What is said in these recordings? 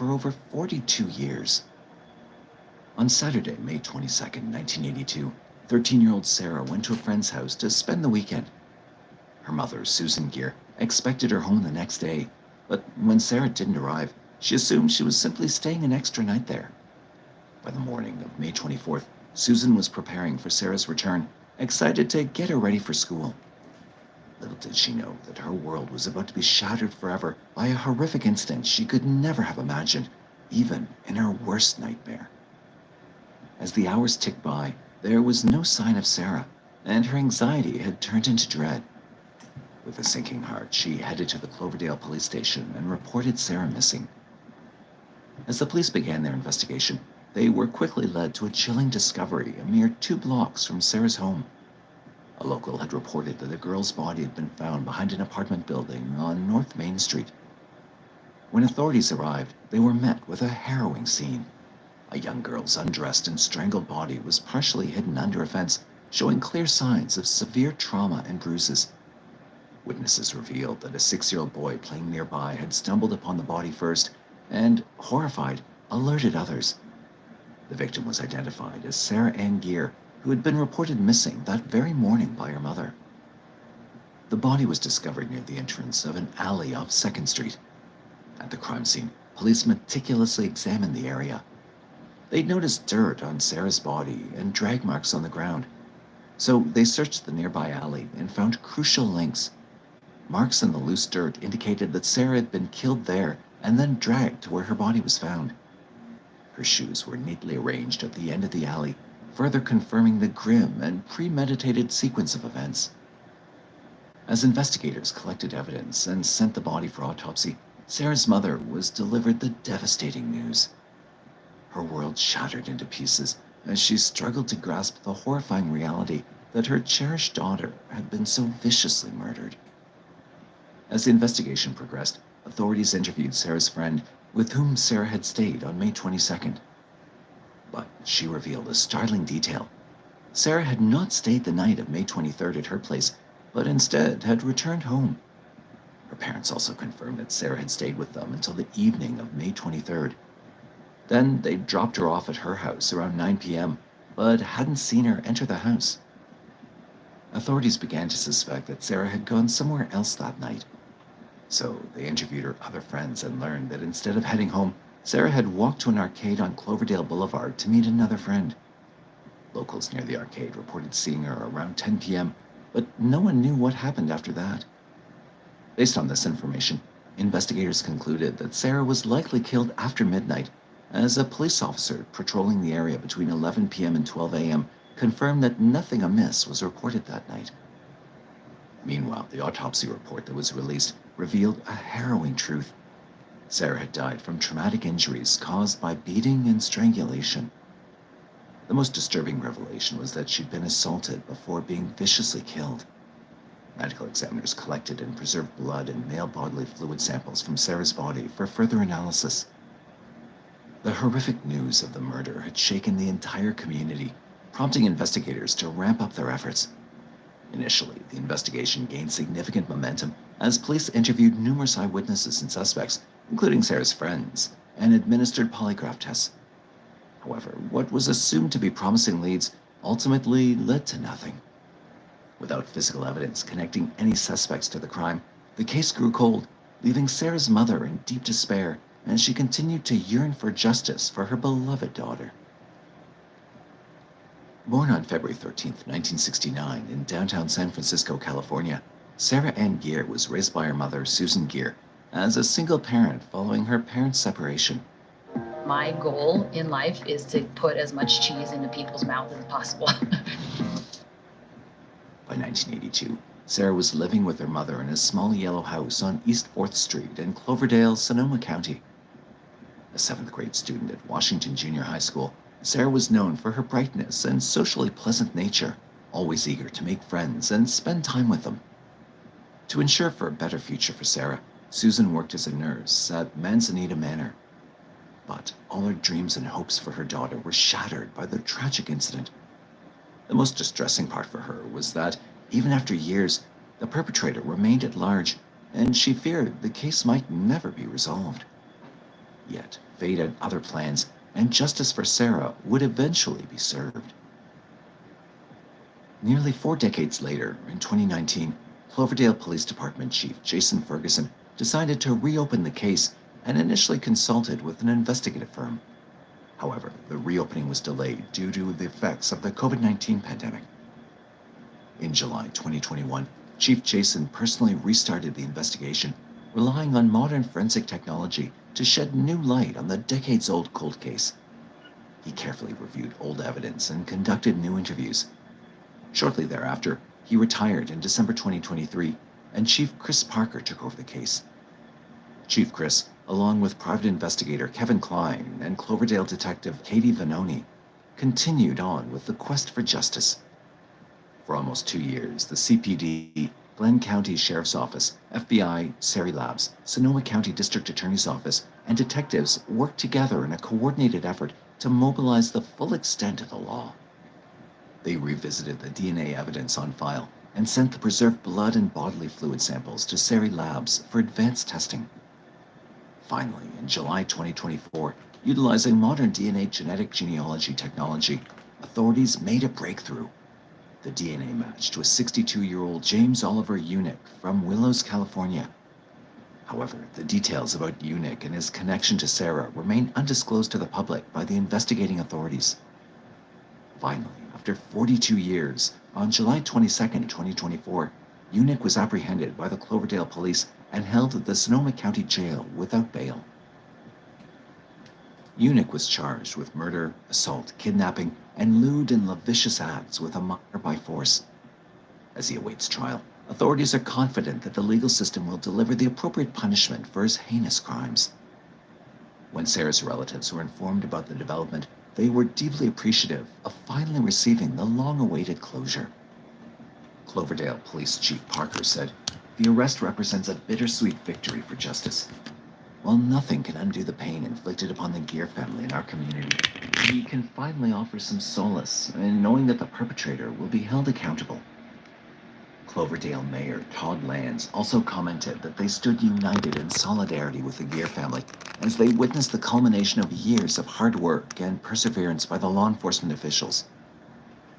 for over 42 years. On Saturday, May 22nd, 1982, 13-year-old Sarah went to a friend's house to spend the weekend. Her mother, Susan Gear, expected her home the next day, but when Sarah didn't arrive, she assumed she was simply staying an extra night there. By the morning of May 24th, Susan was preparing for Sarah's return, excited to get her ready for school. Little did she know that her world was about to be shattered forever by a horrific incident she could never have imagined, even in her worst nightmare. As the hours ticked by, there was no sign of Sarah, and her anxiety had turned into dread. With a sinking heart, she headed to the Cloverdale police station and reported Sarah missing. As the police began their investigation, they were quickly led to a chilling discovery a mere 2 blocks from Sarah's home. A local had reported that a girl's body had been found behind an apartment building on North Main Street. When authorities arrived, they were met with a harrowing scene. A young girl's undressed and strangled body was partially hidden under a fence, showing clear signs of severe trauma and bruises. Witnesses revealed that a 6-year-old boy playing nearby had stumbled upon the body first and, horrified, alerted others. The victim was identified as Sarah Ann Gear, who had been reported missing that very morning by her mother. The body was discovered near the entrance of an alley off 2nd Street. At the crime scene, police meticulously examined the area. They'd noticed dirt on Sarah's body and drag marks on the ground, so they searched the nearby alley and found crucial links. Marks in the loose dirt indicated that Sarah had been killed there and then dragged to where her body was found. Her shoes were neatly arranged at the end of the alley, further confirming the grim and premeditated sequence of events. As investigators collected evidence and sent the body for autopsy, Sarah's mother was delivered the devastating news. Her world shattered into pieces as she struggled to grasp the horrifying reality that her cherished daughter had been so viciously murdered. As the investigation progressed, authorities interviewed Sarah's friend, with whom Sarah had stayed on May 22nd. But she revealed a startling detail. Sarah had not stayed the night of May 23rd at her place, but instead had returned home. Her parents also confirmed that Sarah had stayed with them until the evening of May 23rd. Then they dropped her off at her house around 9 p.m., but hadn't seen her enter the house. Authorities began to suspect that Sarah had gone somewhere else that night. So they interviewed her other friends and learned that instead of heading home, Sarah had walked to an arcade on Cloverdale Boulevard to meet another friend. Locals near the arcade reported seeing her around 10 p.m., but no one knew what happened after that. Based on this information, investigators concluded that Sarah was likely killed after midnight, as a police officer patrolling the area between 11 p.m. and 12 a.m. confirmed that nothing amiss was reported that night. Meanwhile, the autopsy report that was released revealed a harrowing truth. Sarah had died from traumatic injuries caused by beating and strangulation. The most disturbing revelation was that she'd been assaulted before being viciously killed. Medical examiners collected and preserved blood and male bodily fluid samples from Sarah's body for further analysis. The horrific news of the murder had shaken the entire community, prompting investigators to ramp up their efforts. Initially, the investigation gained significant momentum as police interviewed numerous eyewitnesses and suspects, including Sarah's friends, and administered polygraph tests. However, what was assumed to be promising leads ultimately led to nothing. Without physical evidence connecting any suspects to the crime, the case grew cold, leaving Sarah's mother in deep despair as she continued to yearn for justice for her beloved daughter. Born on February 13, 1969, in downtown San Francisco, California, Sarah Ann Gear was raised by her mother, Susan Gear, as a single parent following her parents' separation. My goal in life is to put as much cheese into people's mouths as possible. By 1982, Sarah was living with her mother in a small yellow house on East 4th Street in Cloverdale, Sonoma County. A 7th grade student at Washington Junior High School, Sarah was known for her brightness and socially pleasant nature, always eager to make friends and spend time with them. To ensure for a better future for Sarah, Susan worked as a nurse at Manzanita Manor. But all her dreams and hopes for her daughter were shattered by the tragic incident. The most distressing part for her was that, even after years, the perpetrator remained at large, and she feared the case might never be resolved. Yet fate had other plans, and justice for Sarah would eventually be served. Nearly 4 decades later, in 2019, Cloverdale Police Department Chief Jason Ferguson decided to reopen the case and initially consulted with an investigative firm. However, the reopening was delayed due to the effects of the COVID-19 pandemic. In July 2021, Chief Jason personally restarted the investigation, relying on modern forensic technology to shed new light on the decades-old cold case. He carefully reviewed old evidence and conducted new interviews. Shortly thereafter, he retired in December 2023, and Chief Chris Parker took over the case. Chief Chris, along with private investigator Kevin Klein and Cloverdale detective Katie Vanoni, continued on with the quest for justice. For almost 2 years, the CPD, Glenn County Sheriff's Office, FBI, Sari Labs, Sonoma County District Attorney's Office, and detectives worked together in a coordinated effort to mobilize the full extent of the law. They revisited the DNA evidence on file and sent the preserved blood and bodily fluid samples to Sari Labs for advanced testing. Finally, in July 2024, utilizing modern DNA genetic genealogy technology, authorities made a breakthrough. The DNA matched to a 62-year-old James Oliver Unick from Willows, California. However, the details about Unick and his connection to Sarah remain undisclosed to the public by the investigating authorities. Finally, after 42 years, on July 22, 2024, Unick was apprehended by the Cloverdale police and held at the Sonoma County Jail without bail. Unick was charged with murder, assault, kidnapping, and lewd and lascivious acts with a minor by force. As he awaits trial, authorities are confident that the legal system will deliver the appropriate punishment for his heinous crimes. When Sarah's relatives were informed about the development, they were deeply appreciative of finally receiving the long-awaited closure. Cloverdale Police Chief Parker said, "The arrest represents a bittersweet victory for justice. While nothing can undo the pain inflicted upon the Gear family in our community, we can finally offer some solace in knowing that the perpetrator will be held accountable." Cloverdale Mayor Todd Lands also commented that they stood united in solidarity with the Gear family as they witnessed the culmination of years of hard work and perseverance by the law enforcement officials.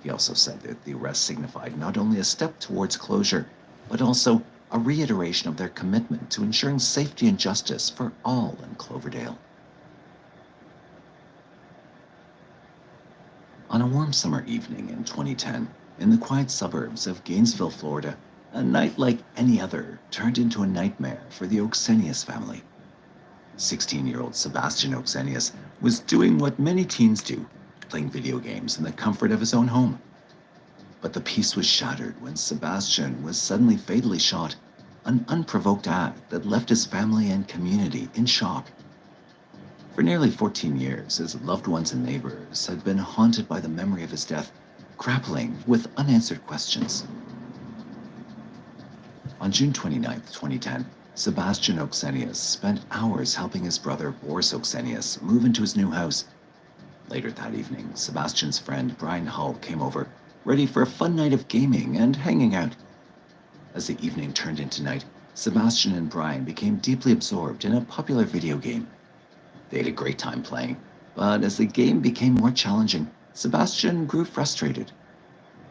He also said that the arrest signified not only a step towards closure, but also a reiteration of their commitment to ensuring safety and justice for all in Cloverdale. On a warm summer evening in 2010, in the quiet suburbs of Gainesville, Florida, a night like any other turned into a nightmare for the Oxenius family. 16-year-old Sebastian Oxenius was doing what many teens do, playing video games in the comfort of his own home. But the peace was shattered when Sebastian was suddenly fatally shot, an unprovoked act that left his family and community in shock. For nearly 14 years, his loved ones and neighbors had been haunted by the memory of his death, grappling with unanswered questions. On June 29, 2010, Sebastian Oxenius spent hours helping his brother Boris Oxenius move into his new house. Later that evening, Sebastian's friend Brian Hull came over, ready for a fun night of gaming and hanging out. As the evening turned into night, Sebastian and Brian became deeply absorbed in a popular video game. They had a great time playing, but as the game became more challenging, Sebastian grew frustrated.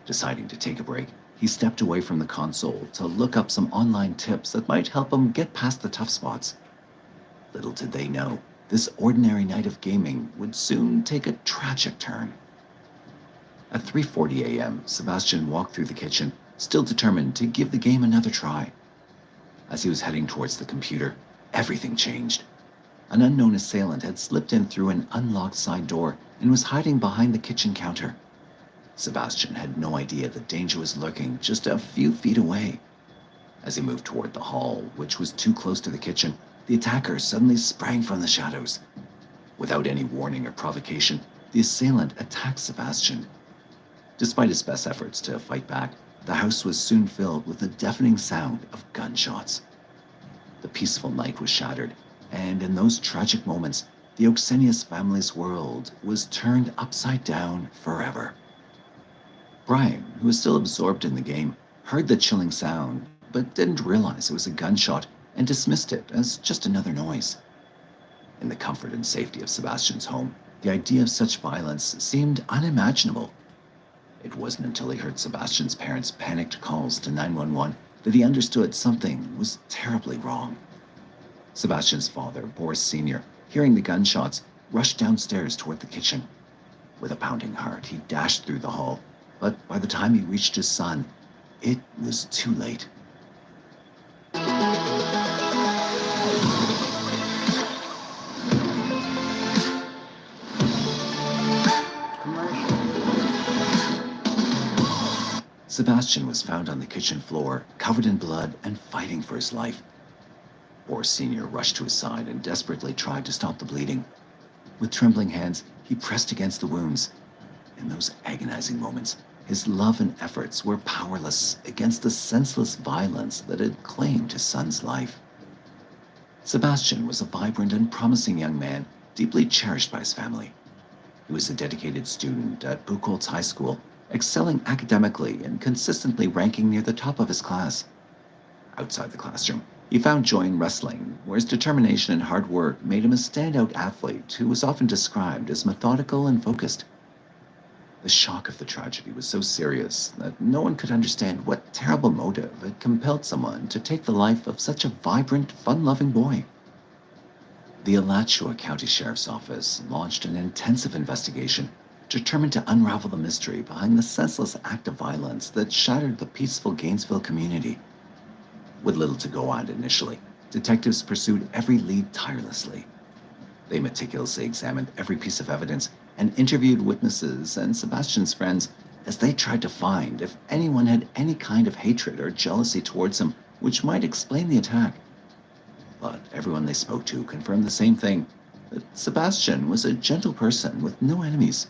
Deciding to take a break, he stepped away from the console to look up some online tips that might help him get past the tough spots. Little did they know, this ordinary night of gaming would soon take a tragic turn. At 3:40 a.m., Sebastian walked through the kitchen, still determined to give the game another try. As he was heading towards the computer, everything changed. An unknown assailant had slipped in through an unlocked side door and was hiding behind the kitchen counter. Sebastian had no idea that danger was lurking just a few feet away. As he moved toward the hall, which was too close to the kitchen, the attacker suddenly sprang from the shadows. Without any warning or provocation, the assailant attacked Sebastian. Despite his best efforts to fight back, the house was soon filled with the deafening sound of gunshots. The peaceful night was shattered, and in those tragic moments, the Oxenius family's world was turned upside down forever. Brian, who was still absorbed in the game, heard the chilling sound, but didn't realize it was a gunshot and dismissed it as just another noise. In the comfort and safety of Sebastian's home, the idea of such violence seemed unimaginable. It wasn't until he heard Sebastian's parents' panicked calls to 911 that he understood something was terribly wrong. Sebastian's father, Boris Sr., hearing the gunshots, rushed downstairs toward the kitchen. With a pounding heart, he dashed through the hall, but by the time he reached his son, it was too late. Sebastian was found on the kitchen floor, covered in blood and fighting for his life. Boris Sr. rushed to his side and desperately tried to stop the bleeding. With trembling hands, he pressed against the wounds. In those agonizing moments, his love and efforts were powerless against the senseless violence that had claimed his son's life. Sebastian was a vibrant and promising young man, deeply cherished by his family. He was a dedicated student at Buchholz High School, excelling academically and consistently ranking near the top of his class. Outside the classroom, he found joy in wrestling, where his determination and hard work made him a standout athlete who was often described as methodical and focused. The shock of the tragedy was so serious that no one could understand what terrible motive had compelled someone to take the life of such a vibrant, fun-loving boy. The Alachua County Sheriff's Office launched an intensive investigation, determined to unravel the mystery behind the senseless act of violence that shattered the peaceful Gainesville community. With little to go on initially, detectives pursued every lead tirelessly. They meticulously examined every piece of evidence and interviewed witnesses and Sebastian's friends as they tried to find if anyone had any kind of hatred or jealousy towards him, which might explain the attack. But everyone they spoke to confirmed the same thing, that Sebastian was a gentle person with no enemies.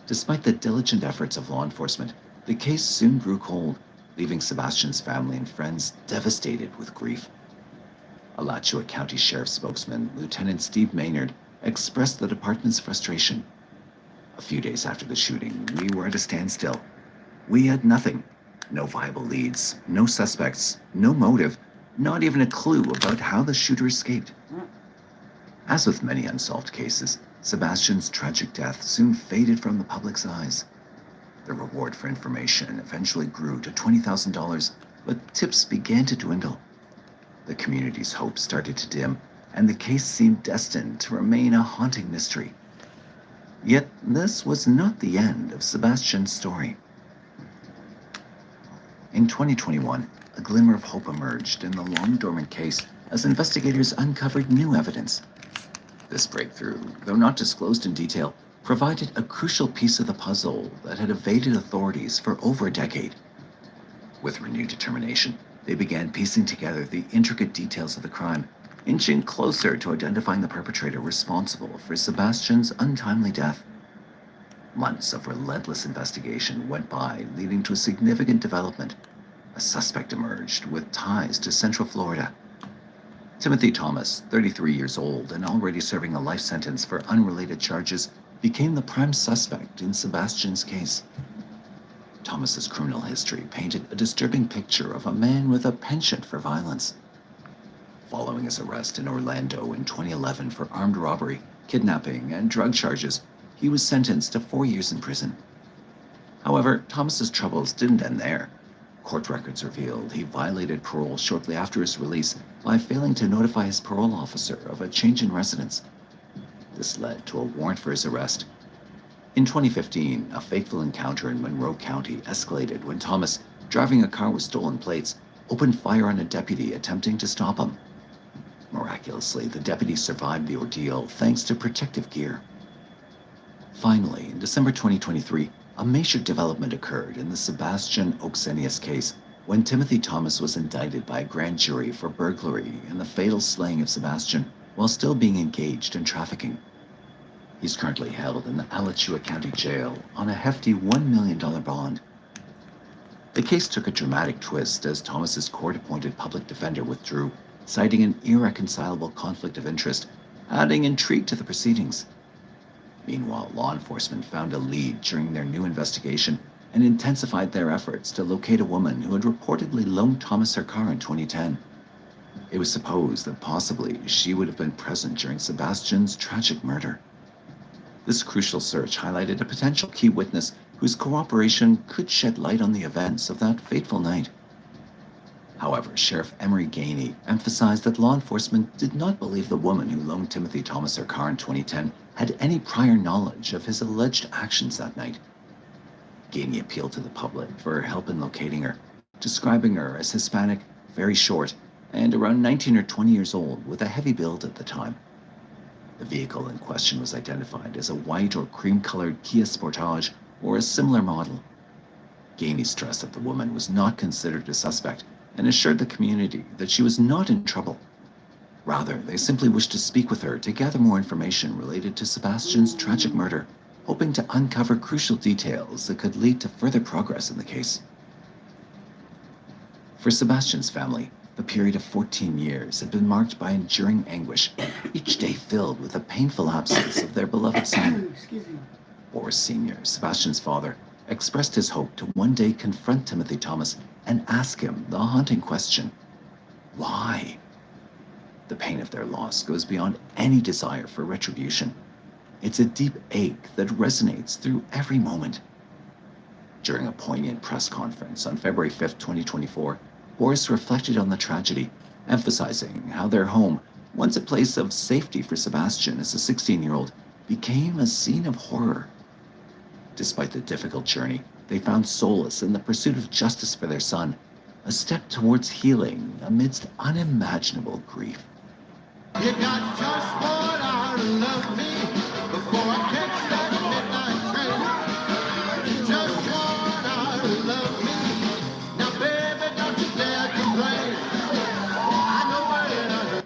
Despite the diligent efforts of law enforcement, the case soon grew cold, leaving Sebastian's family and friends devastated with grief. Alachua County Sheriff's spokesman, Lieutenant Steve Maynard, expressed the department's frustration. A few days after the shooting, we were at a standstill. We had nothing. No viable leads, no suspects, no motive, not even a clue about how the shooter escaped. As with many unsolved cases, Sebastian's tragic death soon faded from the public's eyes. The reward for information eventually grew to $20,000, but tips began to dwindle. The community's hope started to dim, and the case seemed destined to remain a haunting mystery. Yet this was not the end of Sebastian's story. In 2021, a glimmer of hope emerged in the long-dormant case as investigators uncovered new evidence. This breakthrough, though not disclosed in detail, provided a crucial piece of the puzzle that had evaded authorities for over a decade. With renewed determination, they began piecing together the intricate details of the crime, inching closer to identifying the perpetrator responsible for Sebastian's untimely death. Months of relentless investigation went by, leading to a significant development. A suspect emerged with ties to Central Florida. Timothy Thomas, 33 years old and already serving a life sentence for unrelated charges, became the prime suspect in Sebastian's case. Thomas's criminal history painted a disturbing picture of a man with a penchant for violence. Following his arrest in Orlando in 2011 for armed robbery, kidnapping, and drug charges, he was sentenced to 4 years in prison. However, Thomas's troubles didn't end there. Court records revealed he violated parole shortly after his release by failing to notify his parole officer of a change in residence. This led to a warrant for his arrest. In 2015, a fateful encounter in Monroe County escalated when Thomas, driving a car with stolen plates, opened fire on a deputy attempting to stop him. Miraculously, the deputy survived the ordeal thanks to protective gear. Finally, in December 2023, a major development occurred in the Sebastian Oxenius case when Timothy Thomas was indicted by a grand jury for burglary and the fatal slaying of Sebastian while still being engaged in trafficking. He's currently held in the Alachua County Jail on a hefty $1 million bond. The case took a dramatic twist as Thomas's court-appointed public defender withdrew, citing an irreconcilable conflict of interest, adding intrigue to the proceedings. Meanwhile, law enforcement found a lead during their new investigation and intensified their efforts to locate a woman who had reportedly loaned Thomas her car in 2010. It was supposed that possibly she would have been present during Sebastian's tragic murder. This crucial search highlighted a potential key witness whose cooperation could shed light on the events of that fateful night. However, Sheriff Emery Gainey emphasized that law enforcement did not believe the woman who loaned Timothy Thomas her car in 2010 had any prior knowledge of his alleged actions that night. Gainey appealed to the public for help in locating her, describing her as Hispanic, very short, and around 19 or 20 years old with a heavy build at the time. The vehicle in question was identified as a white or cream-colored Kia Sportage or a similar model. Gainey stressed that the woman was not considered a suspect and assured the community that she was not in trouble. Rather, they simply wished to speak with her to gather more information related to Sebastian's tragic murder, hoping to uncover crucial details that could lead to further progress in the case. For Sebastian's family, the period of 14 years had been marked by enduring anguish, each day filled with the painful absence of their beloved son. Boris Sr., Sebastian's father, expressed his hope to one day confront Timothy Thomas and ask him the haunting question: why? The pain of their loss goes beyond any desire for retribution. It's a deep ache that resonates through every moment. During a poignant press conference on February 5, 2024, Boris reflected on the tragedy, emphasizing how their home, once a place of safety for Sebastian as a 16-year-old, became a scene of horror. Despite the difficult journey, they found solace in the pursuit of justice for their son, a step towards healing amidst unimaginable grief. You got just what I love me before I catch that midnight train. Just what I love me. Now, baby, don't you dare complain. I know it.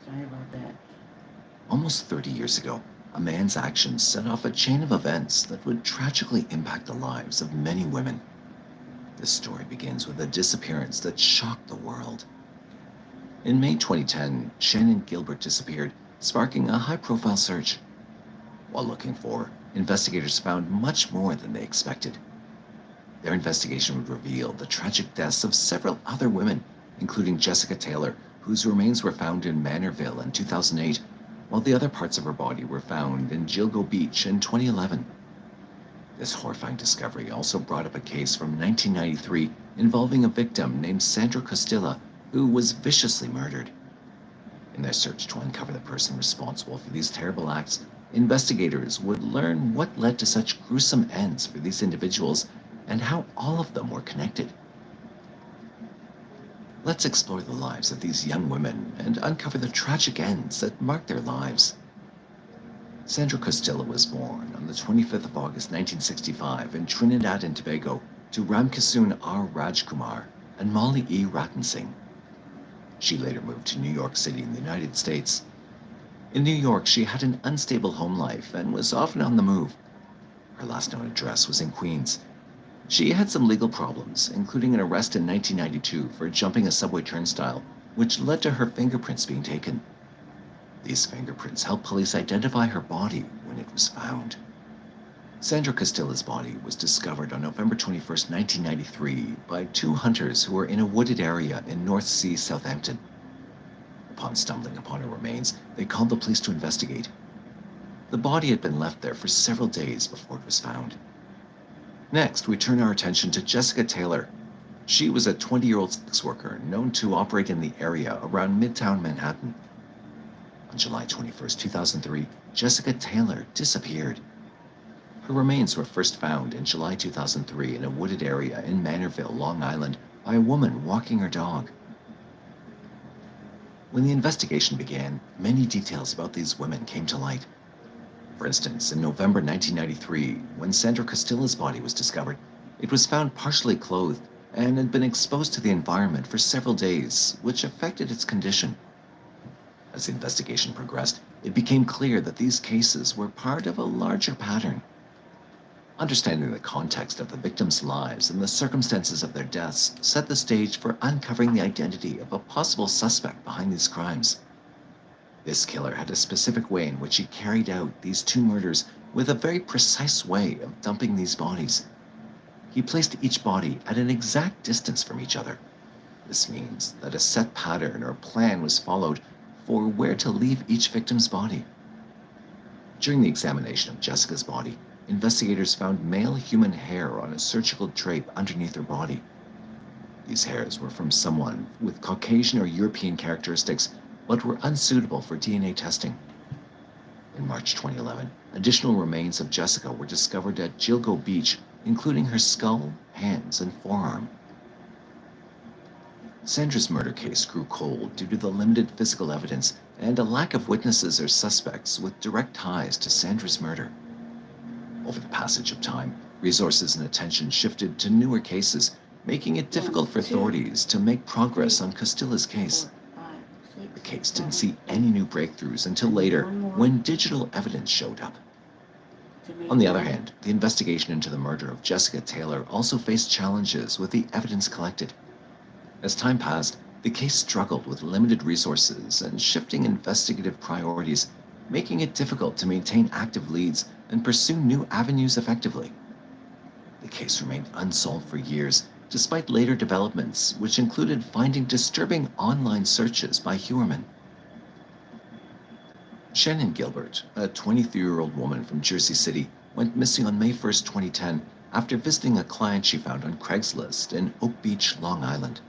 Sorry about that. Almost 30 years ago, a man's actions set off a chain of events that would tragically impact the lives of many women. This story begins with a disappearance that shocked the world. In May 2010, Shannon Gilbert disappeared, sparking a high-profile search. While looking for her, investigators found much more than they expected. Their investigation would reveal the tragic deaths of several other women, including Jessica Taylor, whose remains were found in Manorville in 2008, while the other parts of her body were found in Gilgo Beach in 2011. This horrifying discovery also brought up a case from 1993 involving a victim named Sandra Costilla, who was viciously murdered. In their search to uncover the person responsible for these terrible acts, investigators would learn what led to such gruesome ends for these individuals and how all of them were connected. Let's explore the lives of these young women and uncover the tragic ends that marked their lives. Sandra Costilla was born on the 25th of August 1965 in Trinidad and Tobago to Ramkissoon R. Rajkumar and Molly E. Rattensingh. She later moved to New York City in the United States. In New York, she had an unstable home life and was often on the move. Her last known address was in Queens. She had some legal problems, including an arrest in 1992 for jumping a subway turnstile, which led to her fingerprints being taken. These fingerprints helped police identify her body when it was found. Sandra Costilla's body was discovered on November 21, 1993, by two hunters who were in a wooded area in North Sea, Southampton. Upon stumbling upon her remains, they called the police to investigate. The body had been left there for several days before it was found. Next, we turn our attention to Jessica Taylor. She was a 20-year-old sex worker known to operate in the area around Midtown Manhattan. On July 21, 2003, Jessica Taylor disappeared. Her remains were first found in July 2003 in a wooded area in Manorville, Long Island, by a woman walking her dog. When the investigation began, many details about these women came to light. For instance, in November 1993, when Sandra Costilla's body was discovered, it was found partially clothed and had been exposed to the environment for several days, which affected its condition. As the investigation progressed, it became clear that these cases were part of a larger pattern. Understanding the context of the victims' lives and the circumstances of their deaths set the stage for uncovering the identity of a possible suspect behind these crimes. This killer had a specific way in which he carried out these two murders with a very precise way of dumping these bodies. He placed each body at an exact distance from each other. This means that a set pattern or plan was followed for where to leave each victim's body. During the examination of Jessica's body, investigators found male human hair on a surgical drape underneath her body. These hairs were from someone with Caucasian or European characteristics, but were unsuitable for DNA testing. In March 2011, additional remains of Jessica were discovered at Gilgo Beach, including her skull, hands, and forearm. Sandra's murder case grew cold due to the limited physical evidence and a lack of witnesses or suspects with direct ties to Sandra's murder. Over the passage of time, resources and attention shifted to newer cases, making it difficult for authorities to make progress on Costilla's case. The case didn't see any new breakthroughs until later, when digital evidence showed up. On the other hand, the investigation into the murder of Jessica Taylor also faced challenges with the evidence collected. As time passed, the case struggled with limited resources and shifting investigative priorities, making it difficult to maintain active leads and pursue new avenues effectively. The case remained unsolved for years, despite later developments, which included finding disturbing online searches by Huerman. Shannon Gilbert, a 23-year-old woman from Jersey City, went missing on May 1, 2010, after visiting a client she found on Craigslist in Oak Beach, Long Island.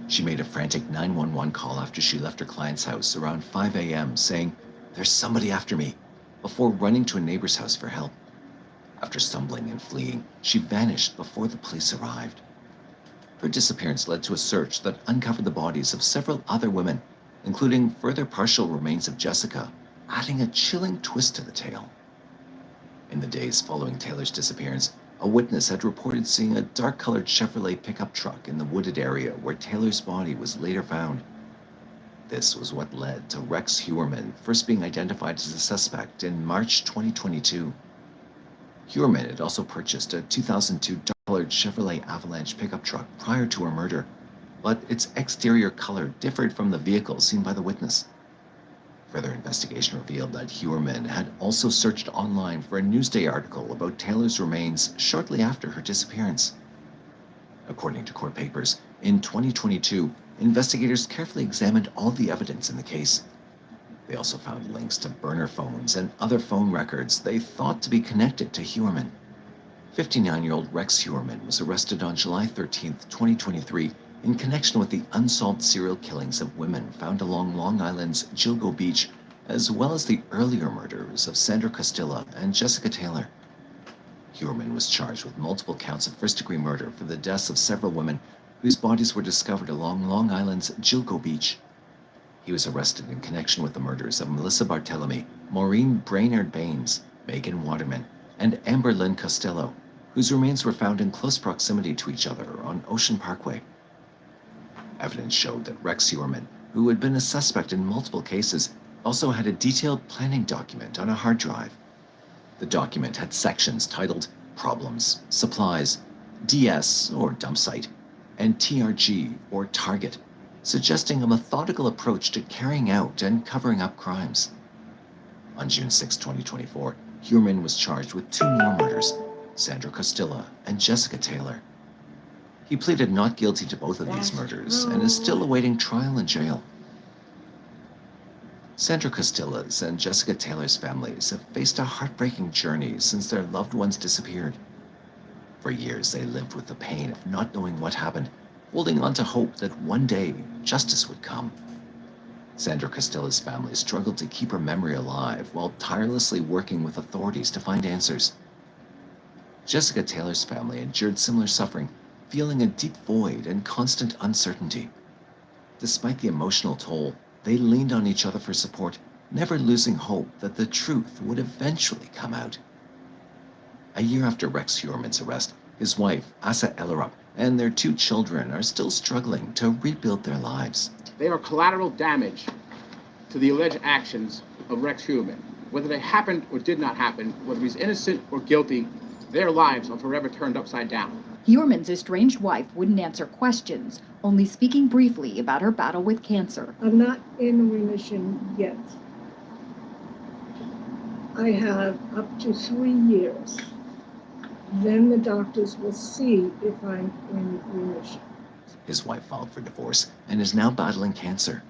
She made a frantic 911 call after she left her client's house around 5 a.m. saying, "There's somebody after me," before running to a neighbor's house for help. After stumbling and fleeing, she vanished before the police arrived. Her disappearance led to a search that uncovered the bodies of several other women, including further partial remains of Jessica, adding a chilling twist to the tale. In the days following Taylor's disappearance, a witness had reported seeing a dark-colored Chevrolet pickup truck in the wooded area where Taylor's body was later found. This was what led to Rex Huerman first being identified as a suspect in March 2022. Huerman had also purchased a 2002 dark-colored Chevrolet Avalanche pickup truck prior to her murder, but its exterior color differed from the vehicle seen by the witness. Further investigation revealed that Huerman had also searched online for a Newsday article about Taylor's remains shortly after her disappearance. According to court papers, in 2022, investigators carefully examined all the evidence in the case. They also found links to burner phones and other phone records they thought to be connected to Huerman. 59-year-old Rex Huerman was arrested on July 13, 2023, in connection with the unsolved serial killings of women found along Long Island's Gilgo Beach, as well as the earlier murders of Sandra Costilla and Jessica Taylor. Huerman was charged with multiple counts of first-degree murder for the deaths of several women whose bodies were discovered along Long Island's Gilgo Beach. He was arrested in connection with the murders of Melissa Barthelemy, Maureen Brainerd Baines, Megan Waterman, and Amber Lynn Costello, whose remains were found in close proximity to each other on Ocean Parkway. Evidence showed that Rex Huerman, who had been a suspect in multiple cases, also had a detailed planning document on a hard drive. The document had sections titled Problems, Supplies, DS or Dump Site, and TRG or Target, suggesting a methodical approach to carrying out and covering up crimes. On June 6, 2024, Huerman was charged with 2 more murders, Sandra Costilla and Jessica Taylor. He pleaded not guilty to both of these murders and is still awaiting trial in jail. Sandra Costilla's and Jessica Taylor's families have faced a heartbreaking journey since their loved ones disappeared. For years, they lived with the pain of not knowing what happened, holding on to hope that one day justice would come. Sandra Costilla's family struggled to keep her memory alive while tirelessly working with authorities to find answers. Jessica Taylor's family endured similar suffering, feeling a deep void and constant uncertainty. Despite the emotional toll, they leaned on each other for support, never losing hope that the truth would eventually come out. A year after Rex Huerman's arrest, his wife, Asa Ellerup, and their 2 children are still struggling to rebuild their lives. They are collateral damage to the alleged actions of Rex Huerman. Whether they happened or did not happen, whether he's innocent or guilty, their lives are forever turned upside down. Huerman's estranged wife wouldn't answer questions, only speaking briefly about her battle with cancer. I'm not in remission yet. I have up to 3 years. Then the doctors will see if I'm in remission. His wife filed for divorce and is now battling cancer.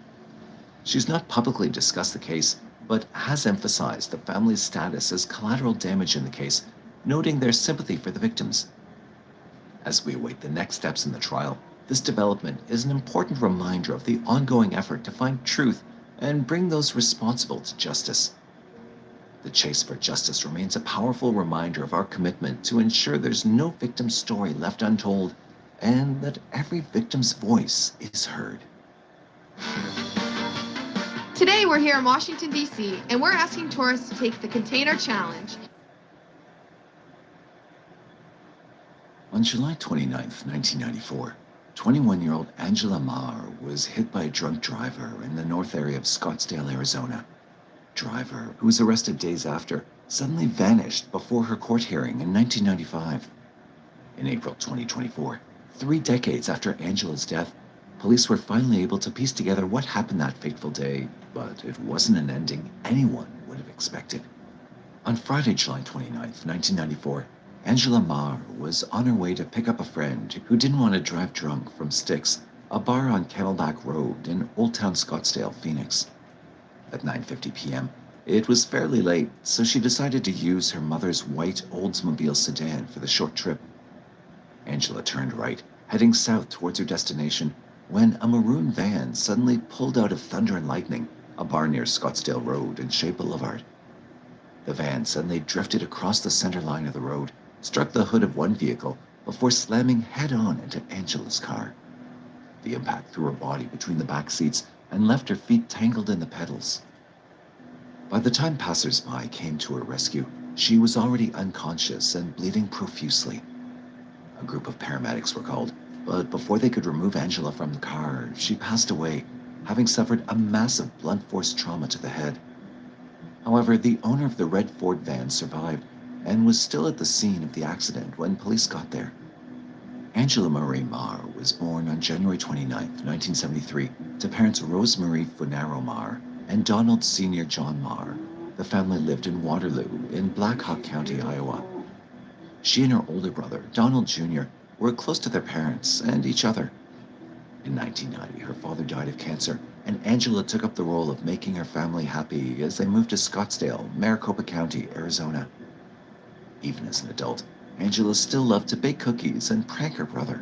She's not publicly discussed the case, but has emphasized the family's status as collateral damage in the case, noting their sympathy for the victims. As we await the next steps in the trial, this development is an important reminder of the ongoing effort to find truth and bring those responsible to justice. The chase for justice remains a powerful reminder of our commitment to ensure there's no victim's story left untold and that every victim's voice is heard. Today we're here in Washington, D.C., and we're asking tourists to take the Container Challenge. On July 29, 1994, 21-year-old Angela Maher was hit by a drunk driver in the north area of Scottsdale, Arizona. Driver, who was arrested days after, suddenly vanished before her court hearing in 1995. In April 2024, 3 decades after Angela's death, police were finally able to piece together what happened that fateful day, but it wasn't an ending anyone would have expected. On Friday, July 29, 1994, Angela Maher was on her way to pick up a friend who didn't want to drive drunk from Styx, a bar on Camelback Road in Old Town Scottsdale, Phoenix. At 9:50 p.m., it was fairly late, so she decided to use her mother's white Oldsmobile sedan for the short trip. Angela turned right, heading south towards her destination, when a maroon van suddenly pulled out of Thunder and Lightning, a bar near Scottsdale Road and Shea Boulevard. The van suddenly drifted across the center line of the road, struck the hood of one vehicle before slamming head-on into Angela's car. The impact threw her body between the back seats and left her feet tangled in the pedals. By the time passers-by came to her rescue, she was already unconscious and bleeding profusely. A group of paramedics were called, but before they could remove Angela from the car, she passed away, having suffered a massive blunt force trauma to the head. However, the owner of the red Ford van survived and was still at the scene of the accident when police got there. Angela Marie Maher was born on January 29, 1973, to parents Rosemarie Funaro Maher and Donald Sr. John Maher. The family lived in Waterloo in Black Hawk County, Iowa. She and her older brother, Donald Jr., were close to their parents and each other. In 1990, her father died of cancer, and Angela took up the role of making her family happy as they moved to Scottsdale, Maricopa County, Arizona. Even as an adult, Angela still loved to bake cookies and prank her brother.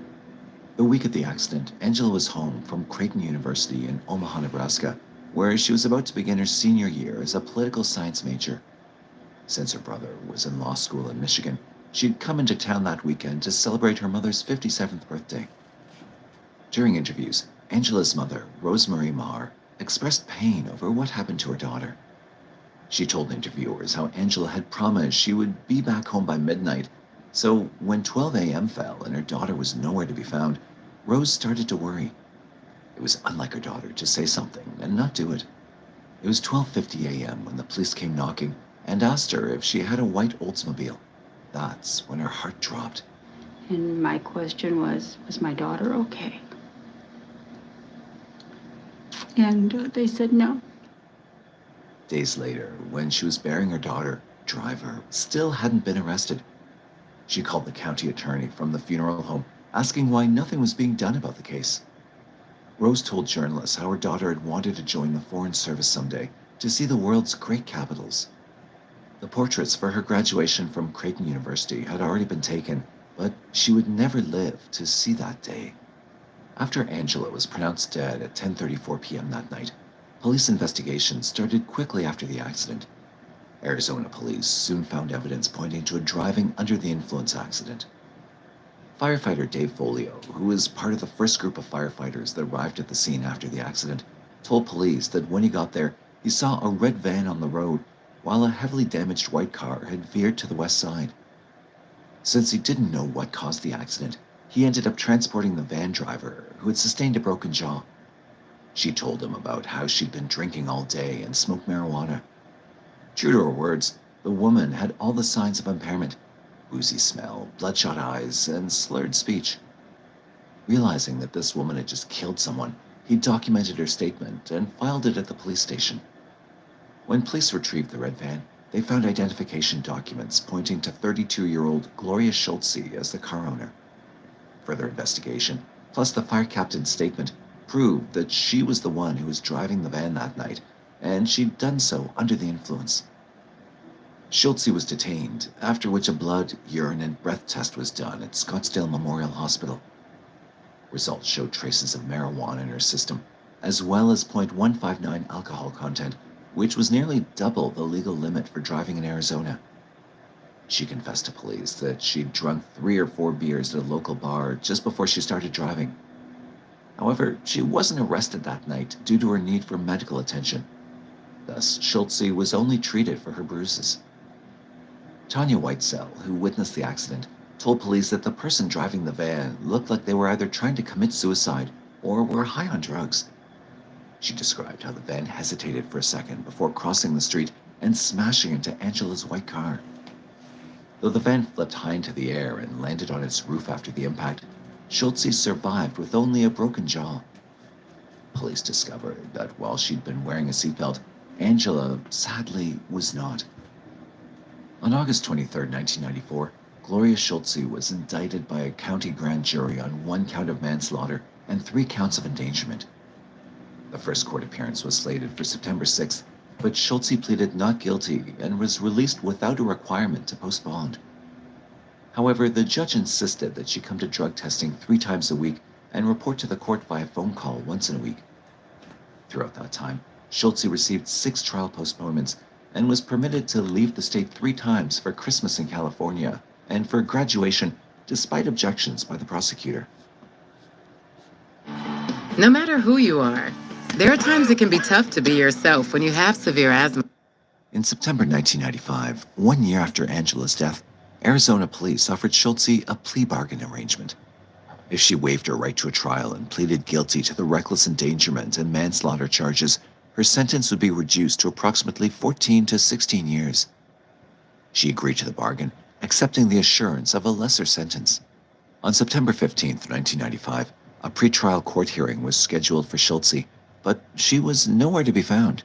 The week of the accident, Angela was home from Creighton University in Omaha, Nebraska, where she was about to begin her senior year as a political science major. Since her brother was in law school in Michigan, she'd come into town that weekend to celebrate her mother's 57th birthday. During interviews, Angela's mother, Rosemarie Maher, expressed pain over what happened to her daughter. She told interviewers how Angela had promised she would be back home by midnight, so when 12 a.m. fell and her daughter was nowhere to be found, Rose started to worry. It was unlike her daughter to say something and not do it. It was 12:50 a.m. when the police came knocking and asked her if she had a white Oldsmobile. That's when her heart dropped. And my question was my daughter okay? And they said no. Days later, when she was burying her daughter, driver still hadn't been arrested. She called the county attorney from the funeral home, asking why nothing was being done about the case. Rose told journalists how her daughter had wanted to join the Foreign Service someday to see the world's great capitals. The portraits for her graduation from Creighton University had already been taken, but she would never live to see that day. After Angela was pronounced dead at 10:34 p.m. that night, police investigations started quickly after the accident. Arizona police soon found evidence pointing to a driving under the influence accident. Firefighter Dave Folio, who was part of the first group of firefighters that arrived at the scene after the accident, told police that when he got there, he saw a red van on the road, while a heavily damaged white car had veered to the west side. Since he didn't know what caused the accident, he ended up transporting the van driver, who had sustained a broken jaw. She told him about how she'd been drinking all day and smoked marijuana. True to her words, the woman had all the signs of impairment: woozy smell, bloodshot eyes, and slurred speech. Realizing that this woman had just killed someone, he documented her statement and filed it at the police station. When police retrieved the red van, they found identification documents pointing to 32-year-old Gloria Schultze as the car owner. Further investigation plus the fire captain's statement, proved that she was the one who was driving the van that night, and she'd done so under the influence. Schultze was detained, after which a blood, urine, and breath test was done at Scottsdale Memorial Hospital. Results showed traces of marijuana in her system, as well as .159 alcohol content, which was nearly double the legal limit for driving in Arizona. She confessed to police that she'd drunk 3 or 4 beers at a local bar just before she started driving. However, she wasn't arrested that night due to her need for medical attention. Thus, Schultze was only treated for her bruises. Tanya Whitesell, who witnessed the accident, told police that the person driving the van looked like they were either trying to commit suicide or were high on drugs. She described how the van hesitated for a second before crossing the street and smashing into Angela's white car. Though the van flipped high into the air and landed on its roof after the impact, Schultze survived with only a broken jaw. Police discovered that while she'd been wearing a seatbelt, Angela, sadly, was not. On August 23, 1994, Gloria Schultze was indicted by a county grand jury on 1 count of manslaughter and 3 counts of endangerment. The first court appearance was slated for September 6th, but Schultze pleaded not guilty and was released without a requirement to post bond. However, the judge insisted that she come to drug testing 3 times a week and report to the court via phone call once in a week. Throughout that time, Schultze received 6 trial postponements and was permitted to leave the state 3 times for Christmas in California and for graduation, despite objections by the prosecutor. No matter who you are, there are times it can be tough to be yourself when you have severe asthma. In September 1995, 1 year after Angela's death, Arizona police offered Schultze a plea bargain arrangement. If she waived her right to a trial and pleaded guilty to the reckless endangerment and manslaughter charges, her sentence would be reduced to approximately 14 to 16 years. She agreed to the bargain, accepting the assurance of a lesser sentence. On September 15, 1995, a pretrial court hearing was scheduled for Schultze, but she was nowhere to be found.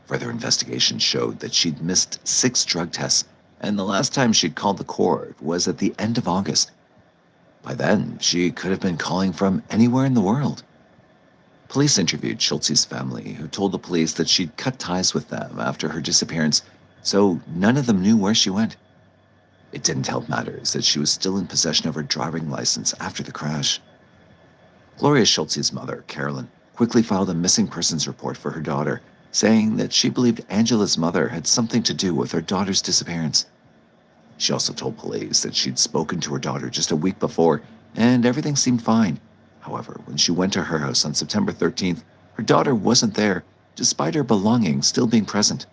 Further investigation showed that she'd missed 6 drug tests, and the last time she'd called the court was at the end of August. By then, she could have been calling from anywhere in the world. Police interviewed Schultze's family, who told the police that she'd cut ties with them after her disappearance, so none of them knew where she went. It didn't help matters that she was still in possession of her driving license after the crash. Gloria Schultze's mother, Carolyn, quickly filed a missing persons report for her daughter, saying that she believed Angela's mother had something to do with her daughter's disappearance. She also told police that she'd spoken to her daughter just a week before, and everything seemed fine. However, when she went to her house on September 13th, her daughter wasn't there, despite her belongings still being present.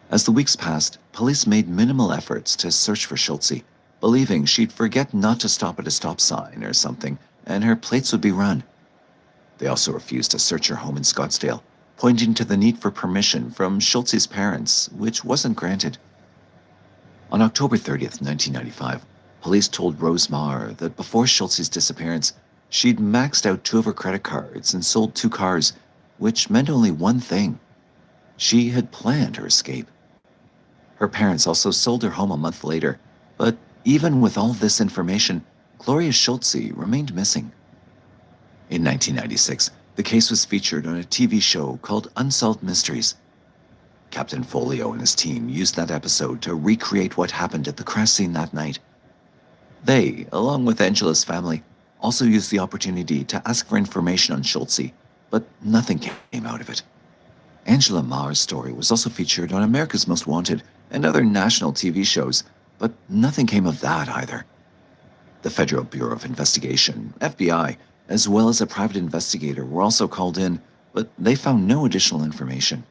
As the weeks passed, police made minimal efforts to search for Schultze, believing she'd forget not to stop at a stop sign or something, and her plates would be run. They also refused to search her home in Scottsdale, pointing to the need for permission from Schultze's parents, which wasn't granted. On October 30th, 1995, police told Rose Marr that before Schultze's disappearance, she'd maxed out 2 of her credit cards and sold 2 cars, which meant only one thing. She had planned her escape. Her parents also sold her home a month later, but even with all this information, Gloria Schultze remained missing. In 1996, the case was featured on a TV show called Unsolved Mysteries. Captain Folio and his team used that episode to recreate what happened at the crash scene that night. They, along with Angela's family, also used the opportunity to ask for information on Schultze, but nothing came out of it. Angela Maher's story was also featured on America's Most Wanted and other national TV shows, but nothing came of that either. The Federal Bureau of Investigation, FBI, as well as a private investigator were also called in, but they found no additional information.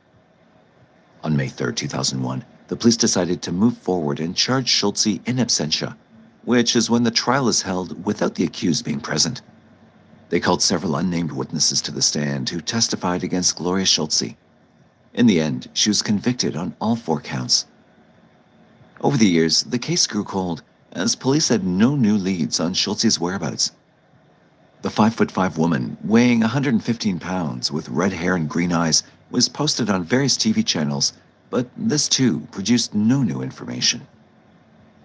On May 3, 2001, the police decided to move forward and charge Schultze in absentia, which is when the trial is held without the accused being present. They called several unnamed witnesses to the stand who testified against Gloria Schultze. In the end, she was convicted on all 4 counts. Over the years, the case grew cold, as police had no new leads on Schultze's whereabouts. The 5'5" woman, weighing 115 pounds with red hair and green eyes, was posted on various TV channels, but this too produced no new information.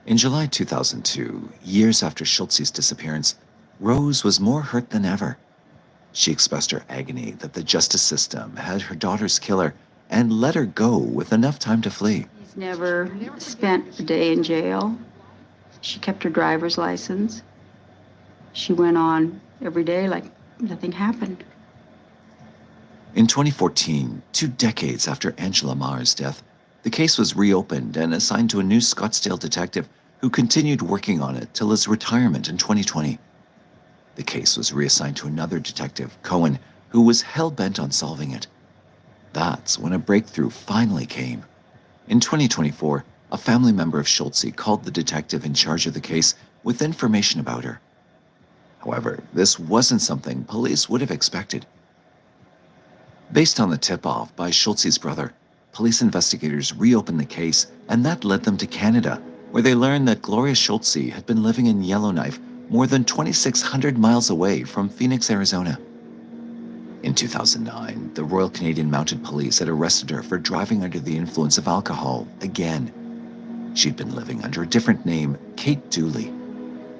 In July 2002, years after Schultze's disappearance, Rose was more hurt than ever. She expressed her agony that the justice system had her daughter's killer and let her go with enough time to flee. He's never spent a day in jail. She kept her driver's license. She went on every day like nothing happened. In 2014, 2 decades after Angela Maher's death, the case was reopened and assigned to a new Scottsdale detective who continued working on it till his retirement in 2020. The case was reassigned to another detective, Cohen, who was hell-bent on solving it. That's when a breakthrough finally came. In 2024, a family member of Schultze called the detective in charge of the case with information about her. However, this wasn't something police would have expected. Based on the tip-off by Schultze's brother, police investigators reopened the case, and that led them to Canada, where they learned that Gloria Schultze had been living in Yellowknife, more than 2,600 miles away from Phoenix, Arizona. In 2009, the Royal Canadian Mounted Police had arrested her for driving under the influence of alcohol again. She'd been living under a different name, Kate Dooley.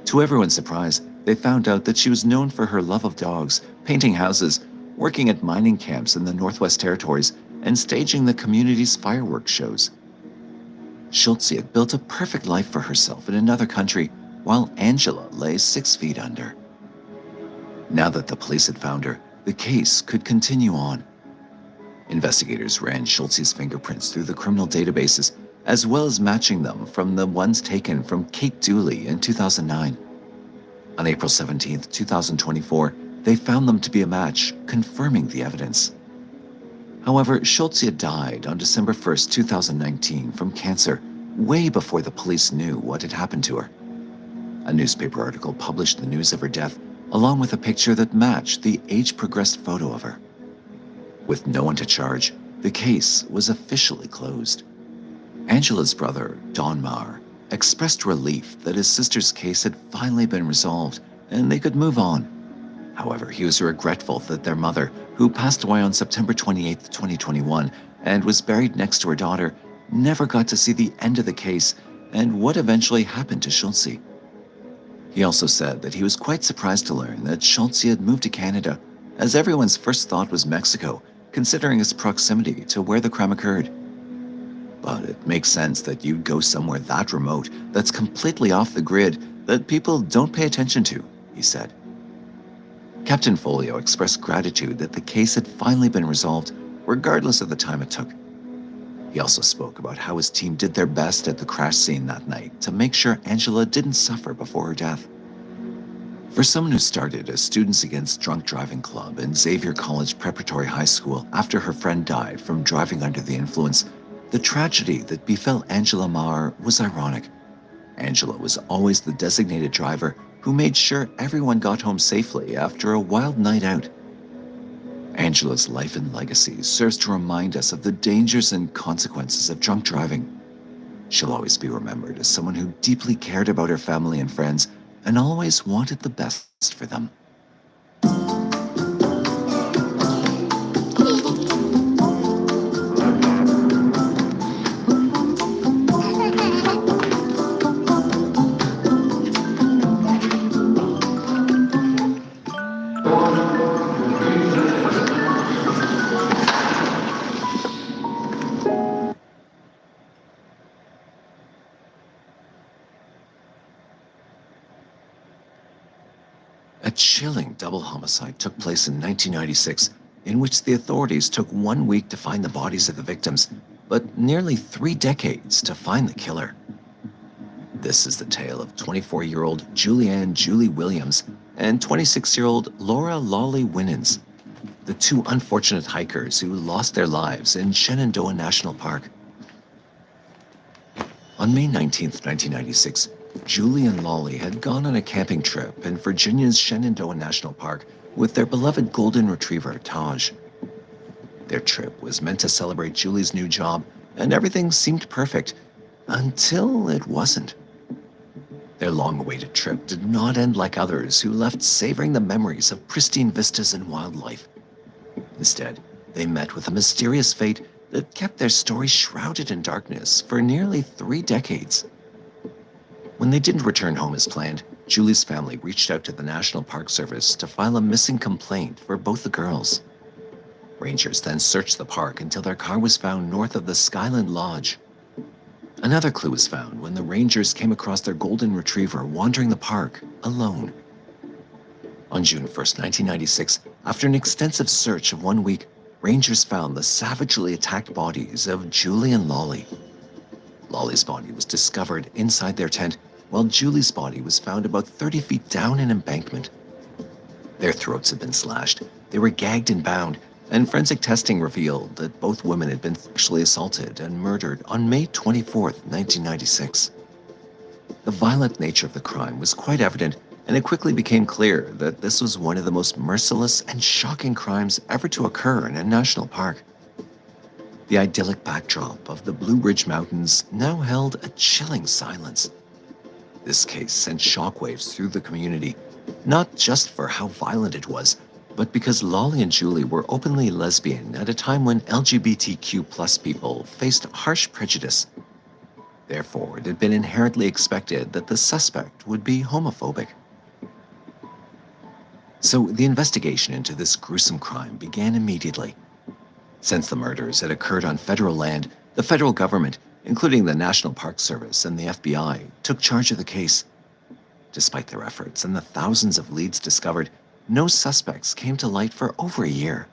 To everyone's surprise, they found out that she was known for her love of dogs, painting houses, working at mining camps in the Northwest Territories, and staging the community's fireworks shows. Schultze had built a perfect life for herself in another country, while Angela lay 6 feet under. Now that the police had found her, the case could continue on. Investigators ran Schultze's fingerprints through the criminal databases, as well as matching them from the ones taken from Kate Dooley in 2009. On April 17, 2024, they found them to be a match, confirming the evidence. However, Schultze had died on December 1, 2019 from cancer, way before the police knew what had happened to her. A newspaper article published the news of her death, along with a picture that matched the age-progressed photo of her. With no one to charge, the case was officially closed. Angela's brother, Don Maher, expressed relief that his sister's case had finally been resolved and they could move on. However, he was regretful that their mother, who passed away on September 28, 2021, and was buried next to her daughter, never got to see the end of the case and what eventually happened to Schultze. He also said that he was quite surprised to learn that Schultze had moved to Canada, as everyone's first thought was Mexico, considering its proximity to where the crime occurred. But it makes sense that you'd go somewhere that remote, that's completely off the grid, that people don't pay attention to, he said. Captain Folio expressed gratitude that the case had finally been resolved, regardless of the time it took. He also spoke about how his team did their best at the crash scene that night to make sure Angela didn't suffer before her death. For someone who started a Students Against Drunk Driving Club in Xavier College Preparatory High School after her friend died from driving under the influence, the tragedy that befell Angela Maher was ironic. Angela was always the designated driver who made sure everyone got home safely after a wild night out. Angela's life and legacy serves to remind us of the dangers and consequences of drunk driving. She'll always be remembered as someone who deeply cared about her family and friends and always wanted the best for them. A chilling double homicide took place in 1996, in which the authorities took 1 week to find the bodies of the victims, but nearly 3 decades to find the killer. This is the tale of 24-year-old Julianne Julie Williams and 26-year-old Laura Lolly Winans, the 2 unfortunate hikers who lost their lives in Shenandoah National Park. On May 19, 1996, Julie and Lolly had gone on a camping trip in Virginia's Shenandoah National Park with their beloved golden retriever, Taj. Their trip was meant to celebrate Julie's new job, and everything seemed perfect, until it wasn't. Their long-awaited trip did not end like others who left savoring the memories of pristine vistas and wildlife. Instead, they met with a mysterious fate that kept their story shrouded in darkness for nearly 3 decades. When they didn't return home as planned, Julie's family reached out to the National Park Service to file a missing complaint for both the girls. Rangers then searched the park until their car was found north of the Skyland Lodge. Another clue was found when the Rangers came across their golden retriever wandering the park alone. On June 1st, 1996, after an extensive search of 1 week, Rangers found the savagely attacked bodies of Julie and Lolly. Lolly's body was discovered inside their tent, while Julie's body was found about 30 feet down an embankment. Their throats had been slashed, they were gagged and bound, and forensic testing revealed that both women had been sexually assaulted and murdered on May 24th, 1996. The violent nature of the crime was quite evident, and it quickly became clear that this was one of the most merciless and shocking crimes ever to occur in a national park. The idyllic backdrop of the Blue Ridge Mountains now held a chilling silence. This case sent shockwaves through the community, not just for how violent it was, but because Lolly and Julie were openly lesbian at a time when LGBTQ+ people faced harsh prejudice. Therefore, it had been inherently expected that the suspect would be homophobic. So the investigation into this gruesome crime began immediately. Since the murders had occurred on federal land, the federal government, including the National Park Service and the FBI, took charge of the case. Despite their efforts and the thousands of leads discovered, no suspects came to light for over a year.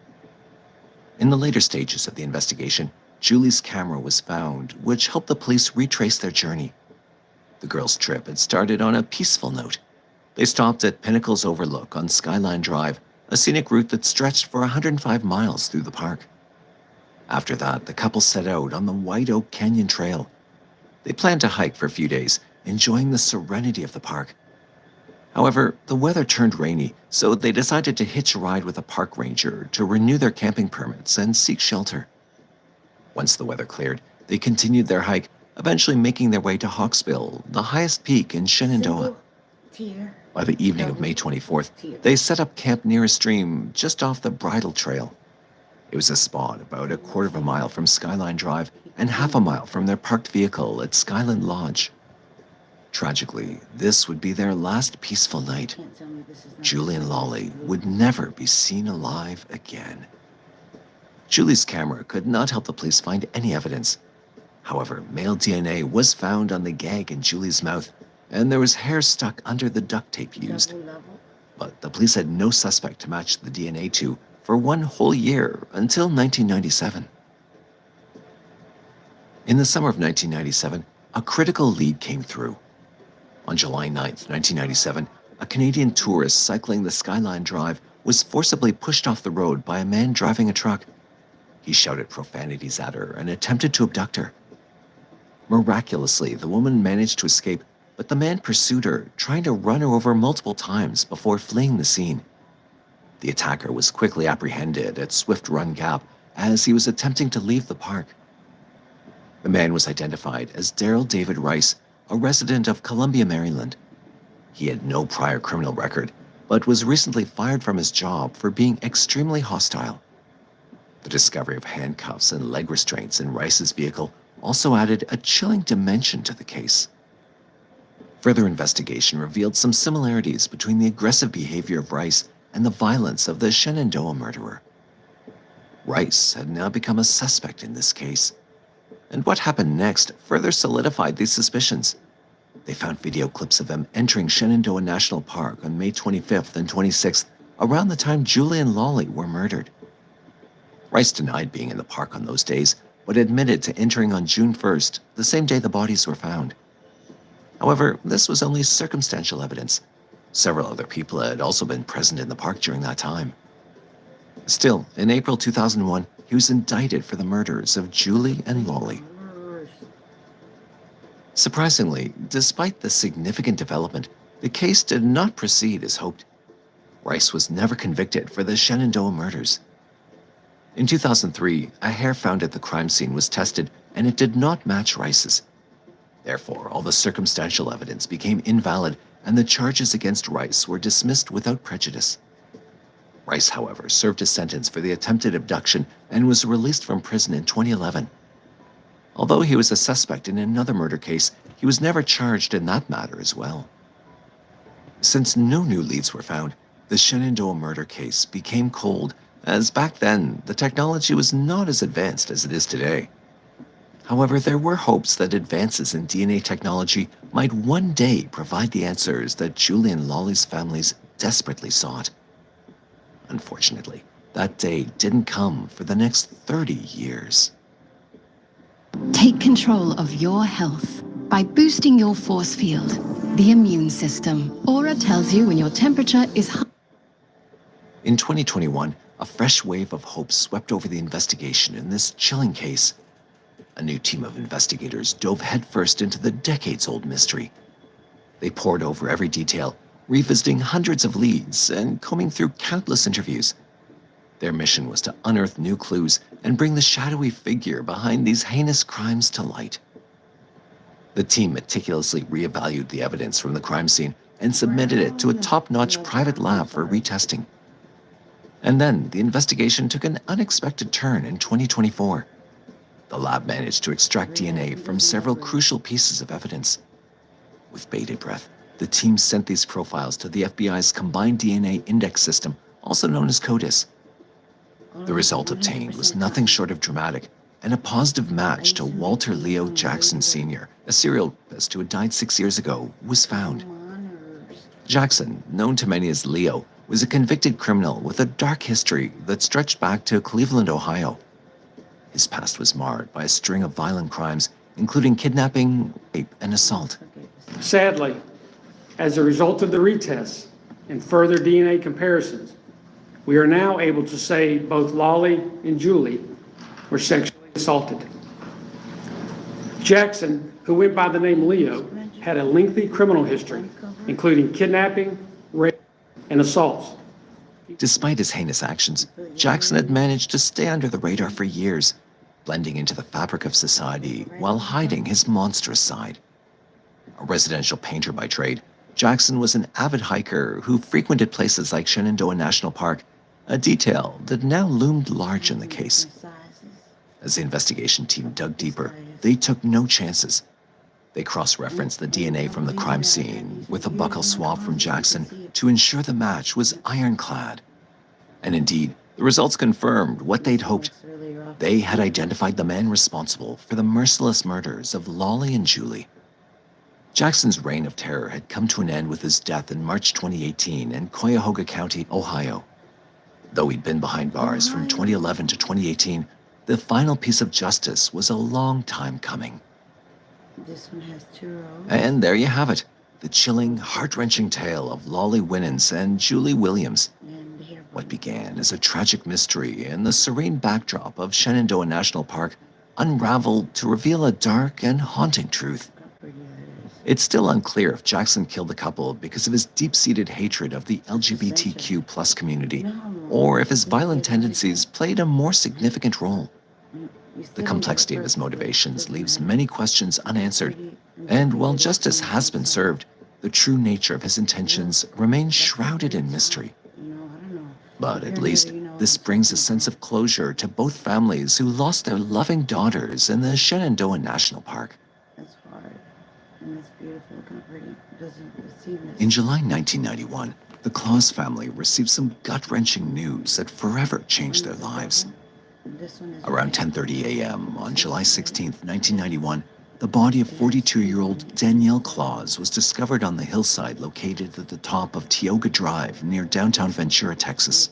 In the later stages of the investigation, Julie's camera was found, which helped the police retrace their journey. The girls' trip had started on a peaceful note. They stopped at Pinnacle's Overlook on Skyline Drive, a scenic route that stretched for 105 miles through the park. After that, the couple set out on the White Oak Canyon Trail. They planned to hike for a few days, enjoying the serenity of the park. However, the weather turned rainy, so they decided to hitch a ride with a park ranger to renew their camping permits and seek shelter. Once the weather cleared, they continued their hike, eventually making their way to Hawksbill, the highest peak in Shenandoah. By the evening of May 24th, they set up camp near a stream just off the Bridle Trail. It was a spot about a quarter of a mile from Skyline Drive and half a mile from their parked vehicle at Skyland Lodge. Tragically, this would be their last peaceful night. Julie and Lolly would never be seen alive again. Julie's camera could not help the police find any evidence. However, male DNA was found on the gag in Julie's mouth, and there was hair stuck under the duct tape used. But the police had no suspect to match the DNA to for one whole year until 1997. In the summer of 1997, a critical lead came through. On July 9th, 1997, a Canadian tourist cycling the Skyline Drive was forcibly pushed off the road by a man driving a truck. He shouted profanities at her and attempted to abduct her. Miraculously, the woman managed to escape, but the man pursued her, trying to run her over multiple times before fleeing the scene. The attacker was quickly apprehended at Swift Run Gap as he was attempting to leave the park. The man was identified as Daryl David Rice, a resident of Columbia, Maryland. He had no prior criminal record, but was recently fired from his job for being extremely hostile. The discovery of handcuffs and leg restraints in Rice's vehicle also added a chilling dimension to the case. Further investigation revealed some similarities between the aggressive behavior of Rice and the violence of the Shenandoah murderer. Rice had now become a suspect in this case. And what happened next further solidified these suspicions. They found video clips of him entering Shenandoah National Park on May 25th and 26th, around the time Julie and Lolly were murdered. Rice denied being in the park on those days, but admitted to entering on June 1st, the same day the bodies were found. However, this was only circumstantial evidence. Several other people had also been present in the park during that time. Still, in April 2001, he was indicted for the murders of Julie and Lolly. Surprisingly, despite the significant development, the case did not proceed as hoped. Rice was never convicted for the Shenandoah murders. In 2003, a hair found at the crime scene was tested, and it did not match Rice's. Therefore, all the circumstantial evidence became invalid, and the charges against Rice were dismissed without prejudice. Rice, however, served his sentence for the attempted abduction and was released from prison in 2011. Although he was a suspect in another murder case, he was never charged in that matter as well. Since no new leads were found, the Shenandoah murder case became cold, as back then the technology was not as advanced as it is today. However, there were hopes that advances in DNA technology might one day provide the answers that Julie and Lolly's families desperately sought. Unfortunately, that day didn't come for the next 30 years. Take control of your health by boosting your force field, the immune system. Aura tells you when your temperature is high. In 2021, a fresh wave of hope swept over the investigation in this chilling case. A new team of investigators dove headfirst into the decades-old mystery. They pored over every detail, revisiting hundreds of leads and combing through countless interviews. Their mission was to unearth new clues and bring the shadowy figure behind these heinous crimes to light. The team meticulously reevaluated the evidence from the crime scene and submitted it to a top-notch private lab for retesting. And then the investigation took an unexpected turn in 2024. The lab managed to extract DNA from several crucial pieces of evidence. With bated breath, the team sent these profiles to the FBI's Combined DNA Index System, also known as CODIS. The result obtained was nothing short of dramatic, and a positive match to Walter Leo Jackson Sr., a serial rapist who had died 6 years ago, was found. Jackson, known to many as Leo, was a convicted criminal with a dark history that stretched back to Cleveland, Ohio. His past was marred by a string of violent crimes, including kidnapping, rape, and assault. Sadly, as a result of the retests and further DNA comparisons, we are now able to say both Lolly and Julie were sexually assaulted. Jackson, who went by the name Leo, had a lengthy criminal history, including kidnapping, rape, and assaults. Despite his heinous actions, Jackson had managed to stay under the radar for years, blending into the fabric of society while hiding his monstrous side. A residential painter by trade, Jackson was an avid hiker who frequented places like Shenandoah National Park, a detail that now loomed large in the case. As the investigation team dug deeper, they took no chances. They cross-referenced the DNA from the crime scene with a buccal swab from Jackson to ensure the match was ironclad. And indeed, the results confirmed what they'd hoped. They had identified the man responsible for the merciless murders of Lolly and Julie. Jackson's reign of terror had come to an end with his death in March 2018 in Cuyahoga County, Ohio. Though he'd been behind bars from 2011 to 2018, the final piece of justice was a long time coming. This one has 2 rows. And there you have it, the chilling, heart-wrenching tale of Lolly Winans and Julie Williams. What began as a tragic mystery in the serene backdrop of Shenandoah National Park unraveled to reveal a dark and haunting truth. It's still unclear if Jackson killed the couple because of his deep-seated hatred of the LGBTQ+ community, or if his violent tendencies played a more significant role. The complexity of his motivations leaves many questions unanswered, and while justice has been served, the true nature of his intentions remains shrouded in mystery. But at least this brings a sense of closure to both families who lost their loving daughters in the Shenandoah National Park. That's hard. And it's beautiful, comforting. It seems. In July 1991, the Claus family received some gut-wrenching news that forever changed their lives. Around 10:30 a.m. on July 16, 1991, the body of 42-year-old Danielle Claus was discovered on the hillside located at the top of Tioga Drive near downtown Ventura, Texas.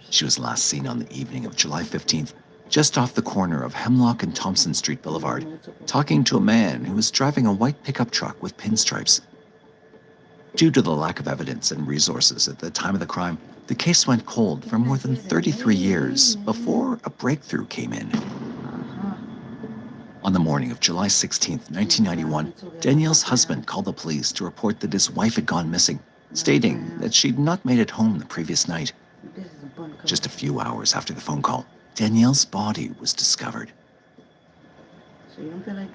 She was last seen on the evening of July 15th, just off the corner of Hemlock and Thompson Street Boulevard, talking to a man who was driving a white pickup truck with pinstripes. Due to the lack of evidence and resources at the time of the crime, the case went cold for more than 33 years before a breakthrough came in. On the morning of July 16, 1991, Danielle's husband called the police to report that his wife had gone missing, stating that she'd not made it home the previous night. Just a few hours after the phone call, Danielle's body was discovered.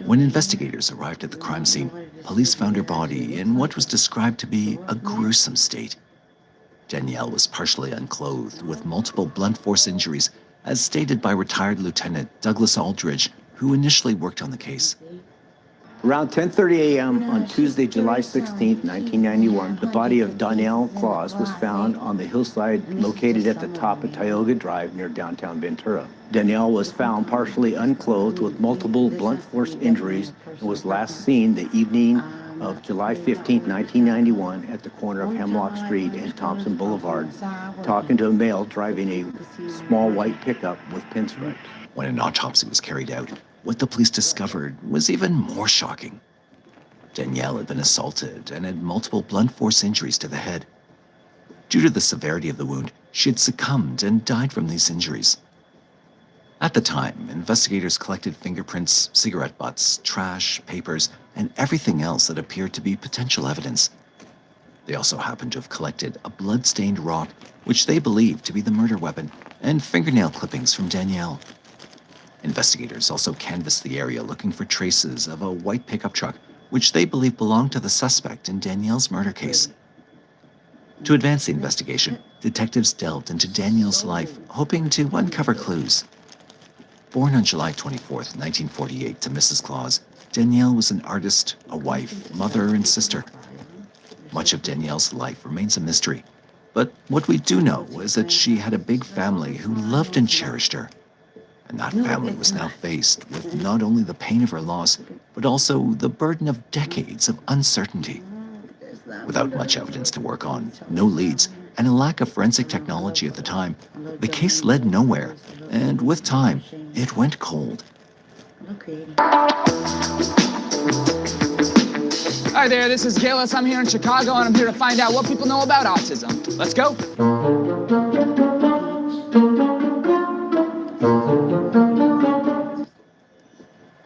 When investigators arrived at the crime scene, police found her body in what was described to be a gruesome state. Danielle was partially unclothed with multiple blunt force injuries, as stated by retired Lieutenant Douglas Aldridge, who initially worked on the case. Around 10:30 a.m. on Tuesday, July 16, 1991, the body of Danielle Claus was found on the hillside located at the top of Tioga Drive near downtown Ventura. Danielle was found partially unclothed with multiple blunt force injuries and was last seen the evening of July 15, 1991 at the corner of Hemlock Street and Thompson Boulevard, talking to a male driving a small white pickup with pinstripes. When an autopsy was carried out, what the police discovered was even more shocking. Danielle had been assaulted and had multiple blunt force injuries to the head. Due to the severity of the wound, she had succumbed and died from these injuries. At the time, investigators collected fingerprints, cigarette butts, trash, papers, and everything else that appeared to be potential evidence. They also happened to have collected a blood-stained rock, which they believed to be the murder weapon, and fingernail clippings from Danielle. Investigators also canvassed the area looking for traces of a white pickup truck, which they believed belonged to the suspect in Danielle's murder case. To advance the investigation, detectives delved into Danielle's life, hoping to uncover clues. Born on July 24, 1948 to Mrs. Claus, Danielle was an artist, a wife, mother, and sister. Much of Danielle's life remains a mystery, but what we do know is that she had a big family who loved and cherished her. And that family was now faced with not only the pain of her loss, but also the burden of decades of uncertainty. Without much evidence to work on, no leads, and a lack of forensic technology at the time, the case led nowhere, and with time, it went cold. Hi there, this is Gillis. I'm here in Chicago, and I'm here to find out what people know about autism. Let's go.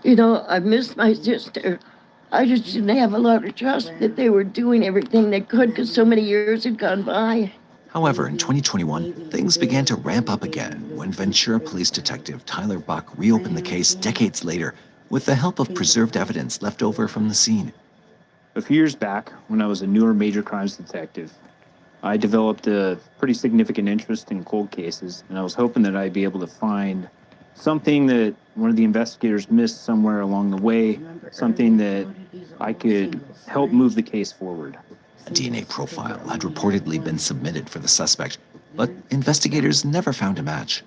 You know, I missed my sister. I just didn't have a lot of trust that they were doing everything they could because so many years had gone by. However, in 2021, things began to ramp up again when Ventura Police Detective Tyler Buck reopened the case decades later with the help of preserved evidence left over from the scene. A few years back, when I was a newer major crimes detective, I developed a pretty significant interest in cold cases, and I was hoping that I'd be able to find something that one of the investigators missed somewhere along the way, something that I could help move the case forward. A DNA profile had reportedly been submitted for the suspect, but investigators never found a match.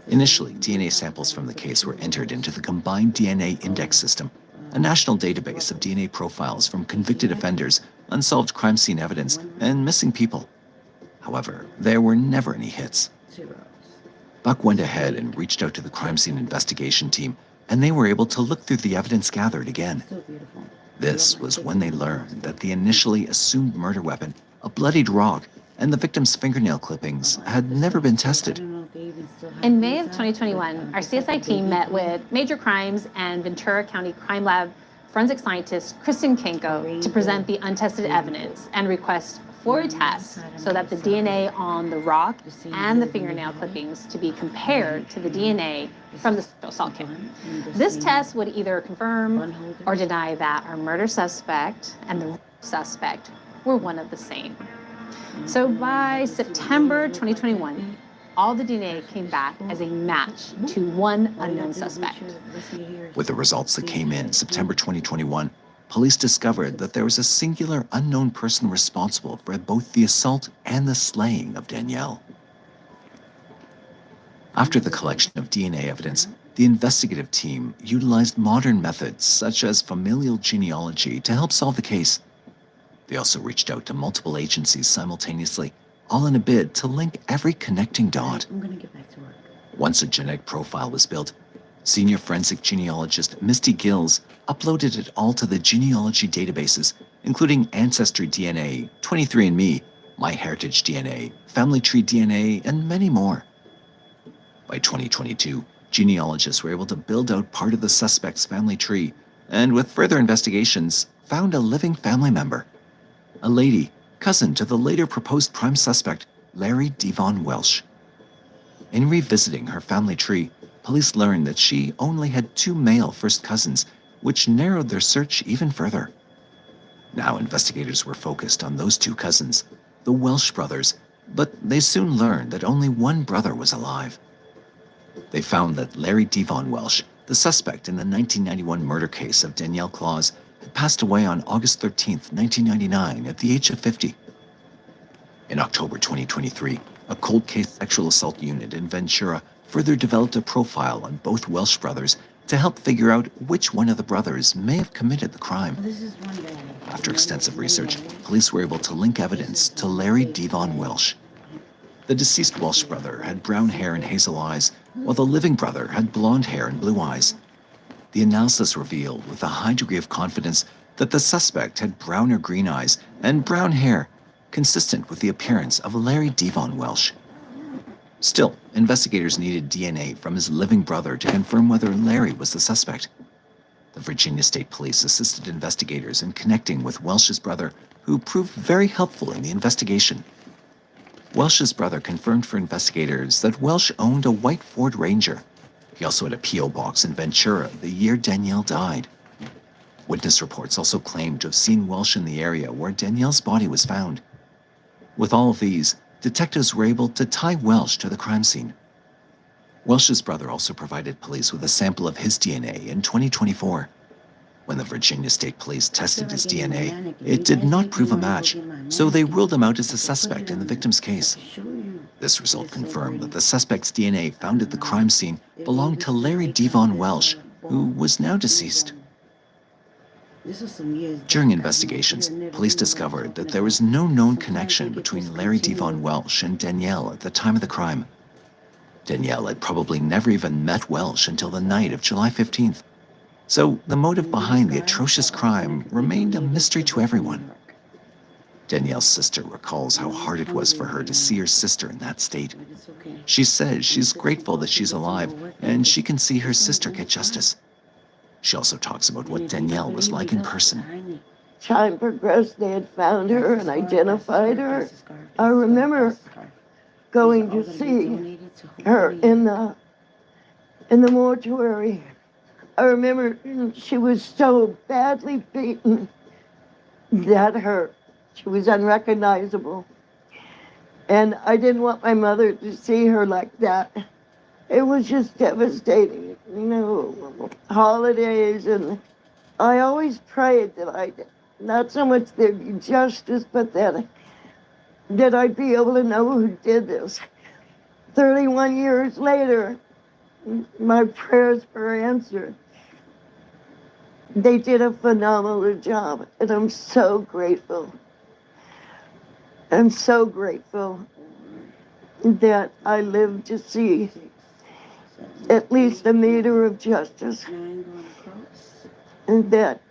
Initially, DNA samples from the case were entered into the Combined DNA Index System, a national database of DNA profiles from convicted offenders, unsolved crime scene evidence, and missing people. However, there were never any hits. Buck went ahead and reached out to the crime scene investigation team, and they were able to look through the evidence gathered again. This was when they learned that the initially assumed murder weapon, a bloodied rock, and the victim's fingernail clippings had never been tested. In May of 2021, our CSI team met with Major Crimes and Ventura County Crime Lab forensic scientist Kristen Kenko to present the untested evidence and request for a test so that the DNA on the rock and the fingernail clippings to be compared to the DNA from the assault kit. This test would either confirm or deny that our murder suspect and the suspect were one of the same. So by September 2021, all the DNA came back as a match to one unknown suspect. With the results that came in September 2021, police discovered that there was a singular unknown person responsible for both the assault and the slaying of Danielle. After the collection of DNA evidence, the investigative team utilized modern methods such as familial genealogy to help solve the case. They also reached out to multiple agencies simultaneously, all in a bid to link every connecting dot. Once a genetic profile was built, senior forensic genealogist Misty Gills uploaded it all to the genealogy databases, including Ancestry DNA, 23andMe, MyHeritage DNA, Family Tree DNA, and many more. By 2022, genealogists were able to build out part of the suspect's family tree, and with further investigations, found a living family member. A lady, cousin to the later proposed prime suspect, Larry Devon Welsh. In revisiting her family tree, police learned that she only had 2 male first cousins, which narrowed their search even further. Now investigators were focused on those 2 cousins, the Welsh brothers, but they soon learned that only one brother was alive. They found that Larry Devon Welsh, the suspect in the 1991 murder case of Danielle Claus had passed away on August 13, 1999, at the age of 50. In October 2023, a cold case sexual assault unit in Ventura further developed a profile on both Welsh brothers to help figure out which one of the brothers may have committed the crime. After extensive research, police were able to link evidence to Larry Devon Welsh. The deceased Welsh brother had brown hair and hazel eyes, while the living brother had blonde hair and blue eyes. The analysis revealed with a high degree of confidence that the suspect had brown or green eyes and brown hair, consistent with the appearance of Larry Devon Welsh. Still, investigators needed DNA from his living brother to confirm whether Larry was the suspect. The Virginia State Police assisted investigators in connecting with Welsh's brother, who proved very helpful in the investigation. Welsh's brother confirmed for investigators that Welsh owned a white Ford Ranger. He also had a P.O. box in Ventura the year Danielle died. Witness reports also claimed to have seen Welsh in the area where Danielle's body was found. With all of these, detectives were able to tie Welsh to the crime scene. Welsh's brother also provided police with a sample of his DNA in 2024. When the Virginia State Police tested his DNA, it did not prove a match, so they ruled him out as a suspect in the victim's case. This result confirmed that the suspect's DNA found at the crime scene belonged to Larry Devon Welsh, who was now deceased. During investigations, police discovered that there was no known connection between Larry Devon Welsh and Danielle at the time of the crime. Danielle had probably never even met Welsh until the night of July 15th. So the motive behind the atrocious crime remained a mystery to everyone. Danielle's sister recalls how hard it was for her to see her sister in that state. She says she's grateful that she's alive and she can see her sister get justice. She also talks about what Danielle was like in person. Time progressed, they had found her and identified her. I remember going to see her in the mortuary. I remember she was so badly beaten that she was unrecognizable. And I didn't want my mother to see her like that. It was just devastating, holidays, and I always prayed that not so much there'd be justice, but that I'd be able to know who did this. 31 years later, my prayers were answered. They did a phenomenal job, and I'm so grateful. I'm so grateful that I lived to see at least a meter of justice, and that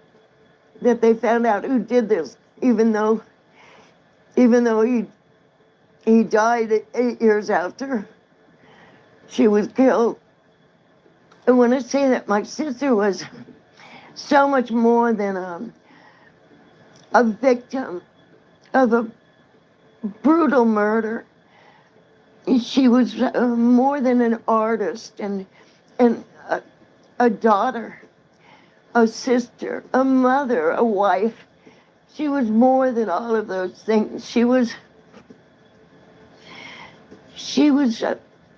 they found out who did this, even though he died 8 years after she was killed. I want to say that my sister was so much more than a victim of a brutal murder. She was more than an artist and a daughter, a sister, a mother, a wife. She was more than all of those things. She was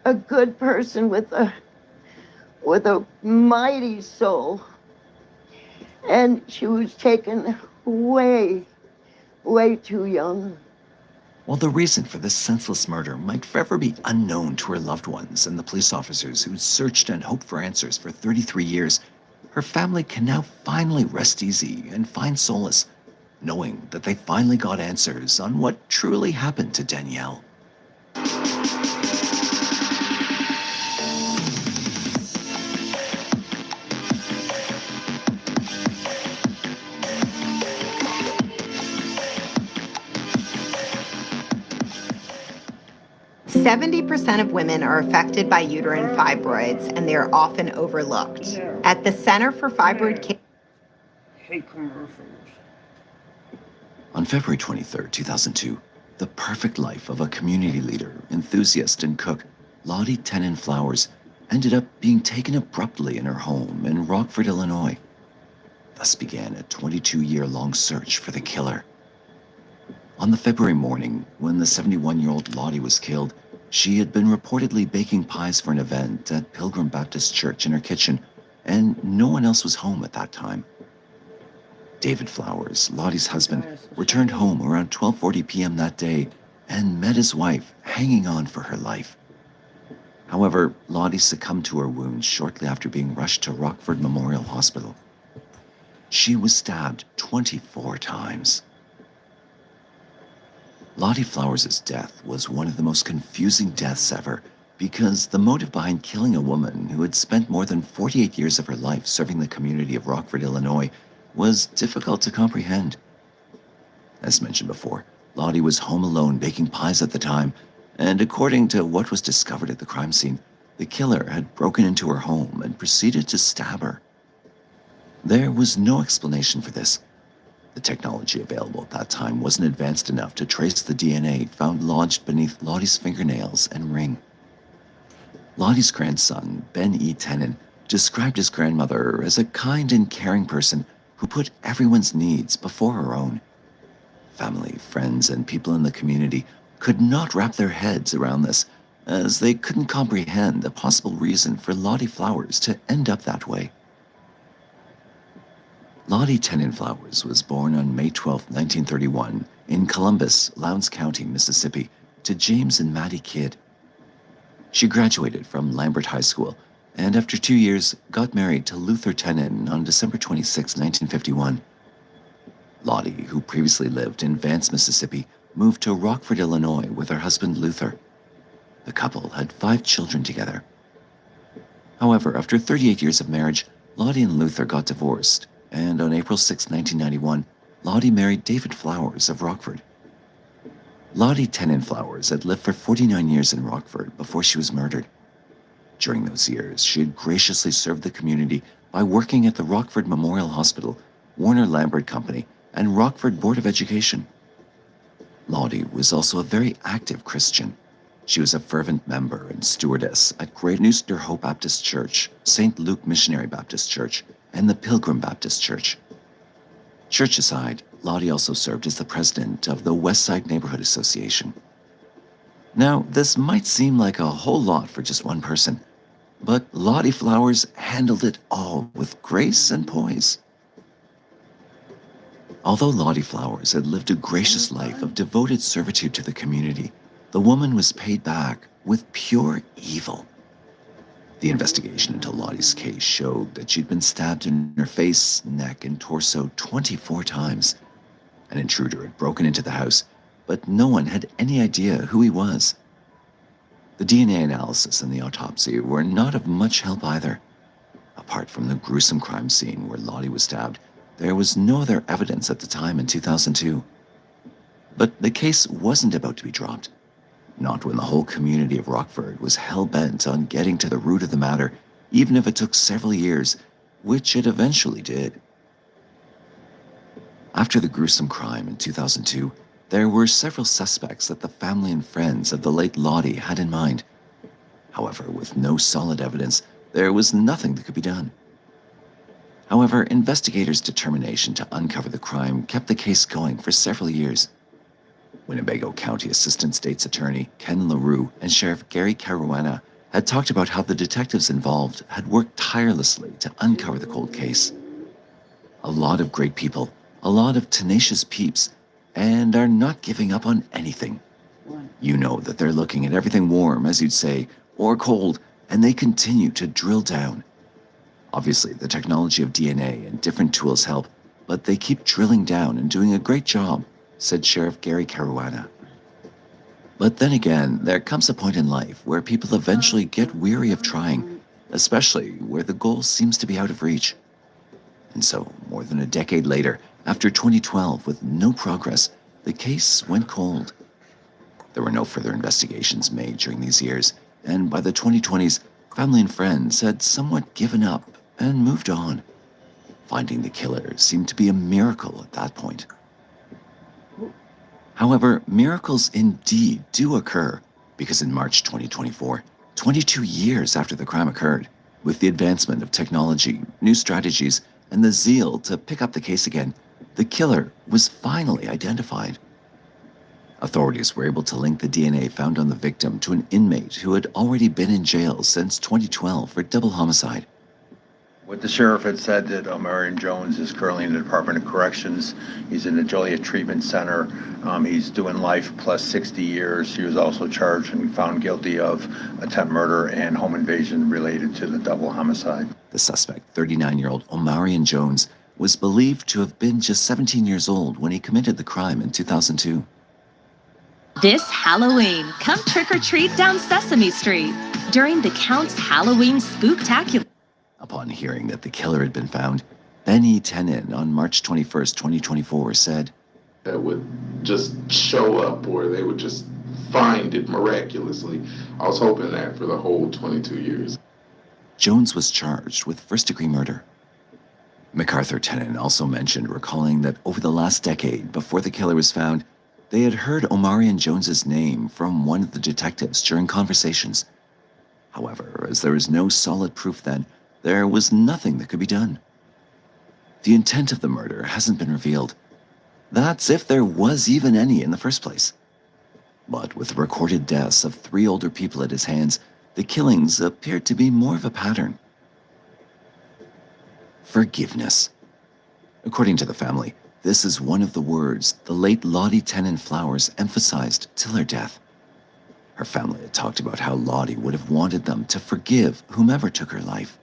a good person with a mighty soul. And she was taken way, way too young. While the reason for this senseless murder might forever be unknown to her loved ones and the police officers who searched and hoped for answers for 33 years, her family can now finally rest easy and find solace, knowing that they finally got answers on what truly happened to Danielle. 70% of women are affected by uterine fibroids, and they are often overlooked. At the Center for Fibroid Care. On February 23, 2002, the perfect life of a community leader, enthusiast, and cook, Lottie Tenon Flowers, ended up being taken abruptly in her home in Rockford, Illinois. Thus began a 22-year-long search for the killer. On the February morning when the 71-year-old Lottie was killed, she had been reportedly baking pies for an event at Pilgrim Baptist Church in her kitchen and no one else was home at that time. David Flowers, Lottie's husband, returned home around 12:40 p.m. that day and met his wife hanging on for her life. However, Lottie succumbed to her wounds shortly after being rushed to Rockford Memorial Hospital. She was stabbed 24 times. Lottie Flowers' death was one of the most confusing deaths ever because the motive behind killing a woman who had spent more than 48 years of her life serving the community of Rockford, Illinois, was difficult to comprehend. As mentioned before, Lottie was home alone baking pies at the time, and according to what was discovered at the crime scene, the killer had broken into her home and proceeded to stab her. There was no explanation for this. The technology available at that time wasn't advanced enough to trace the DNA found lodged beneath Lottie's fingernails and ring. Lottie's grandson, Ben E. Tenen, described his grandmother as a kind and caring person who put everyone's needs before her own. Family, friends, and people in the community could not wrap their heads around this, as they couldn't comprehend the possible reason for Lottie Flowers to end up that way. Lottie Tenen Flowers was born on May 12, 1931, in Columbus, Lowndes County, Mississippi, to James and Maddie Kidd. She graduated from Lambert High School and after 2 years got married to Luther Tenen on December 26, 1951. Lottie, who previously lived in Vance, Mississippi, moved to Rockford, Illinois with her husband Luther. The couple had 5 children together. However, after 38 years of marriage, Lottie and Luther got divorced, and on April 6, 1991, Lottie married David Flowers of Rockford. Lottie Tenen Flowers had lived for 49 years in Rockford before she was murdered. During those years, she had graciously served the community by working at the Rockford Memorial Hospital, Warner Lambert Company, and Rockford Board of Education. Lottie was also a very active Christian. She was a fervent member and stewardess at Great Nooster Hope Baptist Church, St. Luke Missionary Baptist Church, and the Pilgrim Baptist Church. Church aside, Lottie also served as the president of the Westside Neighborhood Association. Now, this might seem like a whole lot for just one person, but Lottie Flowers handled it all with grace and poise. Although Lottie Flowers had lived a gracious life of devoted servitude to the community, the woman was paid back with pure evil. The investigation into Lottie's case showed that she'd been stabbed in her face, neck, and torso 24 times. An intruder had broken into the house, but no one had any idea who he was. The DNA analysis and the autopsy were not of much help either. Apart from the gruesome crime scene where Lottie was stabbed, there was no other evidence at the time in 2002. But the case wasn't about to be dropped. Not when the whole community of Rockford was hell-bent on getting to the root of the matter, even if it took several years, which it eventually did. After the gruesome crime in 2002, there were several suspects that the family and friends of the late Lottie had in mind. However, with no solid evidence, there was nothing that could be done. However, investigators' determination to uncover the crime kept the case going for several years. Winnebago County Assistant State's Attorney Ken LaRue and Sheriff Gary Caruana had talked about how the detectives involved had worked tirelessly to uncover the cold case. A lot of great people, a lot of tenacious peeps, and are not giving up on anything. You know that they're looking at everything warm, as you'd say, or cold, and they continue to drill down. Obviously, the technology of DNA and different tools help, but they keep drilling down and doing a great job, said Sheriff Gary Caruana. But then again, there comes a point in life where people eventually get weary of trying, especially where the goal seems to be out of reach. And so, more than a decade later, after 2012, with no progress, the case went cold. There were no further investigations made during these years, and by the 2020s, family and friends had somewhat given up and moved on. Finding the killer seemed to be a miracle at that point. However, miracles indeed do occur, because in March 2024, 22 years after the crime occurred, with the advancement of technology, new strategies, and the zeal to pick up the case again, the killer was finally identified. Authorities were able to link the DNA found on the victim to an inmate who had already been in jail since 2012 for double homicide. What the sheriff had said that Omarion Jones is currently in the Department of Corrections. He's in the Joliet Treatment Center. He's doing life plus 60 years. He was also charged and found guilty of attempt murder and home invasion related to the double homicide. The suspect, 39-year-old Omarion Jones, was believed to have been just 17 years old when he committed the crime in 2002. This Halloween, come trick-or-treat down Sesame Street during the Count's Halloween Spooktacular. Upon hearing that the killer had been found, Benny Tenen on March 21st, 2024 said, that would just show up or they would just find it miraculously. I was hoping that for the whole 22 years. Jones was charged with first-degree murder. MacArthur Tenen also mentioned recalling that over the last decade before the killer was found, they had heard Omarion Jones's name from one of the detectives during conversations. However, as there was no solid proof then, there was nothing that could be done. The intent of the murder hasn't been revealed. That's if there was even any in the first place. But with the recorded deaths of 3 older people at his hands, the killings appeared to be more of a pattern. Forgiveness. According to the family, this is one of the words the late Lottie Tenen Flowers emphasized till her death. Her family had talked about how Lottie would have wanted them to forgive whomever took her life.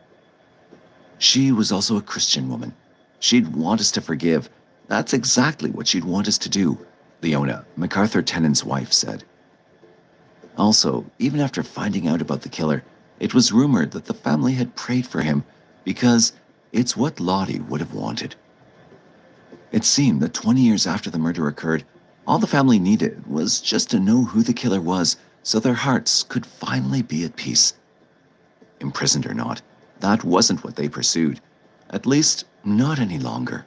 She was also a Christian woman. She'd want us to forgive. That's exactly what she'd want us to do, Leona, MacArthur Tenen's wife, said. Also, even after finding out about the killer, it was rumored that the family had prayed for him because it's what Lottie would have wanted. It seemed that 20 years after the murder occurred, all the family needed was just to know who the killer was so their hearts could finally be at peace. Imprisoned or not, that wasn't what they pursued. At least, not any longer.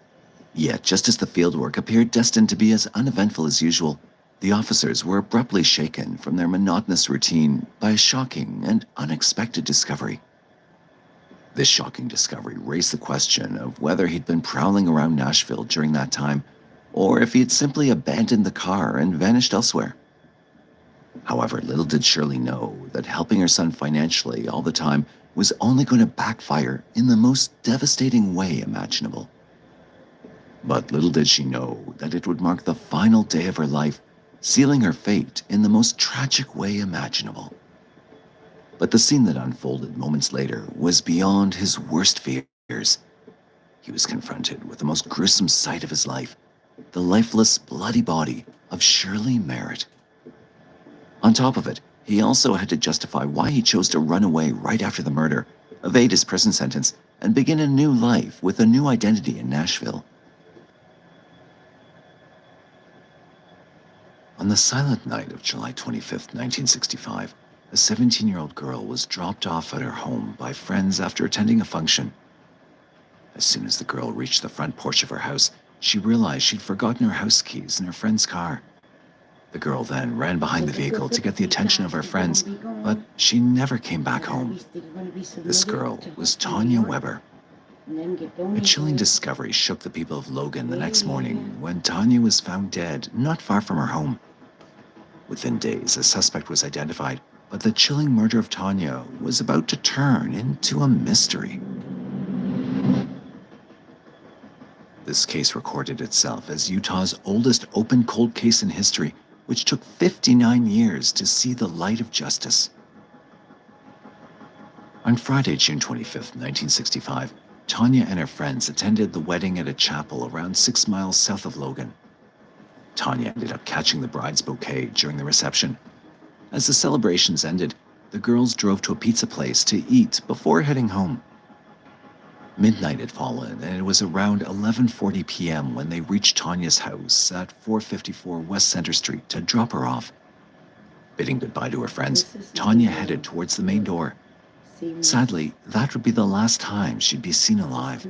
Yet, just as the fieldwork appeared destined to be as uneventful as usual, the officers were abruptly shaken from their monotonous routine by a shocking and unexpected discovery. This shocking discovery raised the question of whether he'd been prowling around Nashville during that time, or if he had simply abandoned the car and vanished elsewhere. However, little did Shirley know that helping her son financially all the time was only going to backfire in the most devastating way imaginable. But little did she know that it would mark the final day of her life, sealing her fate in the most tragic way imaginable. But the scene that unfolded moments later was beyond his worst fears. He was confronted with the most gruesome sight of his life, the lifeless, bloody body of Shirley Merritt. On top of it, he also had to justify why he chose to run away right after the murder, evade his prison sentence, and begin a new life with a new identity in Nashville. On the silent night of July 25th, 1965, a 17-year-old girl was dropped off at her home by friends after attending a function. As soon as the girl reached the front porch of her house, she realized she'd forgotten her house keys in her friend's car. The girl then ran behind the vehicle to get the attention of her friends, but she never came back home. This girl was Tanya Weber. A chilling discovery shook the people of Logan the next morning when Tanya was found dead not far from her home. Within days, a suspect was identified, but the chilling murder of Tanya was about to turn into a mystery. This case recorded itself as Utah's oldest open cold case in history, which took 59 years to see the light of justice. On Friday, June 25th, 1965, Tanya and her friends attended the wedding at a chapel around 6 miles south of Logan. Tanya ended up catching the bride's bouquet during the reception. As the celebrations ended, the girls drove to a pizza place to eat before heading home. Midnight had fallen, and it was around 11:40 p.m. when they reached Tanya's house at 454 West Center Street to drop her off. Bidding goodbye to her friends, Tanya headed towards the main door. Sadly, that would be the last time she'd be seen alive.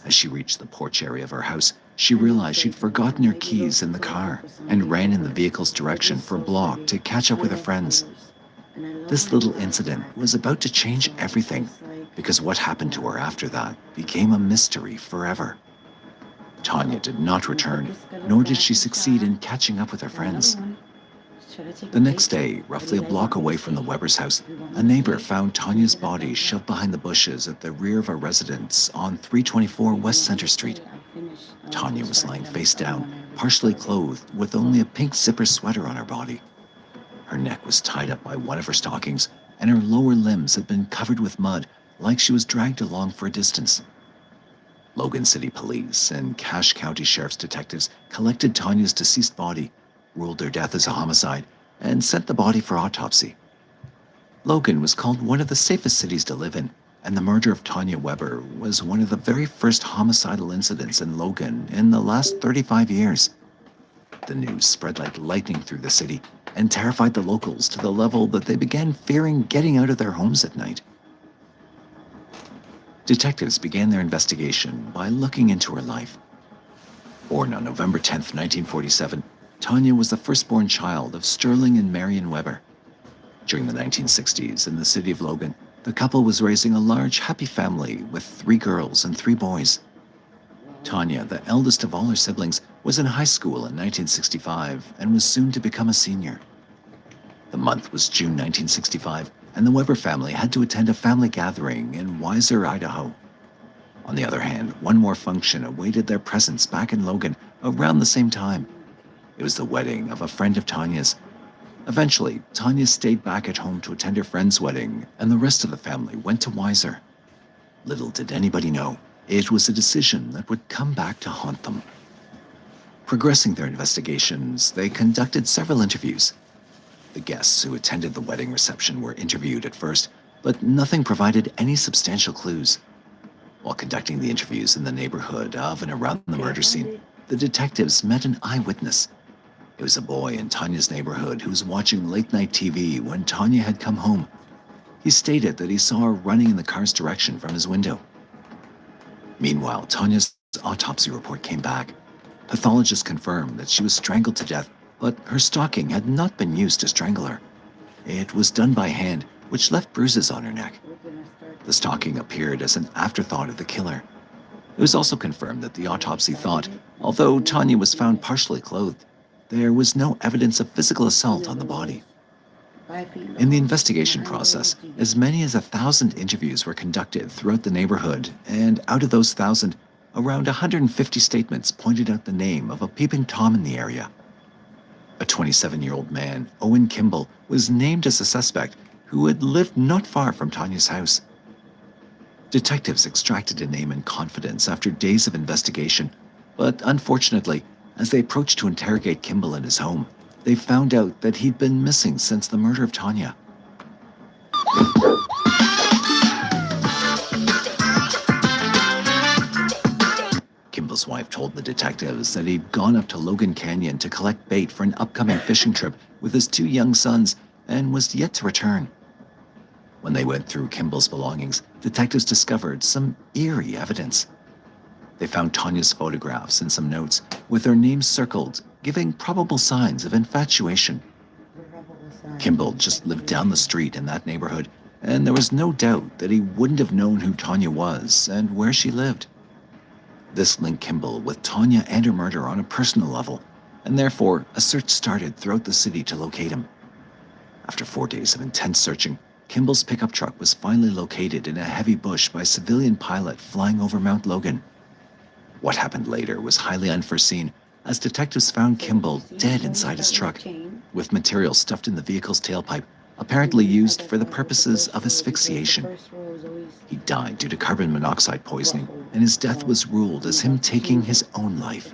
As she reached the porch area of her house, she realized she'd forgotten her keys in the car and ran in the vehicle's direction for a block to catch up with her friends. This little incident was about to change everything, because what happened to her after that became a mystery forever. Tanya did not return, nor did she succeed in catching up with her friends. The next day, roughly a block away from the Weber's house, a neighbor found Tanya's body shoved behind the bushes at the rear of a residence on 324 West Center Street. Tanya was lying face down, partially clothed, with only a pink zipper sweater on her body. Her neck was tied up by one of her stockings, and her lower limbs had been covered with mud, like she was dragged along for a distance. Logan City Police and Cache County Sheriff's detectives collected Tanya's deceased body, ruled her death as a homicide, and sent the body for autopsy. Logan was called one of the safest cities to live in, and the murder of Tanya Weber was one of the very first homicidal incidents in Logan in the last 35 years. The news spread like lightning through the city and terrified the locals to the level that they began fearing getting out of their homes at night. Detectives began their investigation by looking into her life. Born on November 10, 1947, Tanya was the firstborn child of Sterling and Marion Weber. During the 1960s, in the city of Logan, the couple was raising a large, happy family with 3 girls and 3 boys. Tanya, the eldest of all her siblings, was in high school in 1965 and was soon to become a senior. The month was June 1965, and the Weber family had to attend a family gathering in Weiser, Idaho. On the other hand, one more function awaited their presence back in Logan around the same time. It was the wedding of a friend of Tanya's. Eventually, Tanya stayed back at home to attend her friend's wedding, and the rest of the family went to Weiser. Little did anybody know, it was a decision that would come back to haunt them. Progressing their investigations, they conducted several interviews. The guests who attended the wedding reception were interviewed at first, but nothing provided any substantial clues. While conducting the interviews in the neighborhood of and around the murder scene, the detectives met an eyewitness. It was a boy in Tanya's neighborhood who was watching late-night TV when Tanya had come home. He stated that he saw her running in the car's direction from his window. Meanwhile, Tanya's autopsy report came back. Pathologists confirmed that she was strangled to death, but her stocking had not been used to strangle her. It was done by hand, which left bruises on her neck. The stocking appeared as an afterthought of the killer. It was also confirmed that the autopsy thought, although Tanya was found partially clothed, there was no evidence of physical assault on the body. In the investigation process, as many as 1,000 interviews were conducted throughout the neighborhood, and out of those 1,000, around 150 statements pointed out the name of a peeping Tom in the area. A 27-year-old man, Owen Kimball, was named as a suspect who had lived not far from Tanya's house. Detectives extracted a name in confidence after days of investigation, but unfortunately, as they approached to interrogate Kimball in his home, they found out that he'd been missing since the murder of Tanya. Kimball's wife told the detectives that he'd gone up to Logan Canyon to collect bait for an upcoming fishing trip with his 2 young sons and was yet to return. When they went through Kimball's belongings, detectives discovered some eerie evidence. They found Tanya's photographs and some notes, with her name circled, giving probable signs of infatuation. Kimball just lived down the street in that neighborhood, and there was no doubt that he wouldn't have known who Tanya was and where she lived. This linked Kimball with Tanya and her murder on a personal level, and therefore a search started throughout the city to locate him. After 4 days of intense searching, Kimball's pickup truck was finally located in a heavy bush by a civilian pilot flying over Mount Logan. What happened later was highly unforeseen, as detectives found Kimball dead inside his truck, with material stuffed in the vehicle's tailpipe, apparently used for the purposes of asphyxiation. He died due to carbon monoxide poisoning, and his death was ruled as him taking his own life.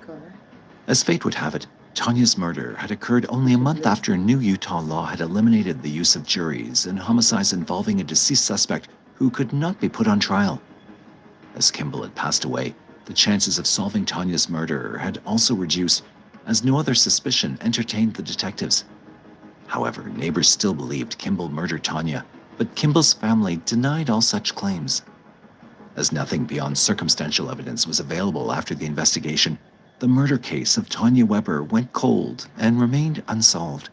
As fate would have it, Tanya's murder had occurred only a month after new Utah law had eliminated the use of juries in homicides involving a deceased suspect who could not be put on trial. As Kimball had passed away, the chances of solving Tanya's murder had also reduced, as no other suspicion entertained the detectives. However, neighbors still believed Kimball murdered Tanya, but Kimball's family denied all such claims. As nothing beyond circumstantial evidence was available after the investigation, the murder case of Tanya Weber went cold and remained unsolved.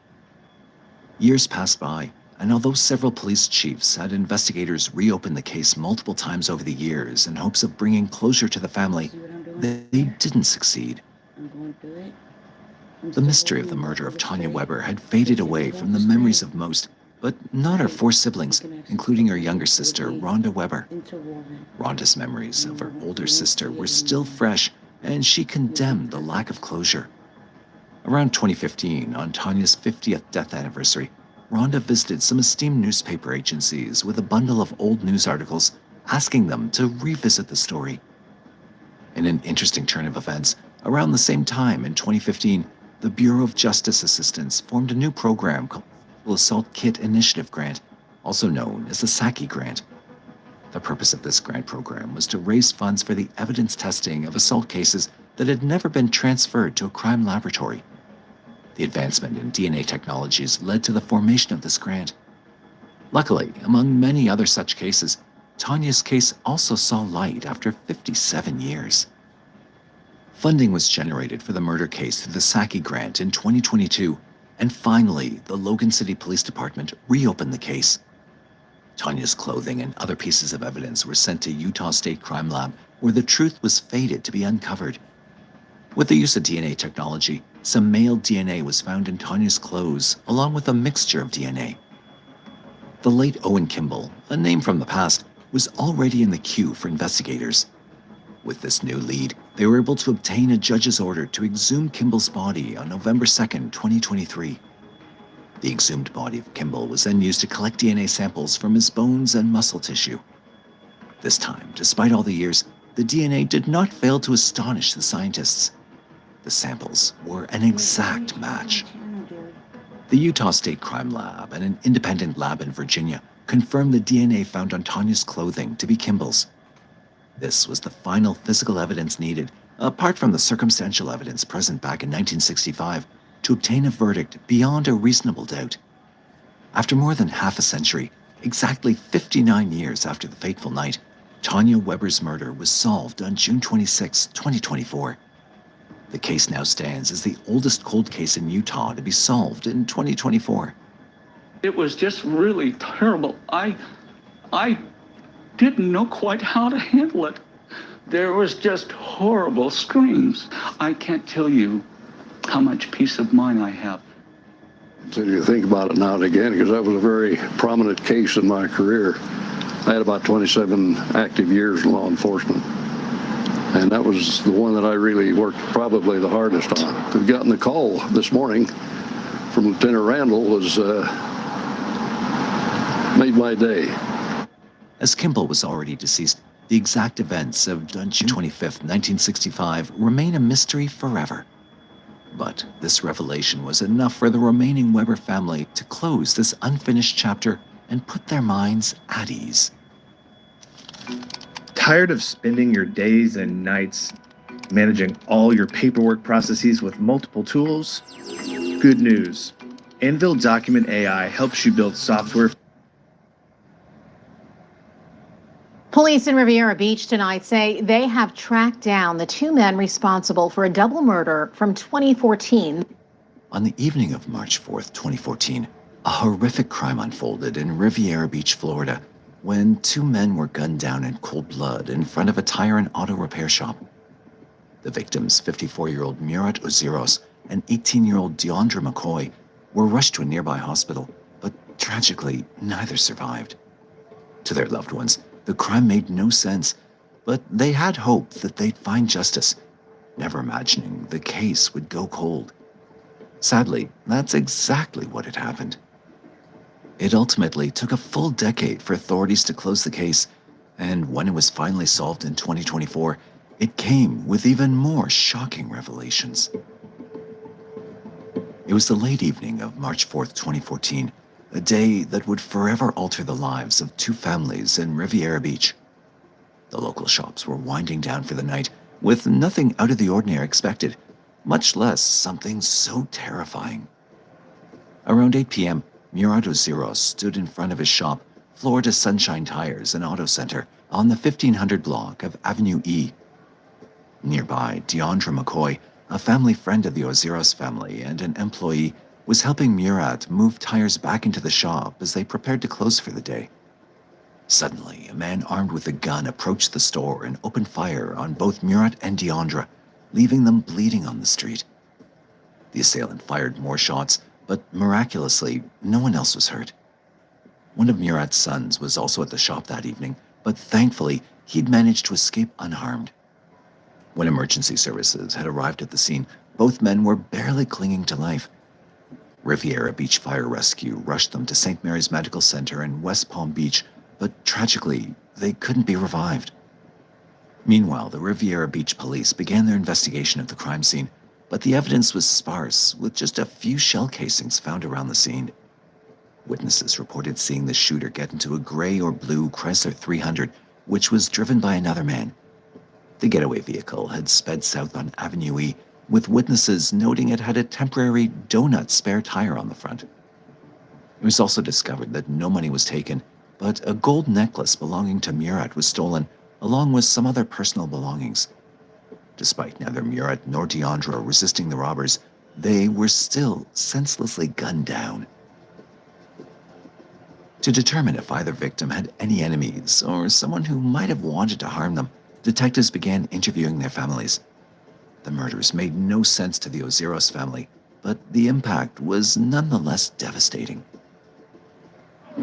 Years passed by, and although several police chiefs had investigators reopen the case multiple times over the years in hopes of bringing closure to the family, they didn't succeed. The mystery of the murder of Tanya Weber had faded away from the memories of most, but not her four siblings, including her younger sister, Rhonda Weber. Rhonda's memories of her older sister were still fresh, and she condemned the lack of closure. Around 2015, on Tanya's 50th death anniversary, Rhonda visited some esteemed newspaper agencies with a bundle of old news articles, asking them to revisit the story. In an interesting turn of events, around the same time in 2015, the Bureau of Justice Assistance formed a new program called the Assault Kit Initiative Grant, also known as the SAKI Grant. The purpose of this grant program was to raise funds for the evidence testing of assault cases that had never been transferred to a crime laboratory. The advancement in DNA technologies led to the formation of this grant. Luckily, among many other such cases, Tanya's case also saw light after 57 years. Funding was generated for the murder case through the SAKI grant in 2022, and finally, the Logan City Police Department reopened the case. Tanya's clothing and other pieces of evidence were sent to Utah State Crime Lab, where the truth was fated to be uncovered. With the use of DNA technology, some male DNA was found in Tanya's clothes, along with a mixture of DNA. The late Owen Kimball, a name from the past, was already in the queue for investigators. With this new lead, they were able to obtain a judge's order to exhume Kimball's body on November 2nd, 2023. The exhumed body of Kimball was then used to collect DNA samples from his bones and muscle tissue. This time, despite all the years, the DNA did not fail to astonish the scientists. The samples were an exact match. The Utah State Crime Lab and an independent lab in Virginia confirmed the DNA found on Tanya's clothing to be Kimball's. This was the final physical evidence needed, apart from the circumstantial evidence present back in 1965, to obtain a verdict beyond a reasonable doubt. After more than half a century, exactly 59 years after the fateful night, Tanya Weber's murder was solved on June 26, 2024. The case now stands as the oldest cold case in Utah to be solved in 2024. It was just really terrible. I didn't know quite how to handle it. There was just horrible screams. I can't tell you how much peace of mind I have. So you think about it now and again, because that was a very prominent case in my career. I had about 27 active years in law enforcement. And that was the one that I really worked probably the hardest on. We've gotten the call this morning from Lieutenant Randall was made my day. As Kimball was already deceased, the exact events of June 25th, 1965 remain a mystery forever. But this revelation was enough for the remaining Weber family to close this unfinished chapter and put their minds at ease. Tired of spending your days and nights managing all your paperwork processes with multiple tools? Good news. Anvil Document AI helps you build software. Police in Riviera Beach tonight say they have tracked down the two men responsible for a double murder from 2014. On the evening of March 4th, 2014, a horrific crime unfolded in Riviera Beach, Florida, when two men were gunned down in cold blood in front of a tire and auto repair shop. The victims, 54-year-old Murat Oziros and 18-year-old Deandra McCoy, were rushed to a nearby hospital, but tragically, neither survived. To their loved ones, the crime made no sense, but they had hope that they'd find justice, never imagining the case would go cold. Sadly, that's exactly what had happened. It ultimately took a full decade for authorities to close the case, and when it was finally solved in 2024, it came with even more shocking revelations. It was the late evening of March 4th, 2014, a day that would forever alter the lives of two families in Riviera Beach. The local shops were winding down for the night, with nothing out of the ordinary expected, much less something so terrifying. Around 8 p.m., Murat Oziros stood in front of his shop, Florida Sunshine Tires and Auto Center, on the 1500 block of Avenue E. Nearby, Deandra McCoy, a family friend of the Oziros family and an employee, was helping Murat move tires back into the shop as they prepared to close for the day. Suddenly, a man armed with a gun approached the store and opened fire on both Murat and Deandra, leaving them bleeding on the street. The assailant fired more shots, but miraculously, no one else was hurt. One of Murat's sons was also at the shop that evening, but thankfully, he'd managed to escape unharmed. When emergency services had arrived at the scene, both men were barely clinging to life. Riviera Beach Fire Rescue rushed them to St. Mary's Medical Center in West Palm Beach, but tragically, they couldn't be revived. Meanwhile, the Riviera Beach police began their investigation of the crime scene, but the evidence was sparse, with just a few shell casings found around the scene. Witnesses reported seeing the shooter get into a gray or blue Chrysler 300, which was driven by another man. The getaway vehicle had sped south on Avenue E, with witnesses noting it had a temporary donut spare tire on the front. It was also discovered that no money was taken, but a gold necklace belonging to Murat was stolen, along with some other personal belongings. Despite neither Murat nor Deandra resisting the robbers, they were still senselessly gunned down. To determine if either victim had any enemies or someone who might have wanted to harm them, detectives began interviewing their families. The murders made no sense to the Oziros family, but the impact was nonetheless devastating. How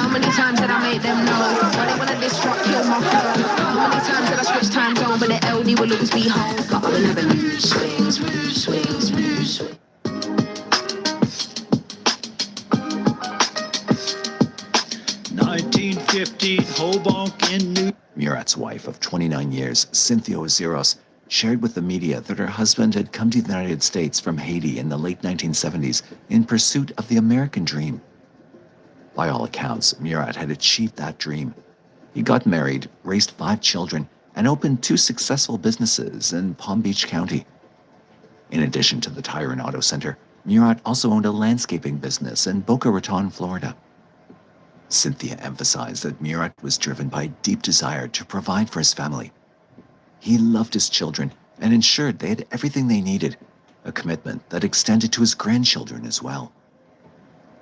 many times did I make them know? Why they wanna disrupt, kill my phone? How many times did I switch time zone, but the LD will always be home? But I will never lose. Swings, moves, swings, moves, swings. 1915, Hoboken in New... Murat's wife of 29 years, Cynthia Oziros, shared with the media that her husband had come to the United States from Haiti in the late 1970s in pursuit of the American dream. By all accounts, Murat had achieved that dream. He got married, raised 5 children, and opened 2 successful businesses in Palm Beach County. In addition to the tire and auto center, Murat also owned a landscaping business in Boca Raton, Florida. Cynthia emphasized that Murat was driven by a deep desire to provide for his family. He loved his children and ensured they had everything they needed, a commitment that extended to his grandchildren as well.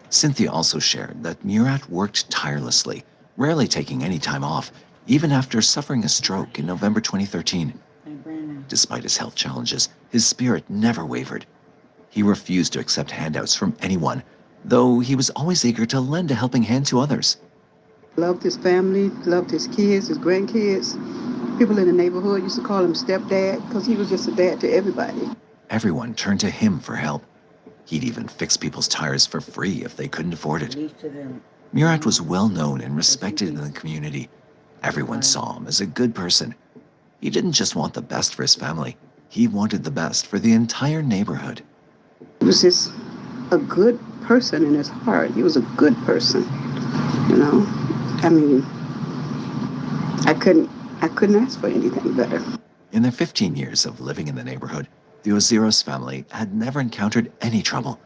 Cynthia also shared that Murat worked tirelessly, rarely taking any time off, even after suffering a stroke in November 2013. Despite his health challenges, his spirit never wavered. He refused to accept handouts from anyone, though he was always eager to lend a helping hand to others. Loved his family, loved his kids, his grandkids. People in the neighborhood used to call him stepdad because he was just a dad to everybody. Everyone turned to him for help. He'd even fix people's tires for free if they couldn't afford it. Murat was well known and respected in the community. Everyone saw him as a good person. He didn't just want the best for his family. He wanted the best for the entire neighborhood. He was just a good person in his heart. He was a good person, you know. I mean, I couldn't ask for anything better. In their 15 years of living in the neighborhood, the Oziros family had never encountered any trouble.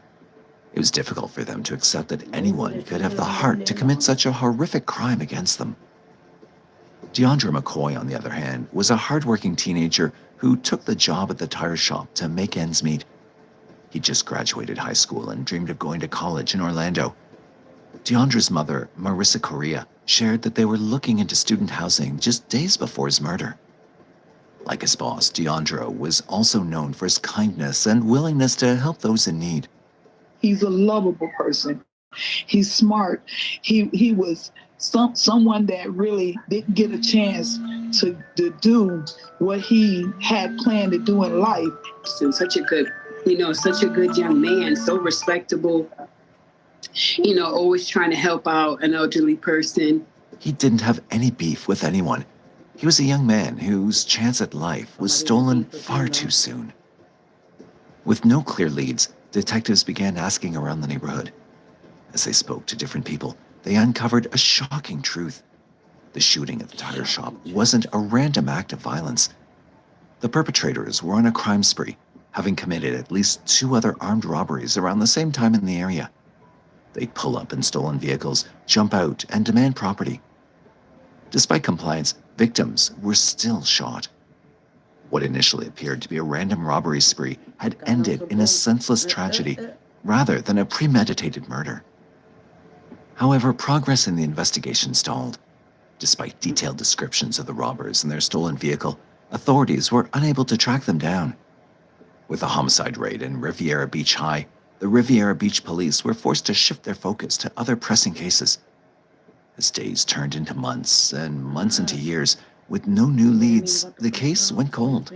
It was difficult for them to accept that anyone could have the heart to commit such a horrific crime against them. Deandra McCoy, on the other hand, was a hardworking teenager who took the job at the tire shop to make ends meet. He just graduated high school and dreamed of going to college in Orlando. Deandra's mother, Marissa Correa, shared that they were looking into student housing just days before his murder. Like his boss, Deandra was also known for his kindness and willingness to help those in need. He's a lovable person. He's smart. He was someone that really didn't get a chance to do what he had planned to do in life. And such a good, such a good young man, so respectable, always trying to help out an elderly person. He didn't have any beef with anyone. He was a young man whose chance at life was stolen far too soon. With no clear leads, detectives began asking around the neighborhood. As they spoke to different people, they uncovered a shocking truth. The shooting at the tire shop wasn't a random act of violence. The perpetrators were on a crime spree, having committed at least 2 other armed robberies around the same time in the area. They'd pull up in stolen vehicles, jump out, and demand property. Despite compliance, victims were still shot. What initially appeared to be a random robbery spree had ended in a senseless tragedy rather than a premeditated murder. However, progress in the investigation stalled. Despite detailed descriptions of the robbers and their stolen vehicle, authorities were unable to track them down. With a homicide rate in Riviera Beach high, the Riviera Beach police were forced to shift their focus to other pressing cases. As days turned into months and months into years, with no new leads, the case went cold.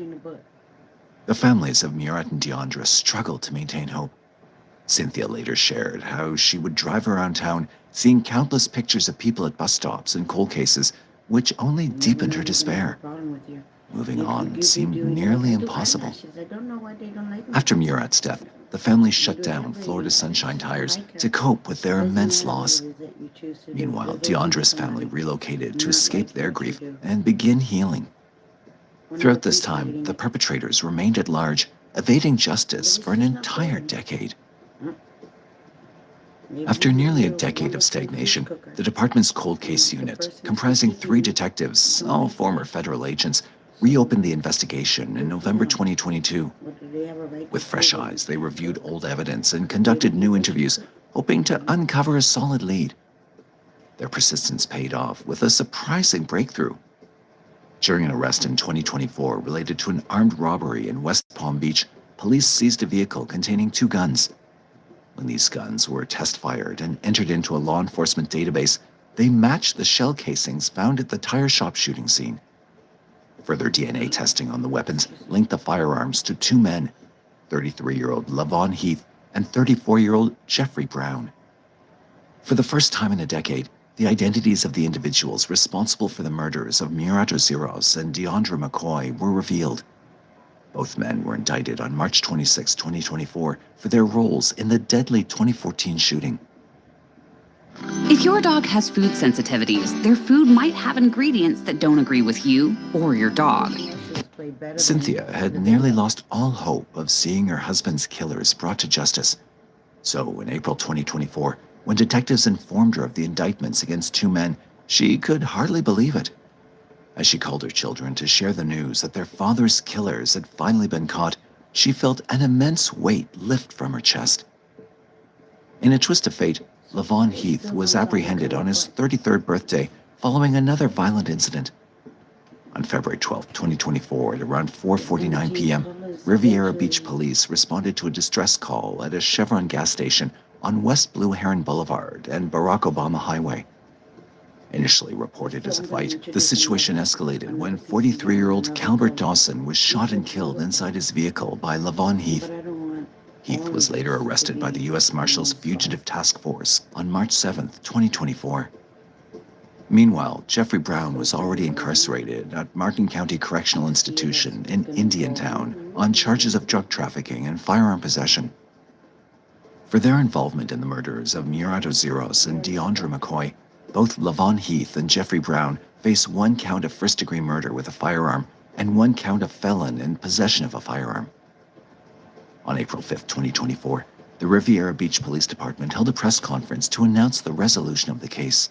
The families of Murat and Deandra struggled to maintain hope. Cynthia later shared how she would drive around town, seeing countless pictures of people at bus stops and cold cases, which only deepened her despair. Moving on seemed nearly impossible. After Murat's death, the family shut down Florida Sunshine Tires to cope with their immense loss. Meanwhile, Deandra's family relocated to escape their grief and begin healing. Throughout this time, the perpetrators remained at large, evading justice for an entire decade. After nearly a decade of stagnation, the department's cold case unit, comprising 3 detectives, all former federal agents, reopened the investigation in November 2022. With fresh eyes, they reviewed old evidence and conducted new interviews, hoping to uncover a solid lead. Their persistence paid off with a surprising breakthrough. During an arrest in 2024 related to an armed robbery in West Palm Beach, police seized a vehicle containing 2 guns. When these guns were test-fired and entered into a law enforcement database, they matched the shell casings found at the tire shop shooting scene. Further DNA testing on the weapons linked the firearms to 2 men, 33-year-old Lavon Heath and 34-year-old Jeffrey Brown. For the first time in a decade, the identities of the individuals responsible for the murders of Murat Oziros and Deandra McCoy were revealed. Both men were indicted on March 26, 2024, for their roles in the deadly 2014 shooting. If your dog has food sensitivities, their food might have ingredients that don't agree with you or your dog. Cynthia had nearly lost all hope of seeing her husband's killers brought to justice. So in April 2024, when detectives informed her of the indictments against 2 men, she could hardly believe it. As she called her children to share the news that their father's killers had finally been caught, she felt an immense weight lift from her chest. In a twist of fate, Lavon Heath was apprehended on his 33rd birthday following another violent incident. On February 12, 2024, at around 4:49 p.m., Riviera Beach police responded to a distress call at a Chevron gas station on West Blue Heron Boulevard and Barack Obama Highway. Initially reported as a fight, the situation escalated when 43-year-old Calbert Dawson was shot and killed inside his vehicle by Lavon Heath. Heath was later arrested by the U.S. Marshals Fugitive Task Force on March 7, 2024. Meanwhile, Jeffrey Brown was already incarcerated at Martin County Correctional Institution in Indiantown on charges of drug trafficking and firearm possession. For their involvement in the murders of Murat Oziros and Deandra McCoy, both Lavon Heath and Jeffrey Brown face 1 count of first-degree murder with a firearm and 1 count of felon in possession of a firearm. On April 5, 2024, the Riviera Beach Police Department held a press conference to announce the resolution of the case.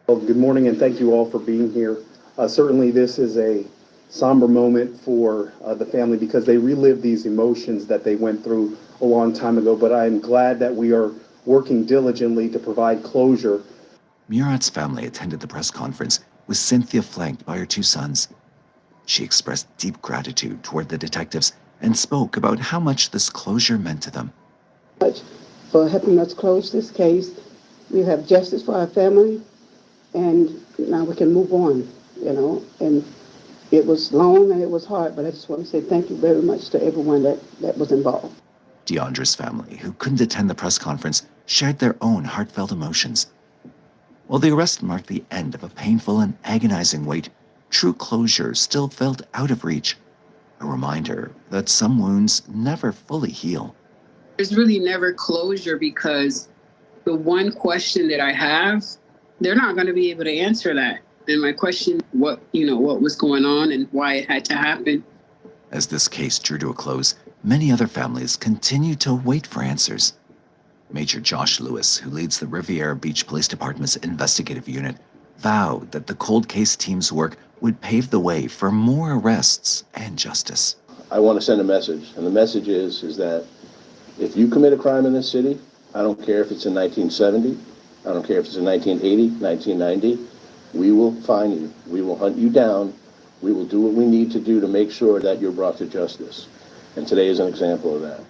Well, good morning, and thank you all for being here. Certainly, this is a somber moment for the family because they relived these emotions that they went through a long time ago, but I'm glad that we are working diligently to provide closure. Murat's family attended the press conference, with Cynthia flanked by her 2 sons. She expressed deep gratitude toward the detectives and spoke about how much this closure meant to them. For helping us close this case, we have justice for our family, and now we can move on, and it was long and it was hard, but I just want to say thank you very much to everyone that was involved. Deandra's family, who couldn't attend the press conference, shared their own heartfelt emotions. While the arrest marked the end of a painful and agonizing wait, true closure still felt out of reach, a reminder that some wounds never fully heal. There's really never closure because the one question that I have, they're not going to be able to answer that. And my question, what was going on and why it had to happen. As this case drew to a close, many other families continued to wait for answers. Major Josh Lewis, who leads the Riviera Beach Police Department's investigative unit, vowed that the cold case team's work would pave the way for more arrests and justice. I want to send a message, and the message is that if you commit a crime in this city, I don't care if it's in 1970, I don't care if it's in 1980, 1990, we will find you. We will hunt you down, We will do what we need to do to make sure that you're brought to justice. And today is an example of that.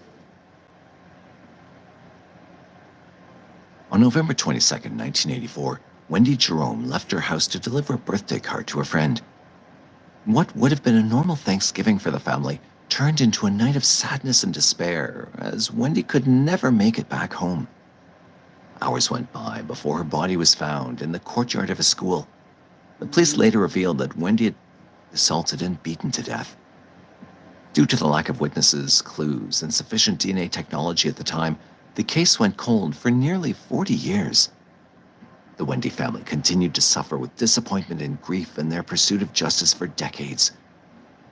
On November 22nd, 1984, Wendy Jerome left her house to deliver a birthday card to a friend. What would have been a normal Thanksgiving for the family turned into a night of sadness and despair, as Wendy could never make it back home. Hours went by before her body was found in the courtyard of a school. The police later revealed that Wendy had been assaulted and beaten to death. Due to the lack of witnesses, clues, and sufficient DNA technology at the time, the case went cold for nearly 40 years. The Wendy family continued to suffer with disappointment and grief in their pursuit of justice for decades.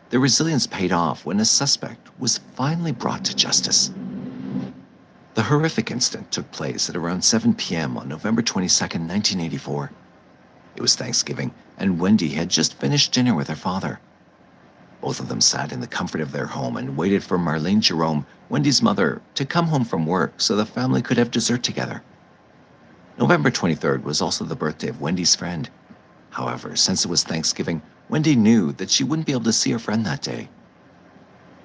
Their resilience paid off when a suspect was finally brought to justice. The horrific incident took place at around 7 p.m. on November 22nd, 1984. It was Thanksgiving, and Wendy had just finished dinner with her father. Both of them sat in the comfort of their home and waited for Marlene Jerome, Wendy's mother, to come home from work so the family could have dessert together. November 23rd was also the birthday of Wendy's friend. However, since it was Thanksgiving, Wendy knew that she wouldn't be able to see her friend that day.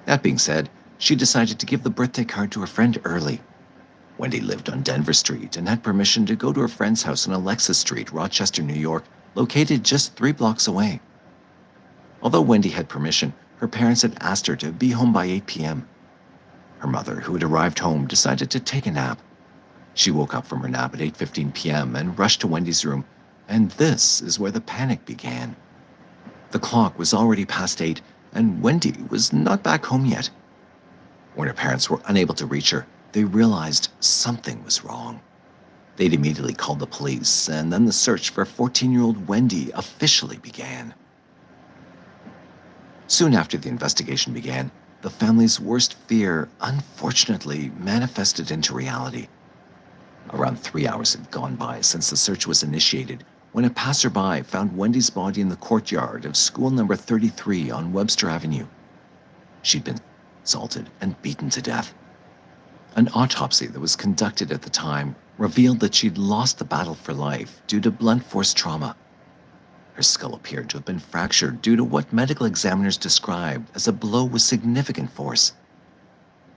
That being said, she decided to give the birthday card to her friend early. Wendy lived on Denver Street and had permission to go to her friend's house on Alexis Street, Rochester, New York, located just 3 blocks away. Although Wendy had permission, her parents had asked her to be home by 8 p.m. Her mother, who had arrived home, decided to take a nap. She woke up from her nap at 8:15 p.m. and rushed to Wendy's room, and this is where the panic began. The clock was already past 8, and Wendy was not back home yet. When her parents were unable to reach her, they realized something was wrong. They'd immediately called the police, and then the search for 14-year-old Wendy officially began. Soon after the investigation began, the family's worst fear unfortunately manifested into reality. Around 3 hours had gone by since the search was initiated when a passerby found Wendy's body in the courtyard of school number 33 on Webster Avenue. She'd been assaulted and beaten to death. An autopsy that was conducted at the time revealed that she'd lost the battle for life due to blunt force trauma. Her skull appeared to have been fractured due to what medical examiners described as a blow with significant force.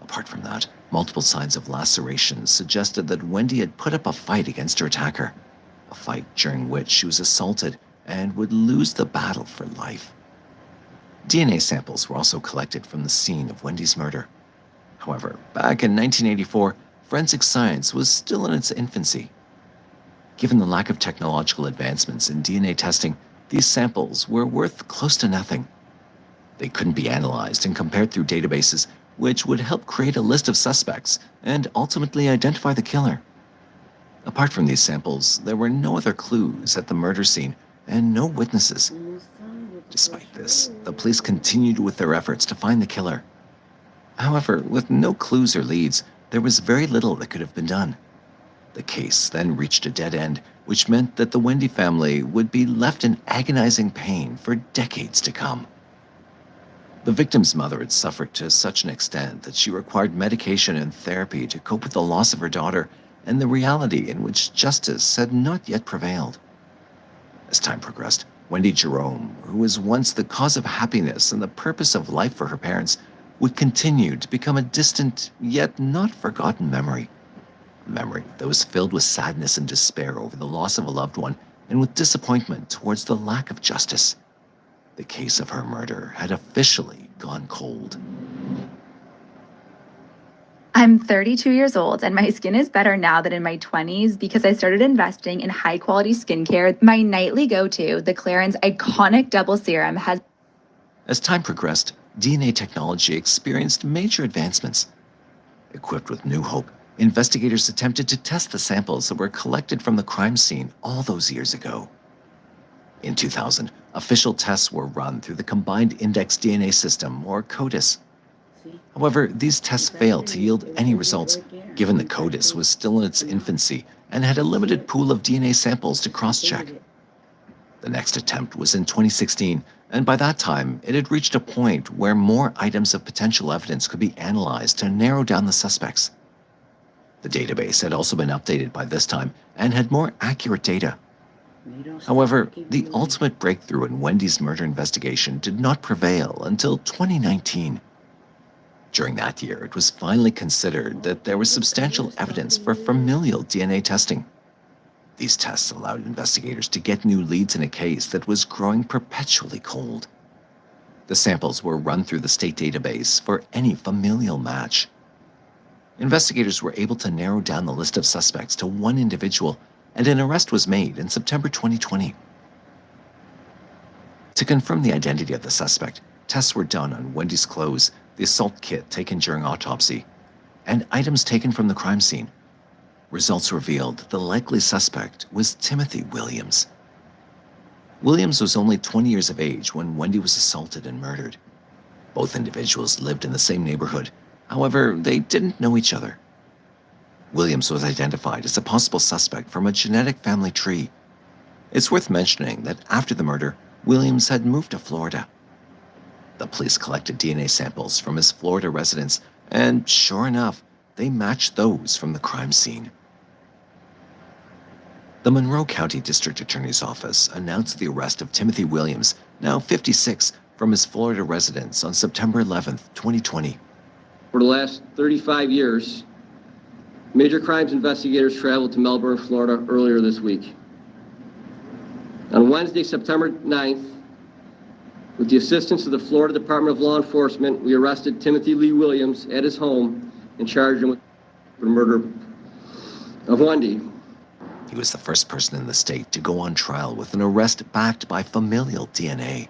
Apart from that, multiple signs of lacerations suggested that Wendy had put up a fight against her attacker, a fight during which she was assaulted and would lose the battle for life. DNA samples were also collected from the scene of Wendy's murder. However, back in 1984, forensic science was still in its infancy. Given the lack of technological advancements in DNA testing, these samples were worth close to nothing. They couldn't be analyzed and compared through databases, which would help create a list of suspects and ultimately identify the killer. Apart from these samples, there were no other clues at the murder scene and no witnesses. Despite this, the police continued with their efforts to find the killer. However, with no clues or leads, there was very little that could have been done. The case then reached a dead end, which meant that the Wendy family would be left in agonizing pain for decades to come. The victim's mother had suffered to such an extent that she required medication and therapy to cope with the loss of her daughter and the reality in which justice had not yet prevailed. As time progressed, Wendy Jerome, who was once the cause of happiness and the purpose of life for her parents, would continue to become a distant yet not forgotten memory. A memory that was filled with sadness and despair over the loss of a loved one and with disappointment towards the lack of justice. The case of her murder had officially gone cold. I'm 32 years old and my skin is better now than in my 20s because I started investing in high quality skincare. My nightly go-to, the Clarins iconic double serum, has... As time progressed, DNA technology experienced major advancements. Equipped with new hope, investigators attempted to test the samples that were collected from the crime scene all those years ago. In 2000, official tests were run through the Combined Index DNA System, or CODIS. However, these tests failed to yield any results, given the CODIS was still in its infancy and had a limited pool of DNA samples to cross-check. The next attempt was in 2016, and by that time, it had reached a point where more items of potential evidence could be analyzed to narrow down the suspects. The database had also been updated by this time and had more accurate data. However, the ultimate breakthrough in Wendy's murder investigation did not prevail until 2019. During that year, it was finally considered that there was substantial evidence for familial DNA testing. These tests allowed investigators to get new leads in a case that was growing perpetually cold. The samples were run through the state database for any familial match. Investigators were able to narrow down the list of suspects to one individual, and an arrest was made in September 2020. To confirm the identity of the suspect, tests were done on Wendy's clothes, the assault kit taken during autopsy, and items taken from the crime scene. Results revealed the likely suspect was Timothy Williams. Williams was only 20 years of age when Wendy was assaulted and murdered. Both individuals lived in the same neighborhood. However, they didn't know each other. Williams was identified as a possible suspect from a genetic family tree. It's worth mentioning that after the murder, Williams had moved to Florida. The police collected DNA samples from his Florida residence, and sure enough, they matched those from the crime scene. The Monroe County District Attorney's Office announced the arrest of Timothy Williams, now 56, from his Florida residence on September 11, 2020. For the last 35 years, major crimes investigators traveled to Melbourne, Florida earlier this week. On Wednesday, September 9th, with the assistance of the Florida Department of Law Enforcement, we arrested Timothy Lee Williams at his home and charged him with the murder of Wendy. He was the first person in the state to go on trial with an arrest backed by familial DNA.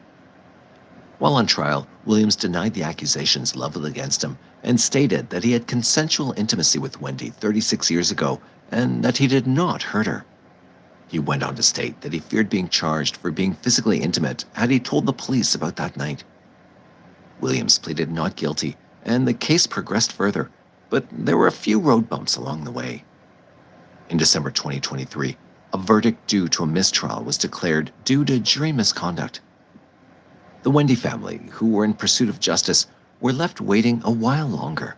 While on trial, Williams denied the accusations leveled against him and stated that he had consensual intimacy with Wendy 36 years ago and that he did not hurt her. He went on to state that he feared being charged for being physically intimate had he told the police about that night. Williams pleaded not guilty, and the case progressed further, but there were a few road bumps along the way. In December 2023, a verdict due to a mistrial was declared due to jury misconduct. The Wendy family, who were in pursuit of justice, were left waiting a while longer.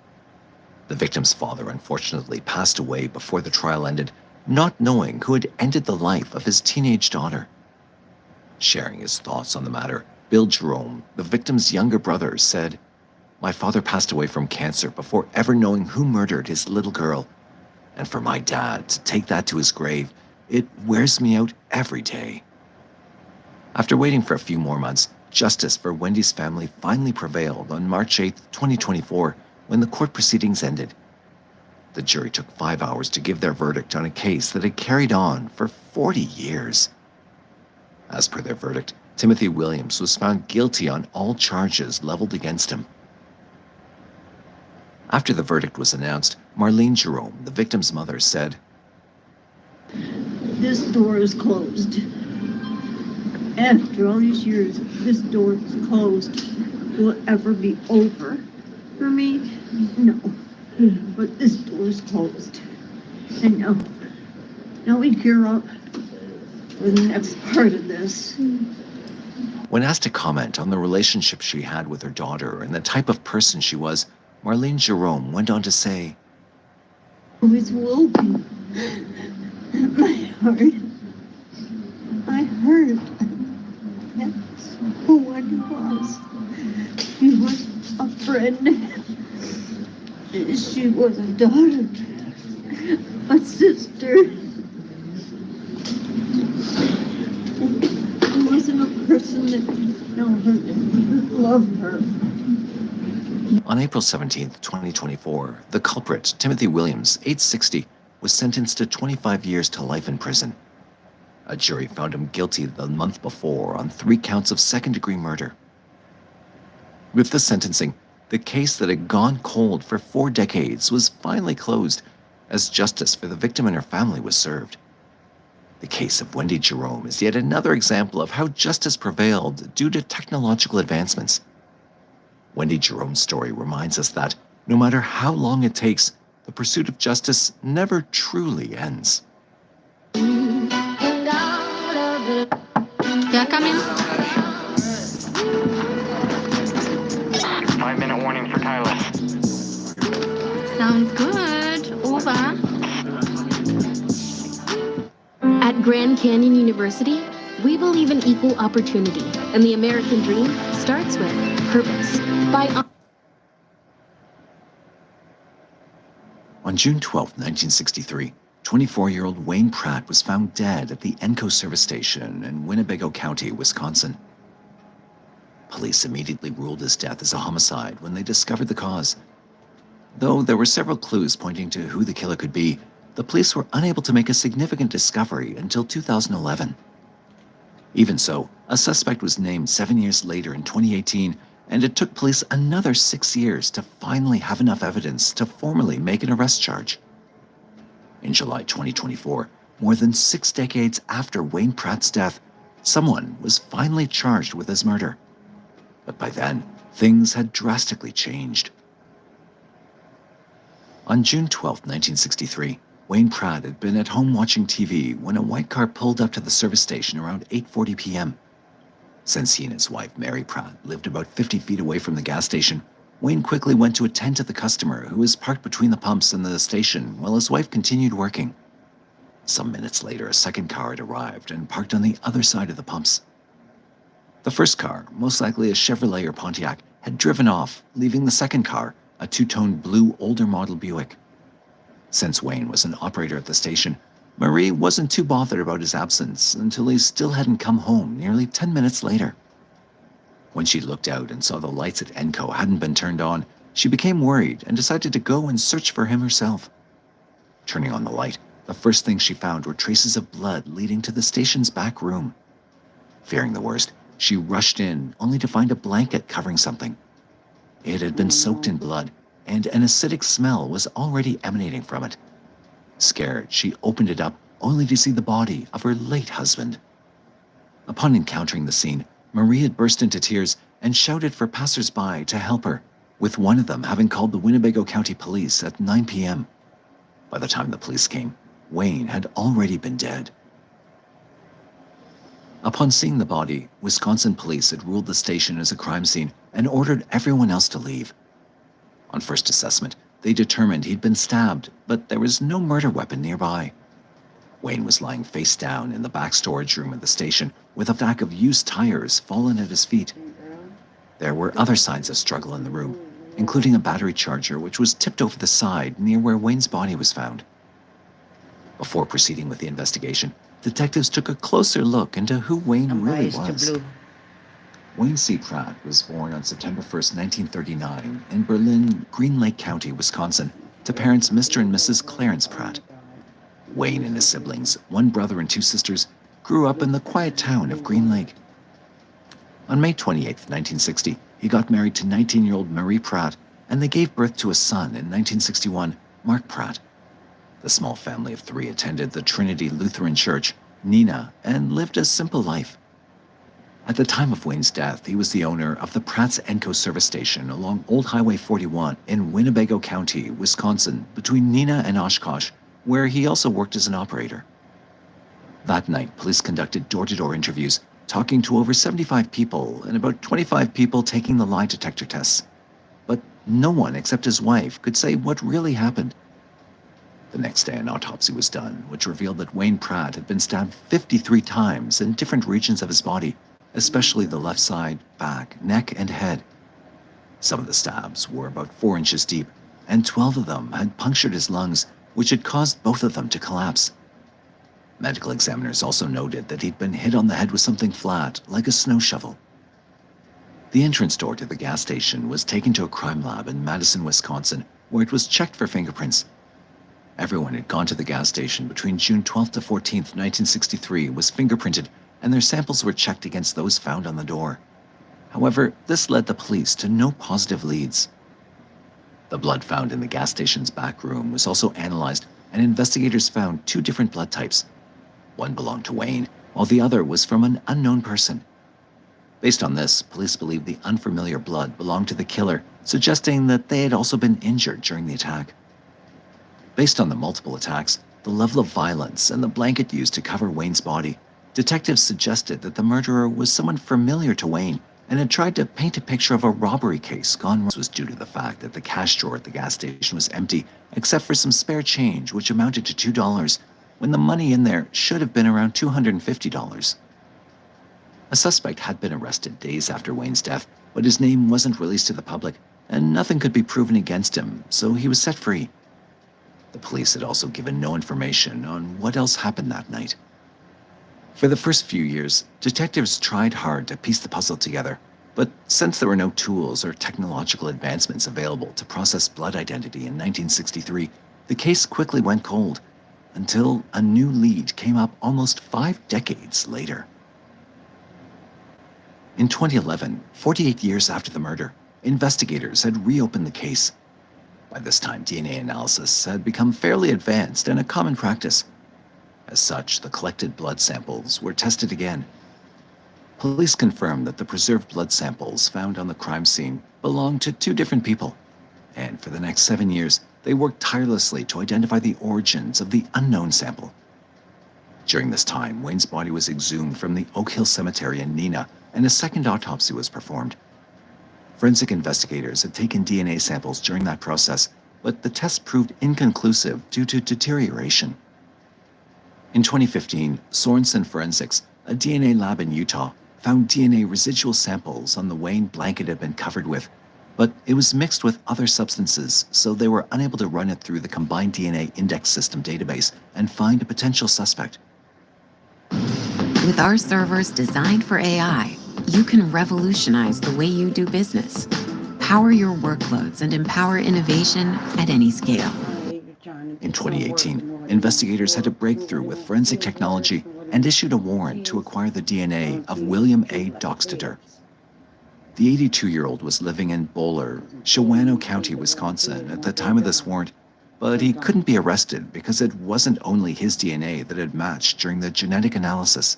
The victim's father unfortunately passed away before the trial ended, not knowing who had ended the life of his teenage daughter. Sharing his thoughts on the matter, Bill Jerome, the victim's younger brother, said, "My father passed away from cancer before ever knowing who murdered his little girl. And for my dad to take that to his grave, it wears me out every day." After waiting for a few more months, justice for Wendy's family finally prevailed on March 8, 2024, when the court proceedings ended. The jury took 5 hours to give their verdict on a case that had carried on for 40 years. As per their verdict, Timothy Williams was found guilty on all charges leveled against him. After the verdict was announced, Marlene Jerome, the victim's mother, said, "This door is closed. After all these years, this door is closed. Will it ever be over for me? No. But this door is closed. And now we gear up for the next part of this." When asked to comment on the relationship she had with her daughter and the type of person she was, Marlene Jerome went on to say, "Always will be. My heart. I heard that's who Wendy was. She was a friend. She was a daughter, a sister. She wasn't a person that know her, that loved her." On April 17, 2024, the culprit, Timothy Williams, age 60, was sentenced to 25 years to life in prison. A jury found him guilty the month before on 3 counts of second-degree murder. With the sentencing, the case that had gone cold for 4 decades was finally closed, as justice for the victim and her family was served. The case of Wendy Jerome is yet another example of how justice prevailed due to technological advancements. Wendy Jerome's story reminds us that, no matter how long it takes, the pursuit of justice never truly ends. Yeah, come in. 5-minute warning for Tyler. Sounds good. Over. At Grand Canyon University, we believe in equal opportunity, and the American dream starts with purpose. On June 12, 1963, 24-year-old Wayne Pratt was found dead at the Enco service station in Winnebago County, Wisconsin. Police immediately ruled his death as a homicide when they discovered the cause. Though there were several clues pointing to who the killer could be, the police were unable to make a significant discovery until 2011. Even so, a suspect was named 7 years later in 2018, and it took police another 6 years to finally have enough evidence to formally make an arrest charge. In July 2024, more than 6 decades after Wayne Pratt's death, someone was finally charged with his murder. But by then, things had drastically changed. On June 12, 1963, Wayne Pratt had been at home watching TV when a white car pulled up to the service station around 8:40 p.m. Since he and his wife, Mary Pratt, lived about 50 feet away from the gas station, Wayne quickly went to attend to the customer who was parked between the pumps and the station while his wife continued working. Some minutes later, a second car had arrived and parked on the other side of the pumps. The first car, most likely a Chevrolet or Pontiac, had driven off, leaving the second car, a two-tone blue older model Buick. Since Wayne was an operator at the station, Marie wasn't too bothered about his absence until he still hadn't come home nearly 10 minutes later. When she looked out and saw the lights at Enco hadn't been turned on, she became worried and decided to go and search for him herself. Turning on the light, the first thing she found were traces of blood leading to the station's back room. Fearing the worst, she rushed in, only to find a blanket covering something. It had been soaked in blood, and an acidic smell was already emanating from it. Scared, she opened it up, only to see the body of her late husband. Upon encountering the scene, Marie had burst into tears and shouted for passers-by to help her, with one of them having called the Winnebago County Police at 9 p.m. By the time the police came, Wayne had already been dead. Upon seeing the body, Wisconsin police had ruled the station as a crime scene and ordered everyone else to leave. On first assessment, they determined he'd been stabbed, but there was no murder weapon nearby. Wayne was lying face down in the back storage room of the station with a stack of used tires fallen at his feet. There were other signs of struggle in the room, including a battery charger which was tipped over the side near where Wayne's body was found. Before proceeding with the investigation, detectives took a closer look into who Wayne really was. Wayne C. Pratt was born on September 1st, 1939 in Berlin, Green Lake County, Wisconsin, to parents Mr. and Mrs. Clarence Pratt. Wayne and his siblings, one brother and two sisters, grew up in the quiet town of Green Lake. On May 28, 1960, he got married to 19-year-old Marie Pratt, and they gave birth to a son in 1961, Mark Pratt. The small family of three attended the Trinity Lutheran Church, Nina, and lived a simple life. At the time of Wayne's death, he was the owner of the Pratt's Enco service station along Old Highway 41 in Winnebago County, Wisconsin, between Nina and Oshkosh, where he also worked as an operator. That night, police conducted door-to-door interviews, talking to over 75 people and about 25 people taking the lie detector tests. But no one except his wife could say what really happened. The next day, an autopsy was done, which revealed that Wayne Pratt had been stabbed 53 times in different regions of his body, especially the left side, back, neck, and head. Some of the stabs were about 4 inches deep, and 12 of them had punctured his lungs, which had caused both of them to collapse. Medical examiners also noted that he'd been hit on the head with something flat, like a snow shovel. The entrance door to the gas station was taken to a crime lab in Madison, Wisconsin, where it was checked for fingerprints. Everyone who had gone to the gas station between June 12th to 14th, 1963 was fingerprinted, and their samples were checked against those found on the door. However, this led the police to no positive leads. The blood found in the gas station's back room was also analyzed, and investigators found 2 different blood types. One belonged to Wayne, while the other was from an unknown person. Based on this, police believe the unfamiliar blood belonged to the killer, suggesting that they had also been injured during the attack. Based on the multiple attacks, the level of violence, and the blanket used to cover Wayne's body, detectives suggested that the murderer was someone familiar to Wayne and had tried to paint a picture of a robbery case gone wrong. This was due to the fact that the cash drawer at the gas station was empty, except for some spare change, which amounted to $2, when the money in there should have been around $250. A suspect had been arrested days after Wayne's death, but his name wasn't released to the public, and nothing could be proven against him, so he was set free. The police had also given no information on what else happened that night. For the first few years, detectives tried hard to piece the puzzle together, but since there were no tools or technological advancements available to process blood identity in 1963, the case quickly went cold, until a new lead came up almost 5 decades later. In 2011, 48 years after the murder, investigators had reopened the case. By this time, DNA analysis had become fairly advanced and a common practice. As such, the collected blood samples were tested again. Police confirmed that the preserved blood samples found on the crime scene belonged to 2 different people, and for the next 7 years, they worked tirelessly to identify the origins of the unknown sample. During this time, Wayne's body was exhumed from the Oak Hill Cemetery in Neenah, and a second autopsy was performed. Forensic investigators had taken DNA samples during that process, but the test proved inconclusive due to deterioration. In 2015, Sorensen Forensics, a DNA lab in Utah, found DNA residual samples on the Wayne blanket had been covered with, but it was mixed with other substances, so they were unable to run it through the combined DNA index system database and find a potential suspect. With our servers designed for AI, you can revolutionize the way you do business, power your workloads, and empower innovation at any scale. In 2018, investigators had a breakthrough with forensic technology and issued a warrant to acquire the DNA of William A. Dockstader. The 82-year-old was living in Bowler, Shawano County, Wisconsin at the time of this warrant, but he couldn't be arrested because it wasn't only his DNA that had matched during the genetic analysis.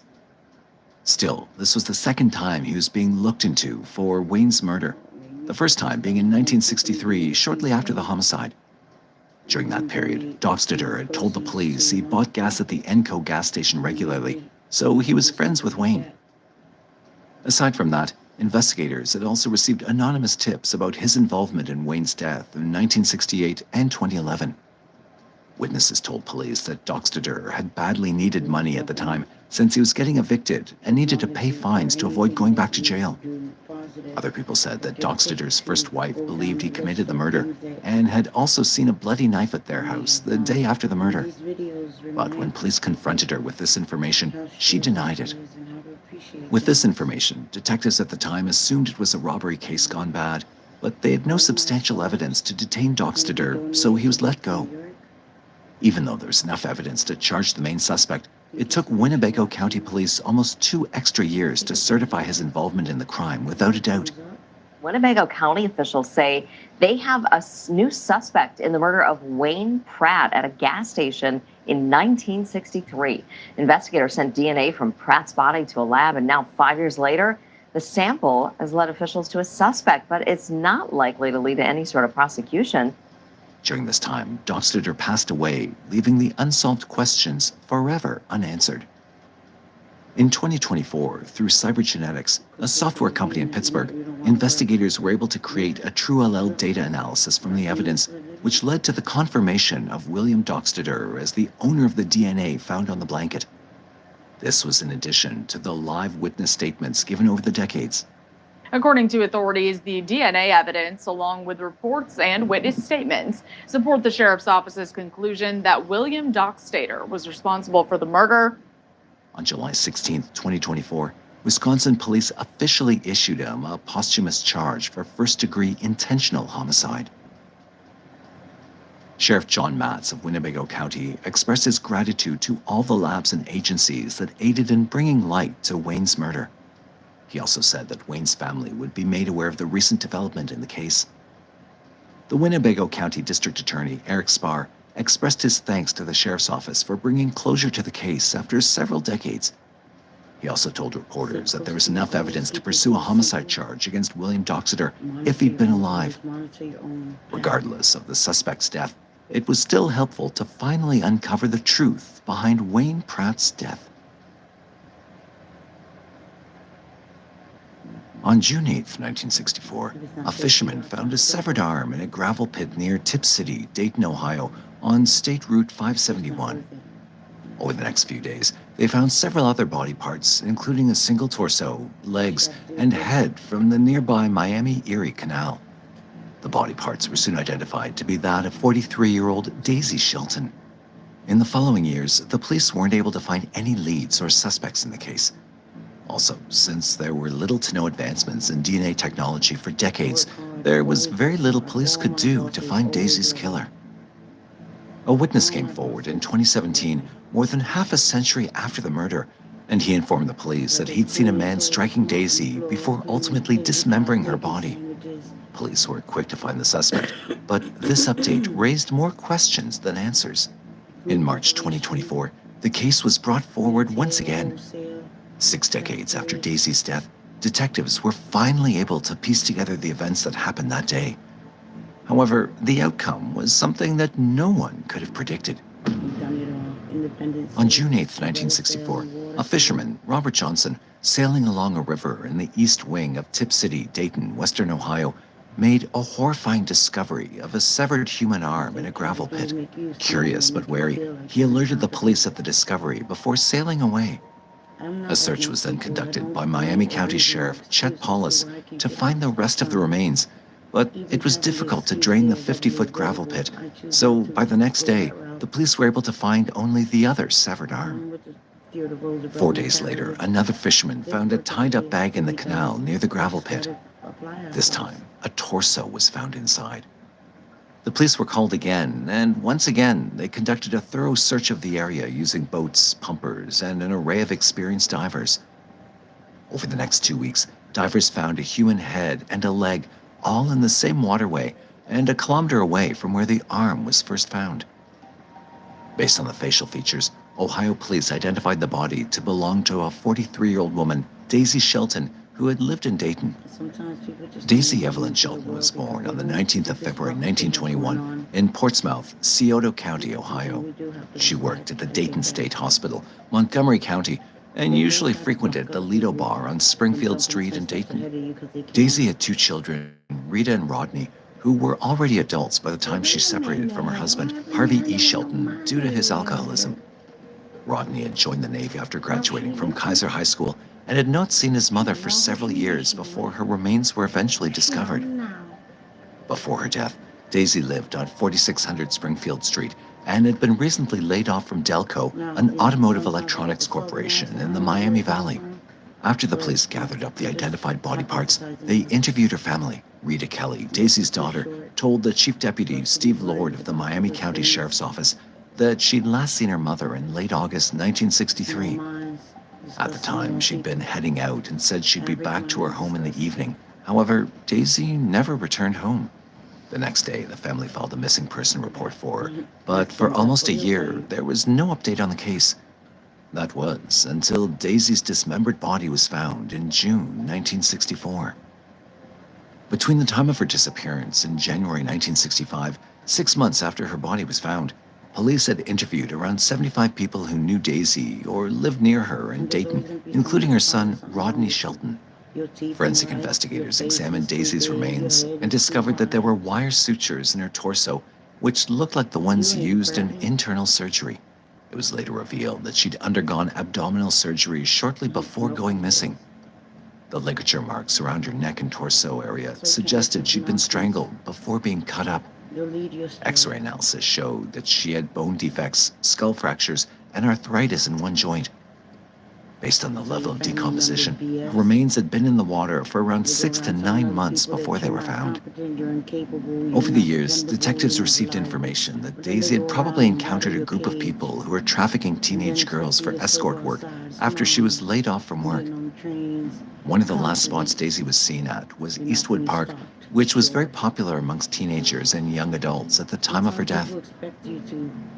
Still, this was the second time he was being looked into for Wayne's murder, the first time being in 1963, shortly after the homicide. During that period, Dockstader had told the police he bought gas at the Enco gas station regularly, so he was friends with Wayne. Aside from that, investigators had also received anonymous tips about his involvement in Wayne's death in 1968 and 2011. Witnesses told police that Dockstader had badly needed money at the time since he was getting evicted and needed to pay fines to avoid going back to jail. Other people said that Dockstader's first wife believed he committed the murder and had also seen a bloody knife at their house the day after the murder. But when police confronted her with this information, she denied it. With this information, detectives at the time assumed it was a robbery case gone bad, but they had no substantial evidence to detain Dockstader, so he was let go. Even though there was enough evidence to charge the main suspect, it took Winnebago County Police almost 2 extra years to certify his involvement in the crime without a doubt. Winnebago County officials say they have a new suspect in the murder of Wayne Pratt at a gas station in 1963. Investigators sent DNA from Pratt's body to a lab, and now 5 years later, the sample has led officials to a suspect, but it's not likely to lead to any sort of prosecution. During this time, Dockstader passed away, leaving the unsolved questions forever unanswered. In 2024, through cybergenetics, a software company in Pittsburgh, investigators were able to create a TrueLL data analysis from the evidence, which led to the confirmation of William Dockstader as the owner of the DNA found on the blanket. This was in addition to the live witness statements given over the decades. According to authorities, the DNA evidence, along with reports and witness statements, support the sheriff's office's conclusion that William Dockstader was responsible for the murder. On July 16, 2024, Wisconsin police officially issued him a posthumous charge for first-degree intentional homicide. Sheriff John Matz of Winnebago County expressed his gratitude to all the labs and agencies that aided in bringing light to Wayne's murder. He also said that Wayne's family would be made aware of the recent development in the case. The Winnebago County District Attorney, Eric Spar, expressed his thanks to the Sheriff's Office for bringing closure to the case after several decades. He also told reporters that there was enough evidence to pursue a homicide charge against William Dockstader if he'd been alive. Regardless of the suspect's death, it was still helpful to finally uncover the truth behind Wayne Pratt's death. On June 8, 1964, a fisherman found a severed arm in a gravel pit near Tip City, Dayton, Ohio, on State Route 571. Over the next few days, they found several other body parts, including a single torso, legs, and head from the nearby Miami-Erie Canal. The body parts were soon identified to be that of 43-year-old Daisy Shelton. In the following years, the police weren't able to find any leads or suspects in the case. Also, since there were little to no advancements in DNA technology for decades, there was very little police could do to find Daisy's killer. A witness came forward in 2017, more than half a century after the murder, and he informed the police that he'd seen a man striking Daisy before ultimately dismembering her body. Police were quick to find the suspect, but this update raised more questions than answers. In March 2024, the case was brought forward once again. 6 decades after Daisy's death, detectives were finally able to piece together the events that happened that day. However, the outcome was something that no one could have predicted. On June 8, 1964, a fisherman, Robert Johnson, sailing along a river in the east wing of Tip City, Dayton, Western Ohio, made a horrifying discovery of a severed human arm in a gravel pit. Curious but wary, he alerted the police of the discovery before sailing away. A search was then conducted by Miami County Sheriff Chet Paulus to find the rest of the remains, but it was difficult to drain the 50-foot gravel pit, so by the next day, the police were able to find only the other severed arm. 4 days later, another fisherman found a tied-up bag in the canal near the gravel pit. This time, a torso was found inside. The police were called again, and once again, they conducted a thorough search of the area using boats, pumpers, and an array of experienced divers. Over the next 2 weeks, divers found a human head and a leg all in the same waterway and a kilometer away from where the arm was first found. Based on the facial features, Ohio police identified the body to belong to a 43-year-old woman, Daisy Shelton, who had lived in Dayton. Daisy Evelyn Shelton was born on the 19th of February 1921 in Portsmouth, Scioto County, Ohio. She worked at the Dayton State Hospital, Montgomery County, and usually frequented the Lido Bar on Springfield Street in Dayton. Daisy had 2 children, Rita and Rodney, who were already adults by the time she separated from her husband, Harvey E. Shelton, due to his alcoholism. Rodney had joined the Navy after graduating from Kaiser High School and had not seen his mother for several years before her remains were eventually discovered. Before her death, Daisy lived on 4600 Springfield Street and had been recently laid off from Delco, an automotive electronics corporation in the Miami Valley. After the police gathered up the identified body parts, they interviewed her family. Rita Kelly, Daisy's daughter, told the Chief Deputy Steve Lord of the Miami County Sheriff's Office that she'd last seen her mother in late August 1963. At the time, she'd been heading out and said she'd be back to her home in the evening. However, Daisy never returned home. The next day, the family filed a missing person report for her, but for almost a year, there was no update on the case. That was until Daisy's dismembered body was found in June 1964. Between the time of her disappearance in January 1965, 6 months after her body was found, police had interviewed around 75 people who knew Daisy or lived near her in Dayton, including her son, Rodney Shelton. Forensic investigators examined Daisy's remains and discovered that there were wire sutures in her torso, which looked like the ones used in internal surgery. It was later revealed that she'd undergone abdominal surgery shortly before going missing. The ligature marks around her neck and torso area suggested she'd been strangled before being cut up. X-ray analysis showed that she had bone defects, skull fractures, and arthritis in one joint. Based on the level of decomposition, her remains had been in the water for around 6 to 9 months before they were found. Over the years, detectives received information that Daisy had probably encountered a group of people who were trafficking teenage girls for escort work after she was laid off from work. One of the last spots Daisy was seen at was Eastwood Park, which was very popular amongst teenagers and young adults at the time of her death.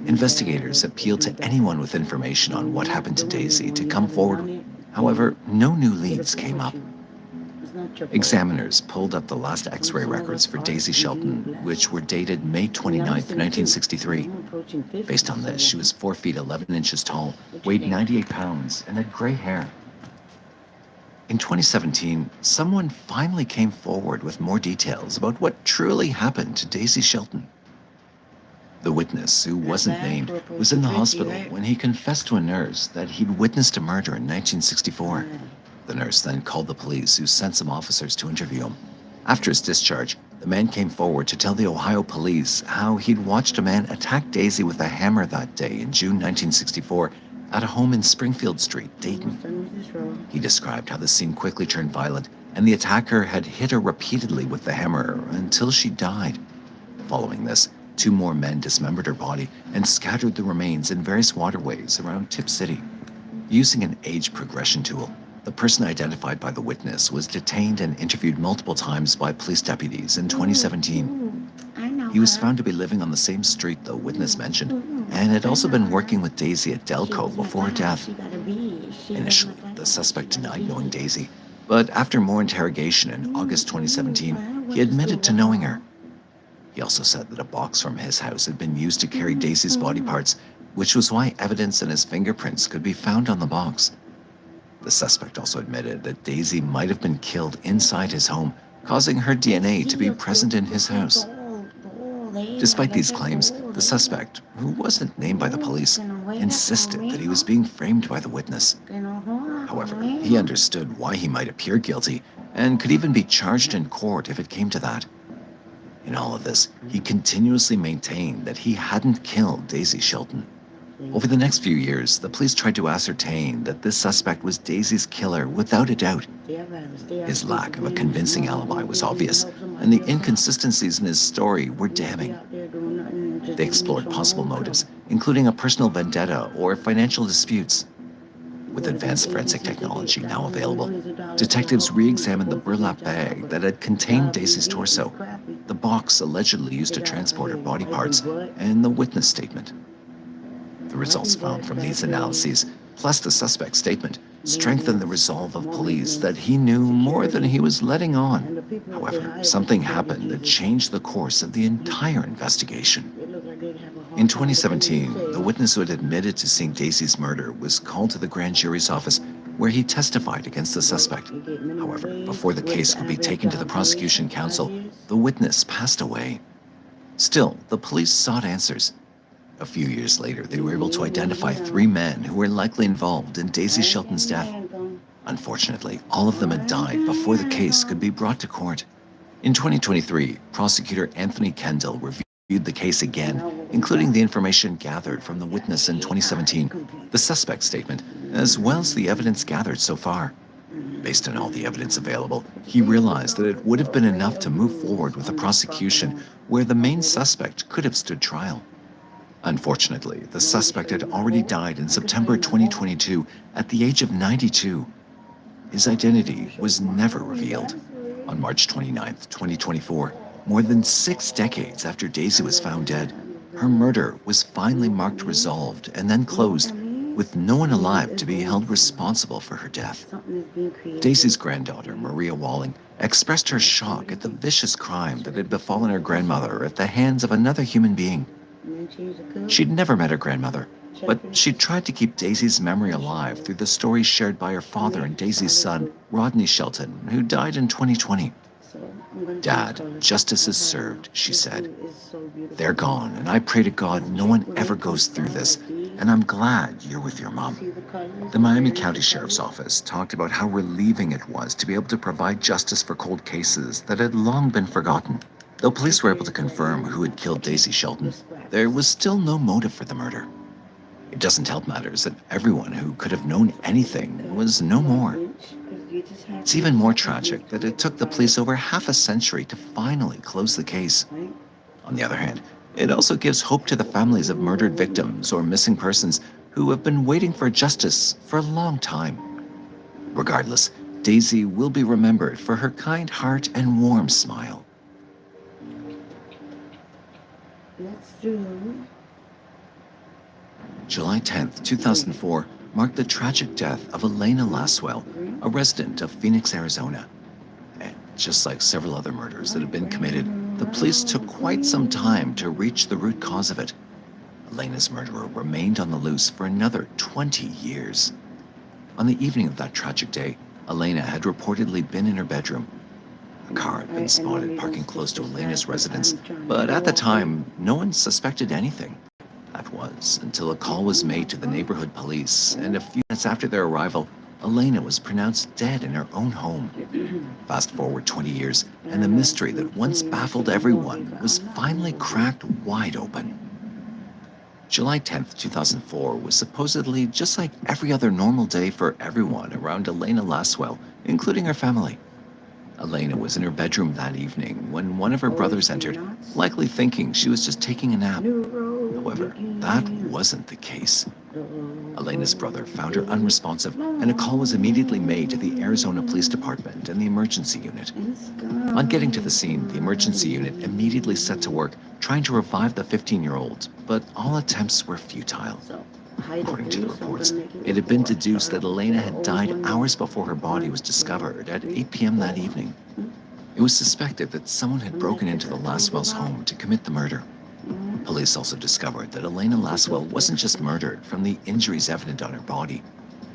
Investigators appealed to anyone with information on what happened to Daisy to come forward. However, no new leads came up. Examiners pulled up the last X-ray records for Daisy Shelton, which were dated May 29, 1963. Based on this, she was 4 feet 11 inches tall, weighed 98 pounds, and had gray hair. In 2017, someone finally came forward with more details about what truly happened to Daisy Shelton. The witness, who wasn't named, was in the hospital when he confessed to a nurse that he'd witnessed a murder in 1964. The nurse then called the police, who sent some officers to interview him. After his discharge, the man came forward to tell the Ohio police how he'd watched a man attack Daisy with a hammer that day in June 1964 at a home in Springfield Street, Dayton. He described how the scene quickly turned violent, and the attacker had hit her repeatedly with the hammer until she died. Following this, 2 more men dismembered her body and scattered the remains in various waterways around Tip City. Using an age progression tool, the person identified by the witness was detained and interviewed multiple times by police deputies in 2017. He was found to be living on the same street the witness mentioned, and had also been working with Daisy at Delco before her death. Initially, the suspect denied knowing Daisy, but after more interrogation in August 2017, he admitted to knowing her. He also said that a box from his house had been used to carry Daisy's body parts, which was why evidence and his fingerprints could be found on the box. The suspect also admitted that Daisy might have been killed inside his home, causing her DNA to be present in his house. Despite these claims, the suspect, who wasn't named by the police, insisted that he was being framed by the witness. However, he understood why he might appear guilty and could even be charged in court if it came to that. In all of this, he continuously maintained that he hadn't killed Daisy Shelton. Over the next few years, the police tried to ascertain that this suspect was Daisy's killer without a doubt. His lack of a convincing alibi was obvious, and the inconsistencies in his story were damning. They explored possible motives, including a personal vendetta or financial disputes. With advanced forensic technology now available, detectives re-examined the burlap bag that had contained Daisy's torso, the box allegedly used to transport her body parts, and the witness statement. The results found from these analyses, plus the suspect's statement, strengthened the resolve of police that he knew more than he was letting on. However, something happened that changed the course of the entire investigation. In 2017, the witness who had admitted to seeing Daisy's murder was called to the grand jury's office, where he testified against the suspect. However, before the case could be taken to the prosecution counsel, the witness passed away. Still, the police sought answers. A few years later, they were able to identify 3 men who were likely involved in Daisy Shelton's death. Unfortunately, all of them had died before the case could be brought to court. In 2023, prosecutor Anthony Kendall reviewed the case again, including the information gathered from the witness in 2017, the suspect's statement, as well as the evidence gathered so far. Based on all the evidence available, he realized that it would have been enough to move forward with a prosecution where the main suspect could have stood trial. Unfortunately, the suspect had already died in September 2022 at the age of 92. His identity was never revealed. On March 29, 2024, more than 6 decades after Daisy was found dead, her murder was finally marked resolved and then closed, with no one alive to be held responsible for her death. Daisy's granddaughter, Maria Walling, expressed her shock at the vicious crime that had befallen her grandmother at the hands of another human being. She'd never met her grandmother, but she tried to keep Daisy's memory alive through the stories shared by her father and Daisy's son, Rodney Shelton, who died in 2020. "Dad, justice is served," she said. "They're gone, and I pray to God no one ever goes through this, and I'm glad you're with your mom." The Miami County Sheriff's Office talked about how relieving it was to be able to provide justice for cold cases that had long been forgotten. Though police were able to confirm who had killed Daisy Shelton, there was still no motive for the murder. It doesn't help matters that everyone who could have known anything was no more. It's even more tragic that it took the police over half a century to finally close the case. On the other hand, it also gives hope to the families of murdered victims or missing persons who have been waiting for justice for a long time. Regardless, Daisy will be remembered for her kind heart and warm smile. July 10th, 2004 marked the tragic death of Elena Laswell, a resident of Phoenix, Arizona. And just like several other murders that have been committed, the police took quite some time to reach the root cause of it. Elena's murderer remained on the loose for another 20 years. On the evening of that tragic day, Elena had reportedly been in her bedroom. A car had been spotted parking close to Elena's residence, but at the time, no one suspected anything. That was until a call was made to the neighborhood police, and a few minutes after their arrival, Elena was pronounced dead in her own home. Fast forward 20 years, and the mystery that once baffled everyone was finally cracked wide open. July 10th, 2004 was supposedly just like every other normal day for everyone around Elena Laswell, including her family. Elena was in her bedroom that evening when one of her brothers entered, likely thinking she was just taking a nap. However, that wasn't the case. Elena's brother found her unresponsive, and a call was immediately made to the Arizona Police Department and the emergency unit. On getting to the scene, the emergency unit immediately set to work trying to revive the 15-year-old, but all attempts were futile. According to the reports, it had been deduced that Elena had died hours before her body was discovered at 8 p.m. that evening. It was suspected that someone had broken into the Laswell's home to commit the murder. Police also discovered that Elena Laswell wasn't just murdered from the injuries evident on her body.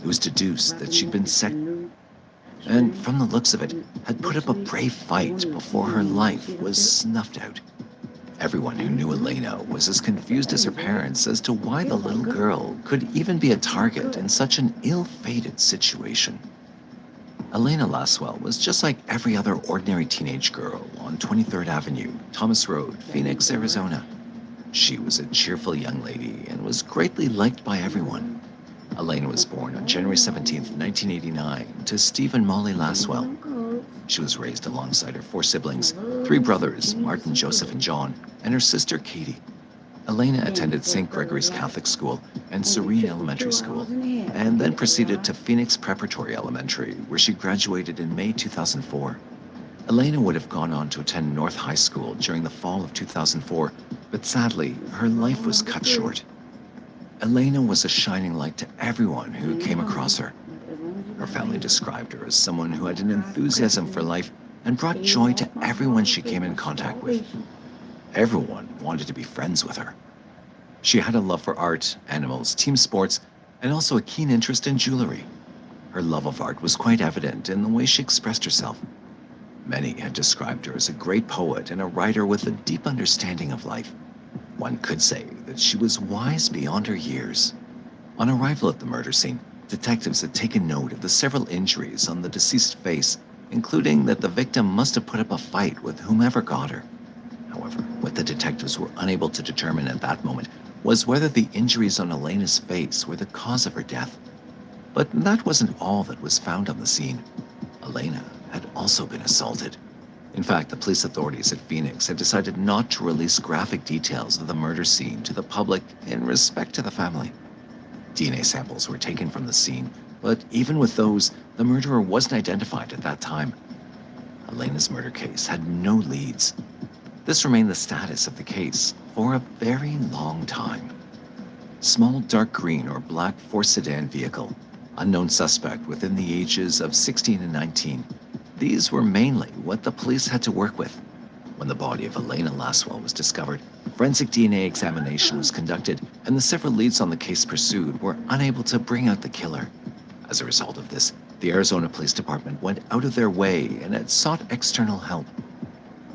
It was deduced that she'd been and from the looks of it, had put up a brave fight before her life was snuffed out. Everyone who knew Elena was as confused as her parents as to why the little girl could even be a target in such an ill-fated situation. Elena Laswell was just like every other ordinary teenage girl on 23rd Avenue, Thomas Road, Phoenix, Arizona. She was a cheerful young lady and was greatly liked by everyone. Elena was born on January 17, 1989, to Steve and Molly Laswell. She was raised alongside her 4 siblings, 3 brothers, Martin, Joseph, and John, and her sister, Katie. Elena attended St. Gregory's Catholic School and Serene Elementary School, and then proceeded to Phoenix Preparatory Elementary, where she graduated in May 2004. Elena would have gone on to attend North High School during the fall of 2004, but sadly, her life was cut short. Elena was a shining light to everyone who came across her. Her family described her as someone who had an enthusiasm for life and brought joy to everyone she came in contact with. Everyone wanted to be friends with her. She had a love for art, animals, team sports, and also a keen interest in jewelry. Her love of art was quite evident in the way she expressed herself. Many had described her as a great poet and a writer with a deep understanding of life. One could say that she was wise beyond her years. On arrival at the murder scene, detectives had taken note of the several injuries on the deceased's face, including that the victim must have put up a fight with whomever got her. However, what the detectives were unable to determine at that moment was whether the injuries on Elena's face were the cause of her death. But that wasn't all that was found on the scene. Elena had also been assaulted. In fact, the police authorities at Phoenix had decided not to release graphic details of the murder scene to the public in respect to the family. DNA samples were taken from the scene, but even with those, the murderer wasn't identified at that time. Elena's murder case had no leads. This remained the status of the case for a very long time. Small dark green or black Ford sedan vehicle, unknown suspect within the ages of 16 and 19. These were mainly what the police had to work with. When the body of Elena Laswell was discovered, forensic DNA examination was conducted, and the several leads on the case pursued were unable to bring out the killer. As a result of this, the Arizona Police Department went out of their way and had sought external help.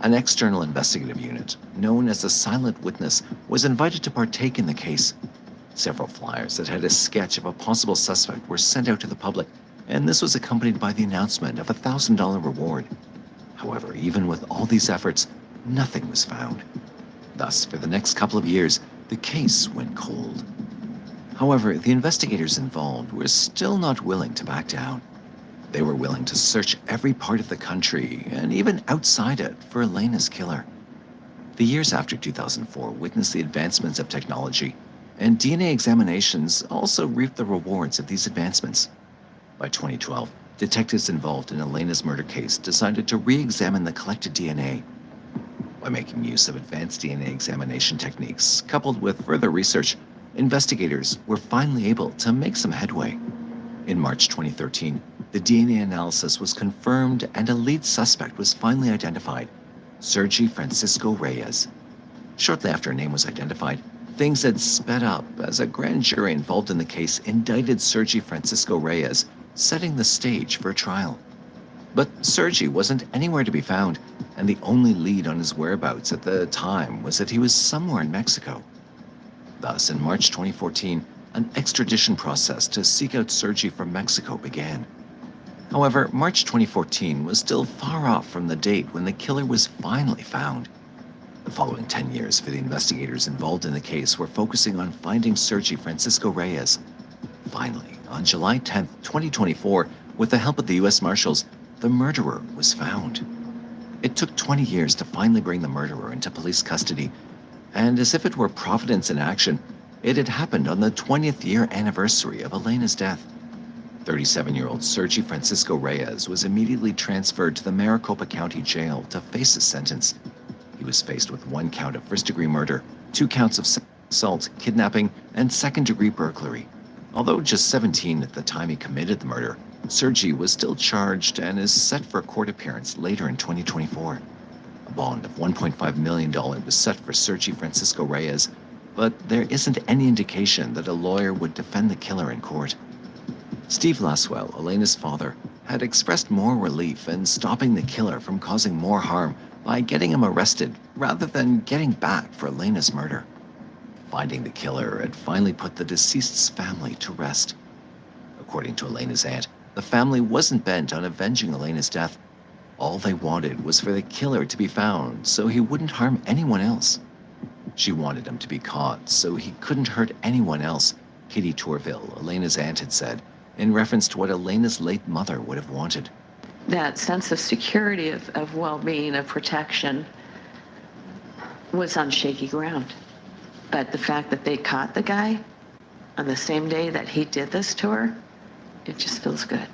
An external investigative unit, known as the Silent Witness, was invited to partake in the case. Several flyers that had a sketch of a possible suspect were sent out to the public, and this was accompanied by the announcement of a $1,000 reward. However, even with all these efforts, nothing was found. Thus, for the next couple of years, the case went cold. However, the investigators involved were still not willing to back down. They were willing to search every part of the country, and even outside it, for Elena's killer. The years after 2004 witnessed the advancements of technology, and DNA examinations also reaped the rewards of these advancements. By 2012, detectives involved in Elena's murder case decided to re-examine the collected DNA. By making use of advanced DNA examination techniques, coupled with further research, investigators were finally able to make some headway. In March 2013, the DNA analysis was confirmed and a lead suspect was finally identified, Sergi Francisco Reyes. Shortly after a name was identified, things had sped up as a grand jury involved in the case indicted Sergi Francisco Reyes, setting the stage for a trial. But Sergi wasn't anywhere to be found, and the only lead on his whereabouts at the time was that he was somewhere in Mexico. Thus, in March 2014, an extradition process to seek out Sergi from Mexico began. However, March 2014 was still far off from the date when the killer was finally found. The following 10 years for the investigators involved in the case were focusing on finding Sergi Francisco Reyes. Finally, on July 10, 2024, with the help of the U.S. Marshals, the murderer was found. It took 20 years to finally bring the murderer into police custody, and as if it were Providence in action, it had happened on the 20th year anniversary of Elena's death. 37-year-old Sergi Francisco Reyes was immediately transferred to the Maricopa County Jail to face his sentence. He was faced with 1 count of first-degree murder, 2 counts of assault, kidnapping, and second-degree burglary. Although just 17 at the time he committed the murder, Sergi was still charged and is set for a court appearance later in 2024. A bond of $1.5 million was set for Sergi Francisco Reyes, but there isn't any indication that a lawyer would defend the killer in court. Steve Laswell, Elena's father, had expressed more relief in stopping the killer from causing more harm by getting him arrested rather than getting back for Elena's murder. Finding the killer had finally put the deceased's family to rest. According to Elena's aunt, the family wasn't bent on avenging Elena's death. All they wanted was for the killer to be found so he wouldn't harm anyone else. She wanted him to be caught so he couldn't hurt anyone else, Katie Tourville, Elena's aunt, had said, in reference to what Elena's late mother would have wanted. That sense of security, of well-being, of protection was on shaky ground. But the fact that they caught the guy on the same day that he did this to her, it just feels good.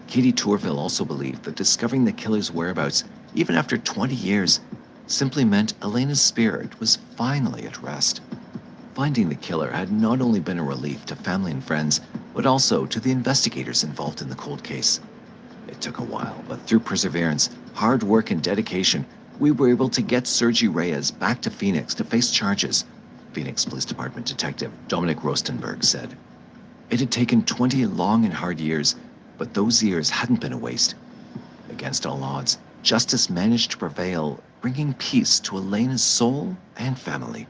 Katie Tourville also believed that discovering the killer's whereabouts, even after 20 years, simply meant Elena's spirit was finally at rest. Finding the killer had not only been a relief to family and friends, but also to the investigators involved in the cold case. It took a while, but through perseverance, hard work, and dedication, we were able to get Sergi Reyes back to Phoenix to face charges, Phoenix Police Department Detective Dominic Rostenberg said. It had taken 20 long and hard years, but those years hadn't been a waste. Against all odds, justice managed to prevail, bringing peace to Elena's soul and family.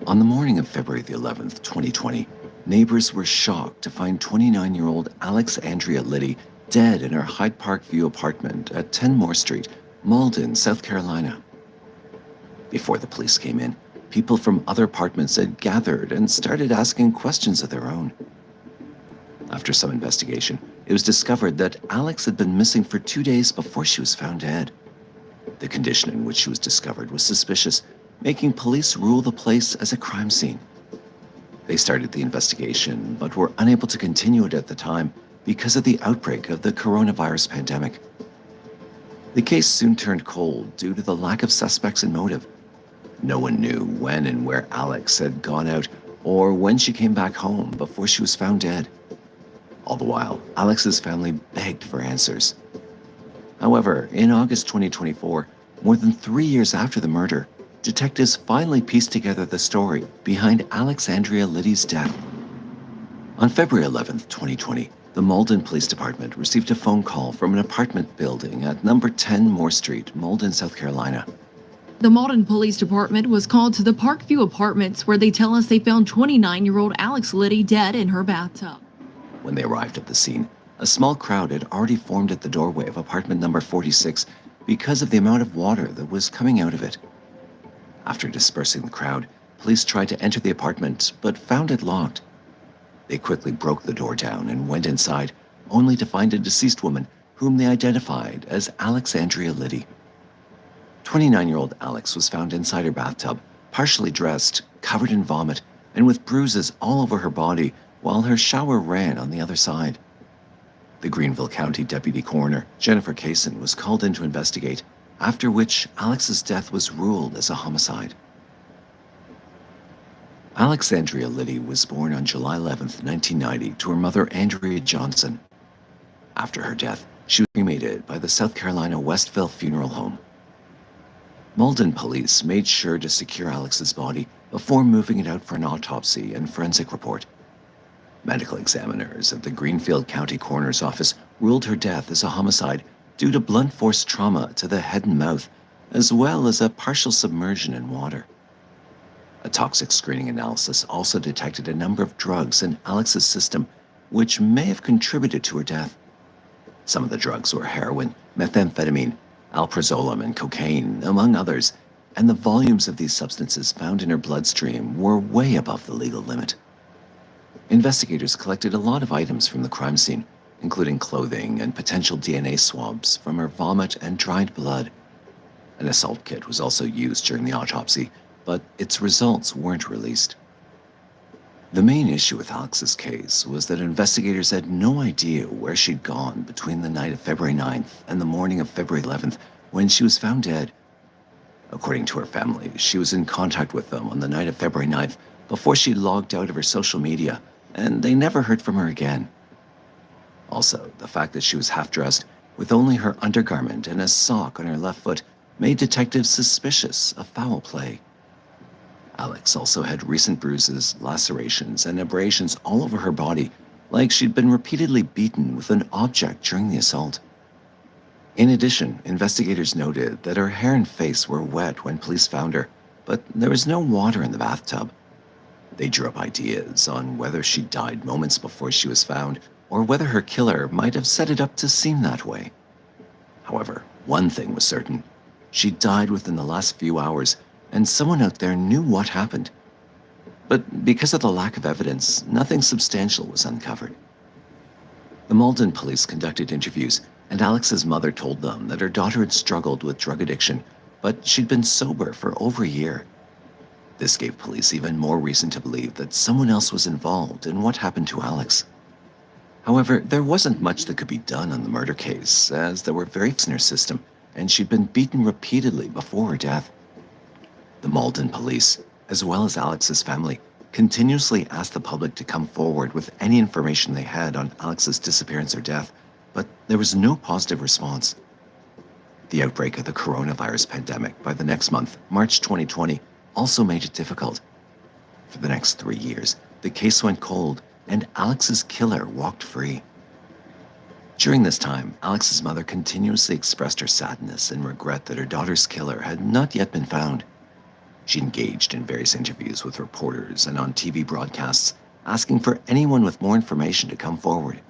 On the morning of February the 11th, 2020, neighbors were shocked to find 29-year-old Alex Andrea Liddy dead in her Hyde Park View apartment at 10 Moore Street, Malden, South Carolina. Before the police came in, people from other apartments had gathered and started asking questions of their own. After some investigation, it was discovered that Alex had been missing for 2 days before she was found dead. The condition in which she was discovered was suspicious, making police rule the place as a crime scene. They started the investigation, but were unable to continue it at the time because of the outbreak of the coronavirus pandemic. The case soon turned cold due to the lack of suspects and motive. No one knew when and where Alex had gone out or when she came back home before she was found dead. All the while, Alex's family begged for answers. However, in August 2024, more than 3 years after the murder, detectives finally pieced together the story behind Alex Andrea Liddy's death. On February 11th, 2020, the Malden Police Department received a phone call from an apartment building at number 10 Moore Street, Malden, South Carolina. The Malden Police Department was called to the Parkview Apartments where they tell us they found 29-year-old Alex Liddy dead in her bathtub. When they arrived at the scene, a small crowd had already formed at the doorway of apartment number 46 because of the amount of water that was coming out of it. After dispersing the crowd, police tried to enter the apartment but found it locked. They quickly broke the door down and went inside, only to find a deceased woman whom they identified as Alex Andrea Liddy. 29-year-old Alex was found inside her bathtub, partially dressed, covered in vomit, and with bruises all over her body while her shower ran on the other side. The Greenville County Deputy Coroner, Jennifer Kaysen, was called in to investigate, after which Alex's death was ruled as a homicide. Alex Andrea Liddy was born on July 11, 1990, to her mother Andrea Johnson. After her death, she was cremated by the South Carolina Westville Funeral Home. Malden police made sure to secure Alex's body before moving it out for an autopsy and forensic report. Medical examiners at the Greenfield County Coroner's Office ruled her death as a homicide due to blunt force trauma to the head and mouth, as well as a partial submersion in water. A toxic screening analysis also detected a number of drugs in Alex's system, which may have contributed to her death. Some of the drugs were heroin, methamphetamine, alprazolam, and cocaine, among others, and the volumes of these substances found in her bloodstream were way above the legal limit. Investigators collected a lot of items from the crime scene, including clothing and potential DNA swabs from her vomit and dried blood. An assault kit was also used during the autopsy, but its results weren't released. The main issue with Alex's case was that investigators had no idea where she'd gone between the night of February 9th and the morning of February 11th when she was found dead. According to her family, she was in contact with them on the night of February 9th before she logged out of her social media, and they never heard from her again. Also, the fact that she was half-dressed, with only her undergarment and a sock on her left foot, made detectives suspicious of foul play. Alex also had recent bruises, lacerations, and abrasions all over her body, like she'd been repeatedly beaten with an object during the assault. In addition, investigators noted that her hair and face were wet when police found her, but there was no water in the bathtub. They drew up ideas on whether she died moments before she was found, or whether her killer might have set it up to seem that way. However, one thing was certain: she died within the last few hours, and someone out there knew what happened. But because of the lack of evidence, nothing substantial was uncovered. The Malden police conducted interviews, and Alex's mother told them that her daughter had struggled with drug addiction, but she'd been sober for over a year. This gave police even more reason to believe that someone else was involved in what happened to Alex. However, there wasn't much that could be done on the murder case, as there were very in her system, and she'd been beaten repeatedly before her death. The Malden police, as well as Alex's family, continuously asked the public to come forward with any information they had on Alex's disappearance or death, but there was no positive response. The outbreak of the coronavirus pandemic by the next month, March 2020, also made it difficult. For the next 3 years, the case went cold, and Alex's killer walked free. During this time, Alex's mother continuously expressed her sadness and regret that her daughter's killer had not yet been found. She engaged in various interviews with reporters and on TV broadcasts, asking for anyone with more information to come forward.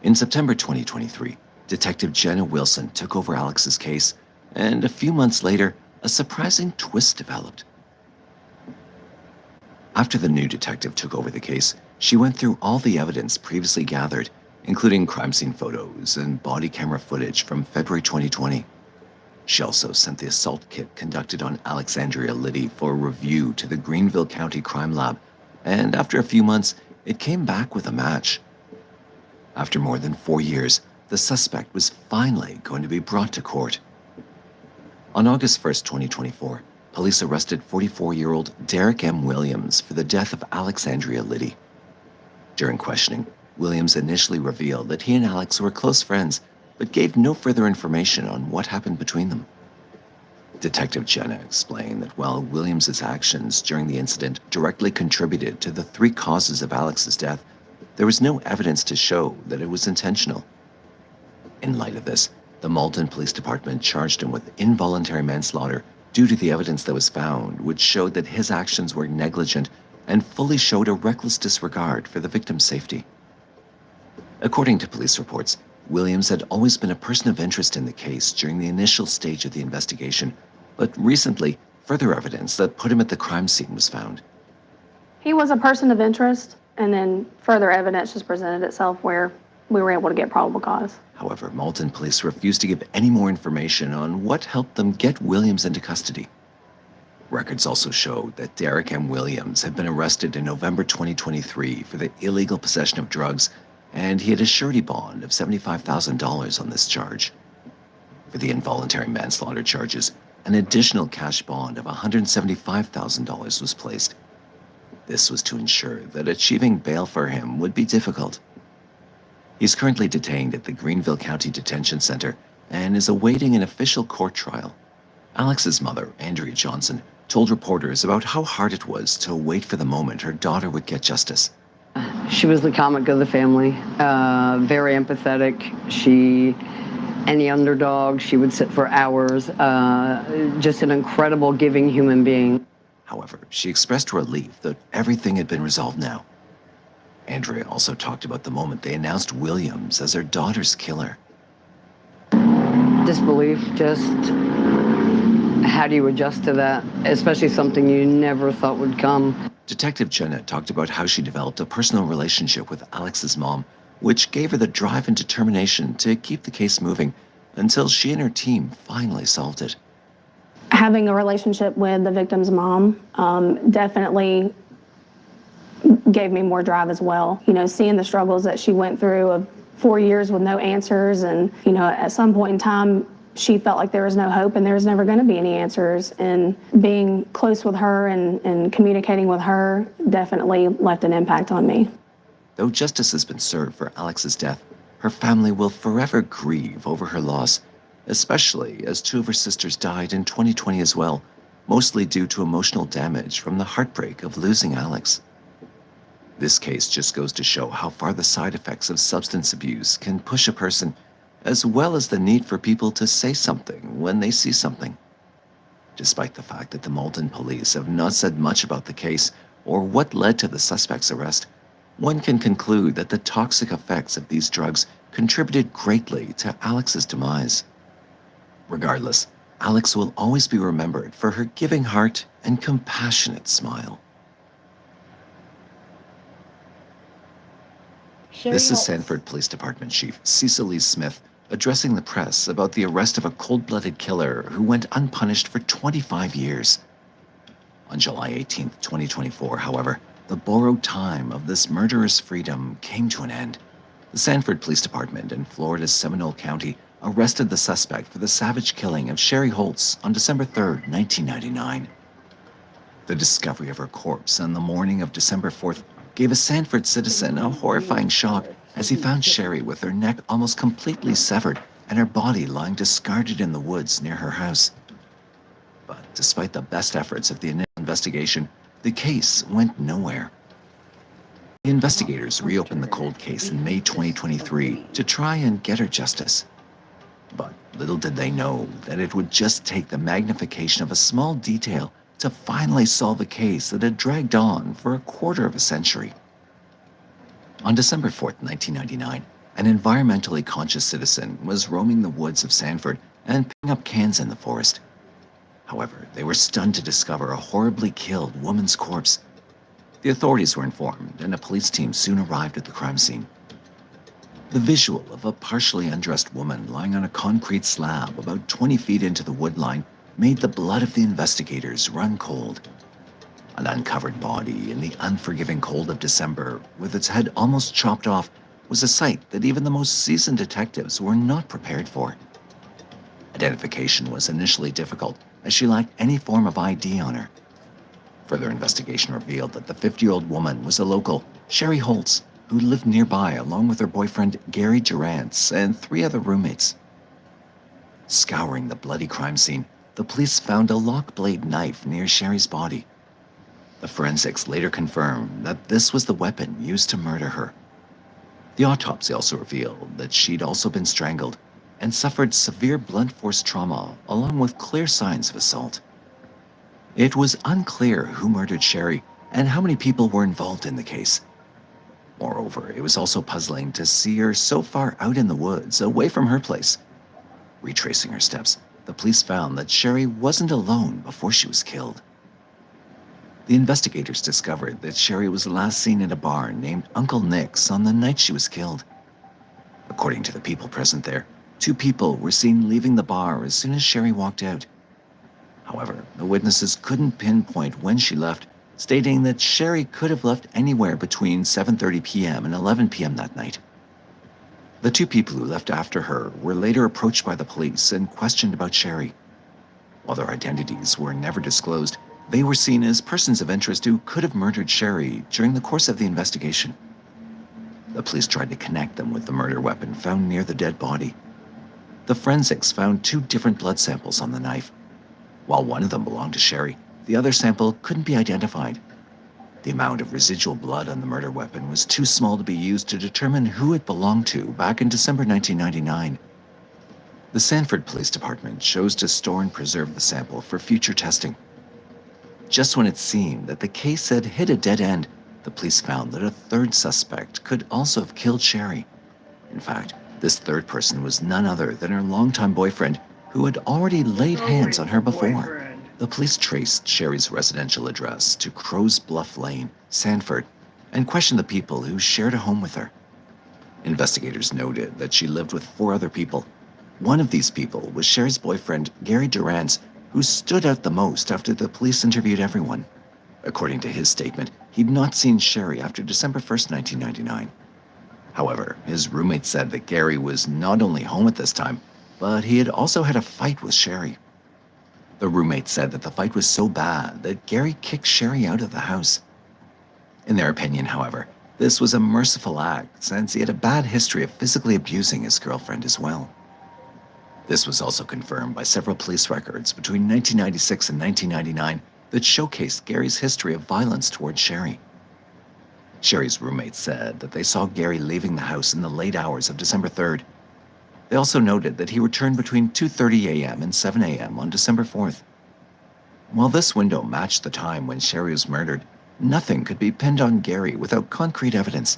In September 2023, Detective Jenna Wilson took over Alex's case, and a few months later, a surprising twist developed. After the new detective took over the case, she went through all the evidence previously gathered, including crime scene photos and body camera footage from February 2020. She also sent the assault kit conducted on Alexandria Liddy for review to the Greenville County Crime Lab, and after a few months, it came back with a match. After more than 4 years, the suspect was finally going to be brought to court. On August 1st, 2024, police arrested 44-year-old Derek M. Williams for the death of Alexandria Liddy. During questioning, Williams initially revealed that he and Alex were close friends, but gave no further information on what happened between them. Detective Jenna explained that while Williams's actions during the incident directly contributed to the 3 causes of Alex's death, there was no evidence to show that it was intentional. In light of this, the Malden Police Department charged him with involuntary manslaughter due to the evidence that was found, which showed that his actions were negligent and fully showed a reckless disregard for the victim's safety. According to police reports, Williams had always been a person of interest in the case during the initial stage of the investigation, but recently, further evidence that put him at the crime scene was found. He was a person of interest, and then further evidence just presented itself where we were able to get probable cause. However, Malden police refused to give any more information on what helped them get Williams into custody. Records also showed that Derek M. Williams had been arrested in November 2023 for the illegal possession of drugs, and he had a surety bond of $75,000 on this charge. For the involuntary manslaughter charges, an additional cash bond of $175,000 was placed. This was to ensure that achieving bail for him would be difficult. He's currently detained at the Greenville County Detention Center and is awaiting an official court trial. Alex's mother, Andrea Johnson, told reporters about how hard it was to wait for the moment her daughter would get justice. She was the comic of the family, very empathetic. Any underdog, she would sit for hours. Just an incredible giving human being. However, she expressed relief that everything had been resolved now. Andrea also talked about the moment they announced Williams as her daughter's killer. Disbelief, just how do you adjust to that, especially something you never thought would come. Detective Jenna talked about how she developed a personal relationship with Alex's mom, which gave her the drive and determination to keep the case moving until she and her team finally solved it. Having a relationship with the victim's mom definitely gave me more drive as well. You know, seeing the struggles that she went through of 4 years with no answers, and, you know, at some point in time, she felt like there was no hope and there was never going to be any answers. And being close with her and communicating with her definitely left an impact on me. Though justice has been served for Alex's death, her family will forever grieve over her loss, especially as 2 of her sisters died in 2020 as well, mostly due to emotional damage from the heartbreak of losing Alex. This case just goes to show how far the side effects of substance abuse can push a person, as well as the need for people to say something when they see something. Despite the fact that the Malden police have not said much about the case or what led to the suspect's arrest, one can conclude that the toxic effects of these drugs contributed greatly to Alex's demise. Regardless, Alex will always be remembered for her giving heart and compassionate smile. This is Sanford Police Department Chief Cecil Lee Smith addressing the press about the arrest of a cold-blooded killer who went unpunished for 25 years. On July 18, 2024, however, the borrowed time of this murderous freedom came to an end. The Sanford Police Department in Florida's Seminole County arrested the suspect for the savage killing of Sherry Holtz on December 3, 1999. The discovery of her corpse on the morning of December 4th gave a Sanford citizen a horrifying shock as he found Sherry with her neck almost completely severed and her body lying discarded in the woods near her house. But despite the best efforts of the initial investigation, the case went nowhere. The investigators reopened the cold case in May 2023 to try and get her justice. But little did they know that it would just take the magnification of a small detail to finally solve a case that had dragged on for a quarter of a century. On December 4th, 1999, an environmentally conscious citizen was roaming the woods of Sanford and picking up cans in the forest. However, they were stunned to discover a horribly killed woman's corpse. The authorities were informed, and a police team soon arrived at the crime scene. The visual of a partially undressed woman lying on a concrete slab about 20 feet into the wood line made the blood of the investigators run cold. An uncovered body in the unforgiving cold of December, with its head almost chopped off, was a sight that even the most seasoned detectives were not prepared for. Identification was initially difficult, as she lacked any form of ID on her. Further investigation revealed that the 50-year-old woman was a local, Sherry Holtz, who lived nearby along with her boyfriend Gary Durantz and 3 other roommates. Scouring the bloody crime scene, the police found a lock blade knife near Sherry's body. The forensics later confirmed that this was the weapon used to murder her. The autopsy also revealed that she'd also been strangled and suffered severe blunt force trauma along with clear signs of assault. It was unclear who murdered Sherry and how many people were involved in the case. Moreover, it was also puzzling to see her so far out in the woods, away from her place. Retracing her steps, the police found that Sherry wasn't alone before she was killed. The investigators discovered that Sherry was last seen at a bar named Uncle Nick's on the night she was killed. According to the people present there, 2 people were seen leaving the bar as soon as Sherry walked out. However, the witnesses couldn't pinpoint when she left, stating that Sherry could have left anywhere between 7:30 p.m. and 11 p.m. that night. The 2 people who left after her were later approached by the police and questioned about Sherry. While their identities were never disclosed, they were seen as persons of interest who could have murdered Sherry during the course of the investigation. The police tried to connect them with the murder weapon found near the dead body. The forensics found 2 different blood samples on the knife. While one of them belonged to Sherry, the other sample couldn't be identified. The amount of residual blood on the murder weapon was too small to be used to determine who it belonged to back in December 1999. The Sanford Police Department chose to store and preserve the sample for future testing. Just when it seemed that the case had hit a dead end, the police found that a third suspect could also have killed Sherry. In fact, this third person was none other than her longtime boyfriend, who had already laid hands on her before. The police traced Sherry's residential address to Crow's Bluff Lane, Sanford, and questioned the people who shared a home with her. Investigators noted that she lived with 4 other people. One of these people was Sherry's boyfriend, Gary Durant's, who stood out the most after the police interviewed everyone. According to his statement, he'd not seen Sherry after December 1st, 1999. However, his roommate said that Gary was not only home at this time, but he had also had a fight with Sherry. The roommate said that the fight was so bad that Gary kicked Sherry out of the house. In their opinion, however, this was a merciful act since he had a bad history of physically abusing his girlfriend as well. This was also confirmed by several police records between 1996 and 1999 that showcased Gary's history of violence towards Sherry. Sherry's roommate said that they saw Gary leaving the house in the late hours of December 3rd. They also noted that he returned between 2:30 a.m. and 7 a.m. on December 4th. While this window matched the time when Sherry was murdered, nothing could be pinned on Gary without concrete evidence.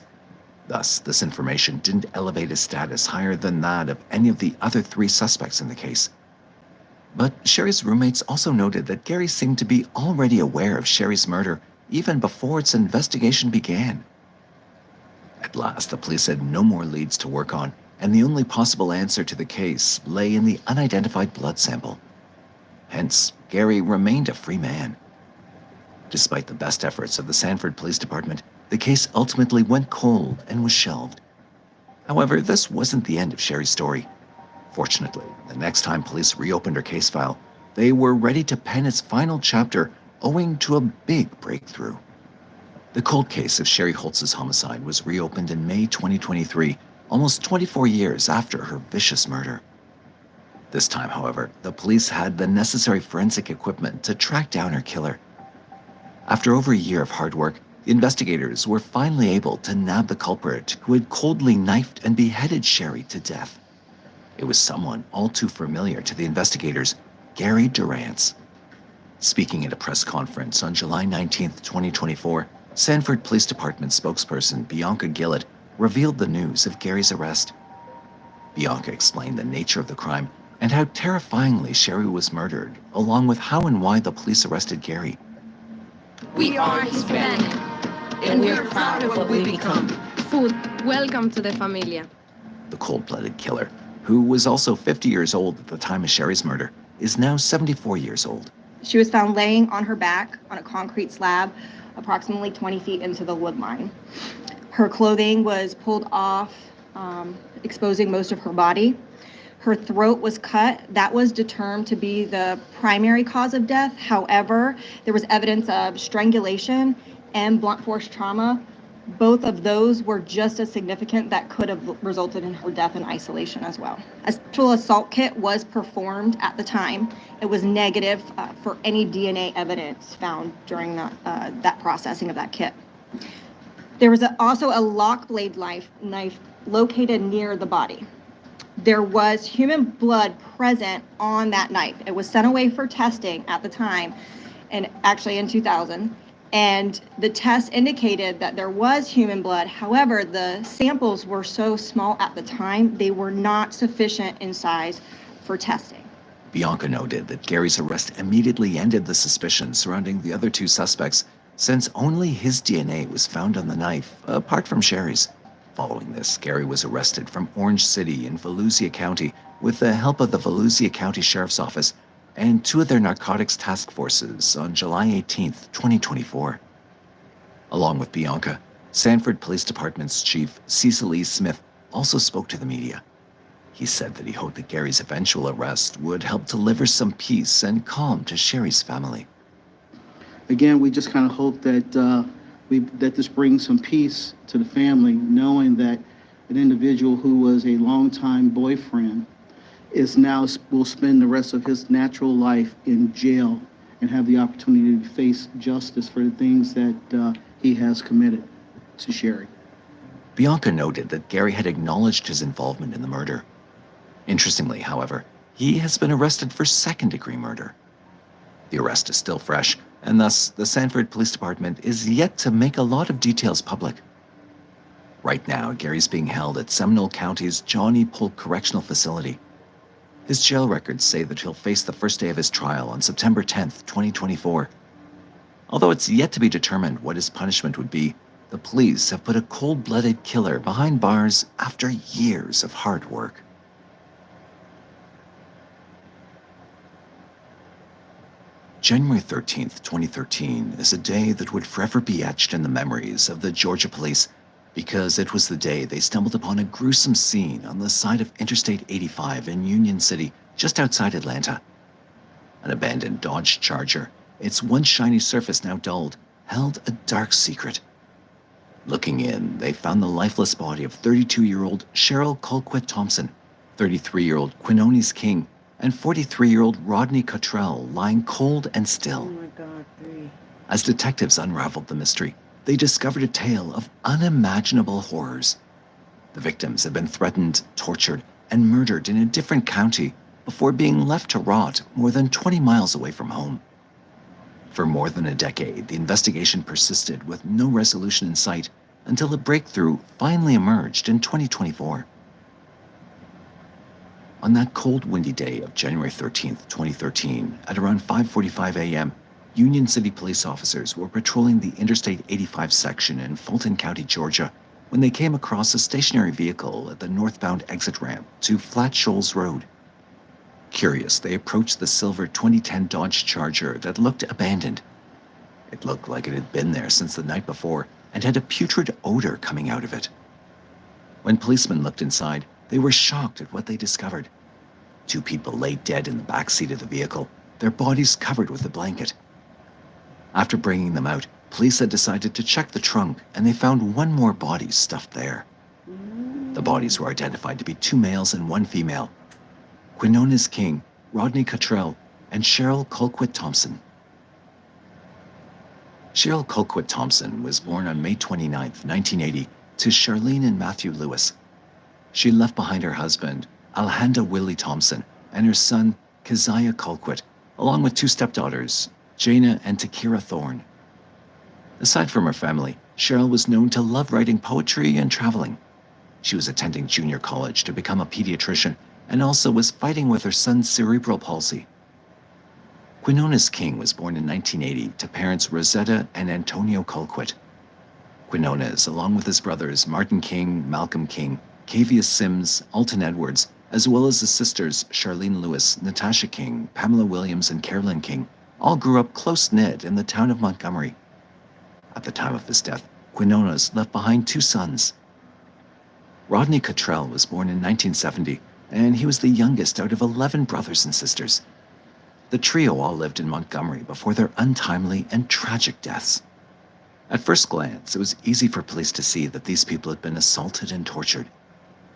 Thus, this information didn't elevate his status higher than that of any of the other 3 suspects in the case. But Sherry's roommates also noted that Gary seemed to be already aware of Sherry's murder even before its investigation began. At last, the police had no more leads to work on, and the only possible answer to the case lay in the unidentified blood sample. Hence, Gary remained a free man. Despite the best efforts of the Sanford Police Department, the case ultimately went cold and was shelved. However, this wasn't the end of Sherry's story. Fortunately, the next time police reopened her case file, they were ready to pen its final chapter owing to a big breakthrough. The cold case of Sherry Holtz's homicide was reopened in May 2023, almost 24 years after her vicious murder. This time, however, the police had the necessary forensic equipment to track down her killer. After over a year of hard work, the investigators were finally able to nab the culprit who had coldly knifed and beheaded Sherry to death. It was someone all too familiar to the investigators, Gary Durant's. Speaking at a press conference on July 19, 2024, Sanford Police Department spokesperson Bianca Gillett revealed the news of Gary's arrest. Bianca explained the nature of the crime and how terrifyingly Sherry was murdered, along with how and why the police arrested Gary. We are Hispanic, and we are proud of what we become. Food, welcome to the familia. The cold-blooded killer, who was also 50 years old at the time of Sherry's murder, is now 74 years old. She was found laying on her back on a concrete slab approximately 20 feet into the wood line. Her clothing was pulled off, exposing most of her body. Her throat was cut. That was determined to be the primary cause of death. However, there was evidence of strangulation and blunt force trauma. Both of those were just as significant that could have resulted in her death in isolation as well. A sexual assault kit was performed at the time. It was negative for any DNA evidence found during that processing of that kit. There was also a lock blade knife located near the body. There was human blood present on that knife. It was sent away for testing at the time, and actually in 2000. And the test indicated that there was human blood. However, the samples were so small at the time, they were not sufficient in size for testing. Bianca noted that Gary's arrest immediately ended the suspicion surrounding the other 2 suspects, since only his DNA was found on the knife, apart from Sherry's. Following this, Gary was arrested from Orange City in Volusia County with the help of the Volusia County Sheriff's Office and 2 of their narcotics task forces on July 18, 2024. Along with Bianca, Sanford Police Department's Chief Cecil E. Smith also spoke to the media. He said that he hoped that Gary's eventual arrest would help deliver some peace and calm to Sherry's family. Again, we just kind of hope that that this brings some peace to the family, knowing that an individual who was a longtime boyfriend will spend the rest of his natural life in jail and have the opportunity to face justice for the things that he has committed to Sherry. Bianca noted that Gary had acknowledged his involvement in the murder. Interestingly, however, he has been arrested for second-degree murder. The arrest is still fresh, and thus the Sanford Police Department is yet to make a lot of details public. Right now, Gary's being held at Seminole County's John E. Polk Correctional Facility. His jail records say that he'll face the first day of his trial on September 10th, 2024. Although it's yet to be determined what his punishment would be, the police have put a cold-blooded killer behind bars after years of hard work. January 13th, 2013 is a day that would forever be etched in the memories of the Georgia police because it was the day they stumbled upon a gruesome scene on the side of Interstate 85 in Union City, just outside Atlanta. An abandoned Dodge Charger, its once shiny surface now dulled, held a dark secret. Looking in, they found the lifeless body of 32-year-old Cheryl Colquitt Thompson, 33-year-old Quinones King, and 43-year-old Rodney Cottrell lying cold and still. Oh my God, 3. As detectives unraveled the mystery, they discovered a tale of unimaginable horrors. The victims had been threatened, tortured, and murdered in a different county before being left to rot more than 20 miles away from home. For more than a decade, the investigation persisted with no resolution in sight until a breakthrough finally emerged in 2024. On that cold, windy day of January 13th, 2013, at around 5:45 a.m., Union City police officers were patrolling the Interstate 85 section in Fulton County, Georgia, when they came across a stationary vehicle at the northbound exit ramp to Flat Shoals Road. Curious, they approached the silver 2010 Dodge Charger that looked abandoned. It looked like it had been there since the night before and had a putrid odor coming out of it. When policemen looked inside, they were shocked at what they discovered. 2 people lay dead in the back seat of the vehicle, their bodies covered with a blanket. After bringing them out, police had decided to check the trunk, and they found 1 more body stuffed there. The bodies were identified to be 2 males and 1 female, Quinones King, Rodney Cottrell, and Cheryl Colquitt Thompson. Cheryl Colquitt Thompson was born on May 29, 1980, to Charlene and Matthew Lewis. She left behind her husband, Alhanda Willie Thompson, and her son, Keziah Colquitt, along with 2 stepdaughters, Jana and Takira Thorne. Aside from her family, Cheryl was known to love writing poetry and traveling. She was attending junior college to become a pediatrician and also was fighting with her son's cerebral palsy. Quinones King was born in 1980 to parents Rosetta and Antonio Colquitt. Quinones, along with his brothers Martin King, Malcolm King, Kavius Sims, Alton Edwards, as well as his sisters Charlene Lewis, Natasha King, Pamela Williams, and Carolyn King, all grew up close-knit in the town of Montgomery. At the time of his death, Quinones left behind 2 sons. Rodney Cottrell was born in 1970, and he was the youngest out of 11 brothers and sisters. The trio all lived in Montgomery before their untimely and tragic deaths. At first glance, it was easy for police to see that these people had been assaulted and tortured.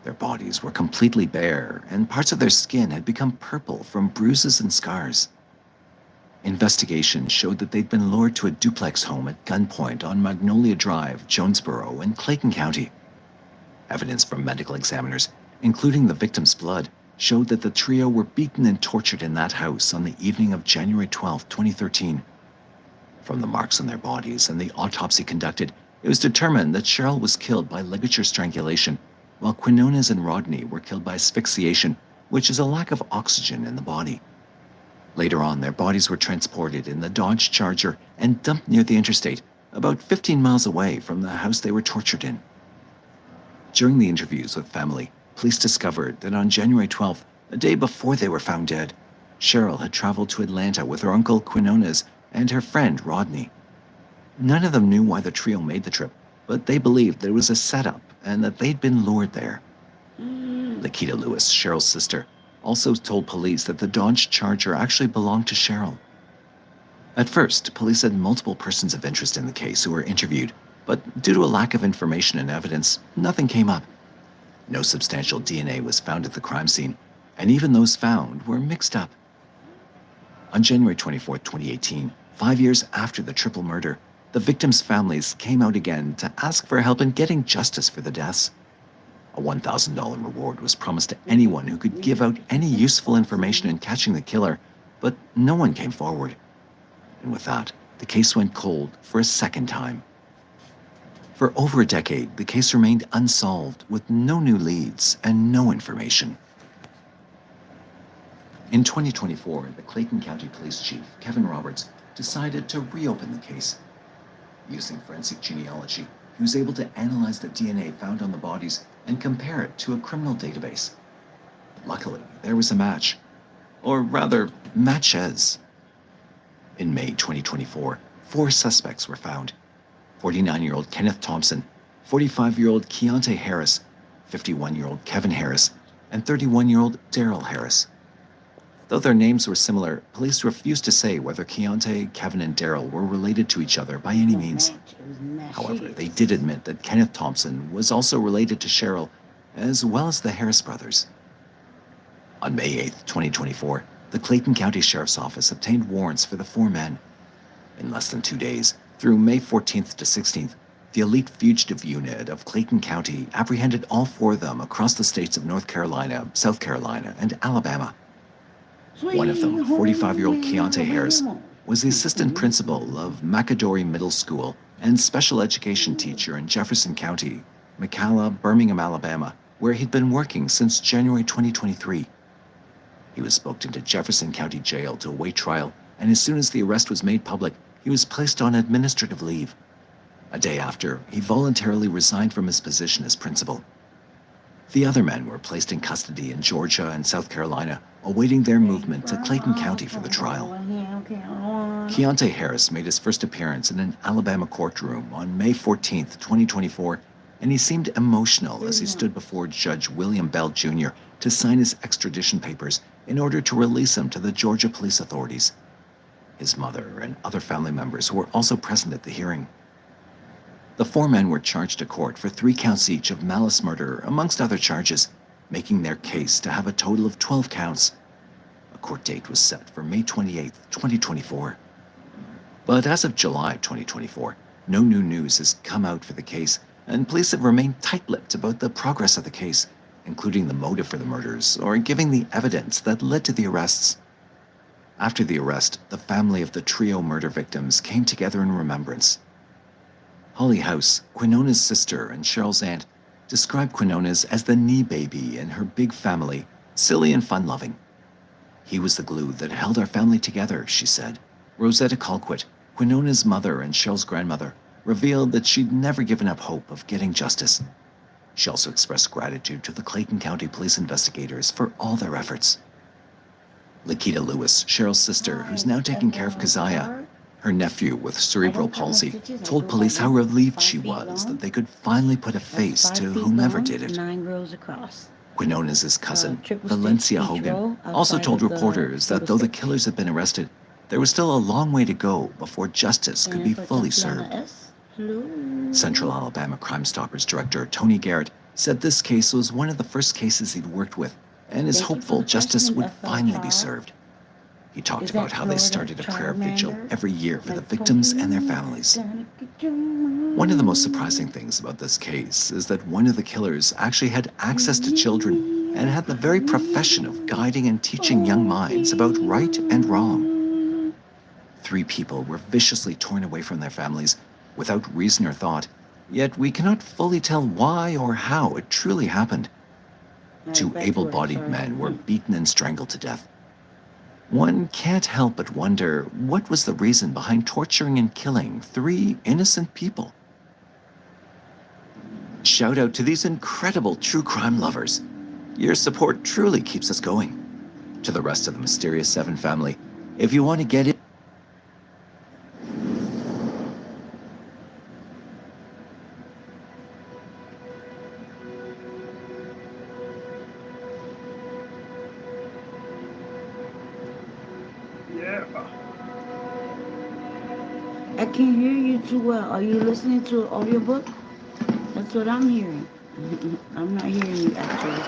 Their bodies were completely bare, and parts of their skin had become purple from bruises and scars. Investigation showed that they'd been lured to a duplex home at gunpoint on Magnolia Drive, Jonesboro, in Clayton County. Evidence from medical examiners, including the victim's blood, showed that the trio were beaten and tortured in that house on the evening of January 12, 2013. From the marks on their bodies and the autopsy conducted, it was determined that Cheryl was killed by ligature strangulation, while Quinones and Rodney were killed by asphyxiation, which is a lack of oxygen in the body. Later on, their bodies were transported in the Dodge Charger and dumped near the interstate, about 15 miles away from the house they were tortured in. During the interviews with family, police discovered that on January 12th, a day before they were found dead, Cheryl had traveled to Atlanta with her uncle Quinones and her friend Rodney. None of them knew why the trio made the trip, but they believed that it was a setup and that they'd been lured there. Lakita Lewis, Cheryl's sister, also told police that the Dodge Charger actually belonged to Cheryl. At first, police had multiple persons of interest in the case who were interviewed, but due to a lack of information and evidence, nothing came up. No substantial DNA was found at the crime scene, and even those found were mixed up. On January 24, 2018, 5 years after the triple murder, the victims' families came out again to ask for help in getting justice for the deaths. A $1,000 reward was promised to anyone who could give out any useful information in catching the killer, but no one came forward. And with that, the case went cold for a second time. For over a decade, the case remained unsolved with no new leads and no information. In 2024, the Clayton County Police Chief, Kevin Roberts, decided to reopen the case. Using forensic genealogy, he was able to analyze the DNA found on the bodies and compare it to a criminal database. Luckily, there was a match. Or rather, matches. In May 2024, 4 suspects were found. 49-year-old Kenneth Thompson, 45-year-old Keontae Harris, 51-year-old Kevin Harris, and 31-year-old Daryl Harris. Though their names were similar, police refused to say whether Keontae, Kevin, and Daryl were related to each other by any means. However, they did admit that Kenneth Thompson was also related to Cheryl, as well as the Harris brothers. On May 8, 2024, the Clayton County Sheriff's Office obtained warrants for the 4 men. In less than 2 days, through May 14th to 16th, the elite fugitive unit of Clayton County apprehended all 4 of them across the states of North Carolina, South Carolina, and Alabama. One of them, 45-year-old Keontae Harris, was the assistant principal of Macadori Middle School and special education teacher in Jefferson County, McCalla, Birmingham, Alabama, where he'd been working since January 2023. He was booked into Jefferson County Jail to await trial, and as soon as the arrest was made public, he was placed on administrative leave. A day after, he voluntarily resigned from his position as principal. The other men were placed in custody in Georgia and South Carolina, awaiting their movement to Clayton County for the trial. Keontae Harris made his first appearance in an Alabama courtroom on May 14, 2024, and he seemed emotional as he stood before Judge William Bell Jr. to sign his extradition papers in order to release him to the Georgia police authorities. His mother and other family members were also present at the hearing. The 4 men were charged to court for 3 counts each of malice murder, amongst other charges, making their case to have a total of 12 counts. A court date was set for May 28, 2024. But as of July 2024, no new news has come out for the case, and police have remained tight-lipped about the progress of the case, including the motive for the murders or giving the evidence that led to the arrests. After the arrest, the family of the trio murder victims came together in remembrance. Holly House, Quinona's sister and Cheryl's aunt, described Quinona's as the knee baby in her big family, silly and fun-loving. He was the glue that held our family together, she said. Rosetta Colquitt, Quinona's mother and Cheryl's grandmother, revealed that she'd never given up hope of getting justice. She also expressed gratitude to the Clayton County police investigators for all their efforts. Lakita Lewis, Cheryl's sister, who's now taking care of Keziah, her nephew with cerebral palsy, told police how relieved she was that they could finally put a face to whomever did it. 9 rows across. Quinona's cousin, Valencia Hogan, also told reporters that though the killers had been arrested, there was still a long way to go before justice could be fully served. Central Alabama Crime Stoppers Director Tony Garrett said this case was one of the first cases he'd worked with and is hopeful justice would finally be served. He talked about how they started a prayer vigil every year for the victims and their families. One of the most surprising things about this case is that one of the killers actually had access to children and had the very profession of guiding and teaching young minds about right and wrong. 3 people were viciously torn away from their families without reason or thought, yet we cannot fully tell why or how it truly happened. 2 able-bodied men were beaten and strangled to death. One can't help but wonder what was the reason behind torturing and killing 3 innocent people. Shout out to these incredible true crime lovers. Your support truly keeps us going. To the rest of the Mysterious 7 family, if you want to get in, I can't hear you too well. Are you listening to an audiobook? That's what I'm hearing. I'm not hearing you actually.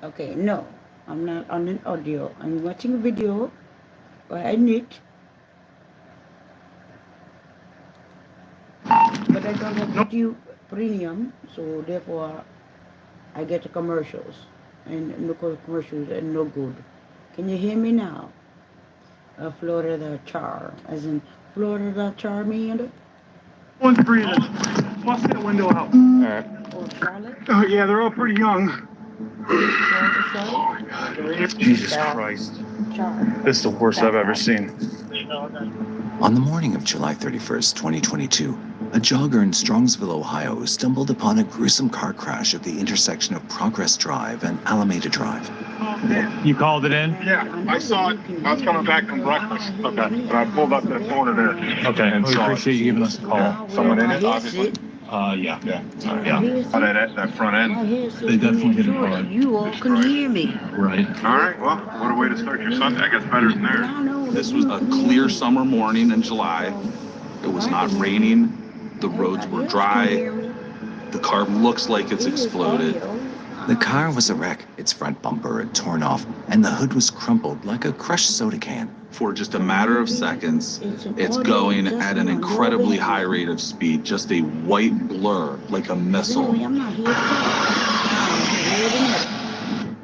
Okay, no, I'm not on an audio. I'm watching a video by Nick. But I don't have YouTube Premium, so therefore I get the commercials. And no commercials are no good. Can you hear me now? Florida Char, as in Florida Charmander? One's breathing. Bust that window out. All right. Oh, Charlotte? Oh, yeah, they're all pretty young. Charlotte? Jesus Christ. Char. This is the worst I've ever seen. On the morning of July 31st, 2022, a jogger in Strongsville, Ohio, stumbled upon a gruesome car crash at the intersection of Progress Drive and Alameda Drive. You called it in? Yeah, I saw it. I was coming back from breakfast. Okay. And I pulled up to the corner there. Okay, And we saw appreciate you giving us a call. someone in it, obviously. Yeah. Yeah. Yeah. Oh, that front end? They definitely hit it hard. You all can hear me. Right. All right, well, what a way to start your Sunday. I guess better than theirs. This was a clear summer morning in July. It was not raining. The roads were dry. The car looks like it's exploded. The car was a wreck. Its front bumper had torn off, and the hood was crumpled like a crushed soda can. For just a matter of seconds, it's going at an incredibly high rate of speed, just a white blur like a missile. I'm not here to talk.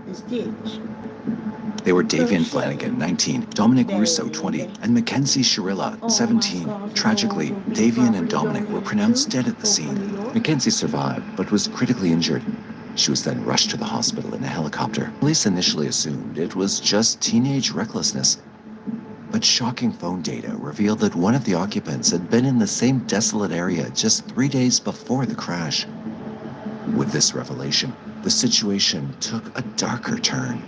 I'm here to They were Davian Flanagan, 19, Dominic Russo, 20, and Mackenzie Shirilla, 17. Tragically, Davian and Dominic were pronounced dead at the scene. Mackenzie survived, but was critically injured. She was then rushed to the hospital in a helicopter. Police initially assumed it was just teenage recklessness. But shocking phone data revealed that one of the occupants had been in the same desolate area just 3 days before the crash. With this revelation, the situation took a darker turn.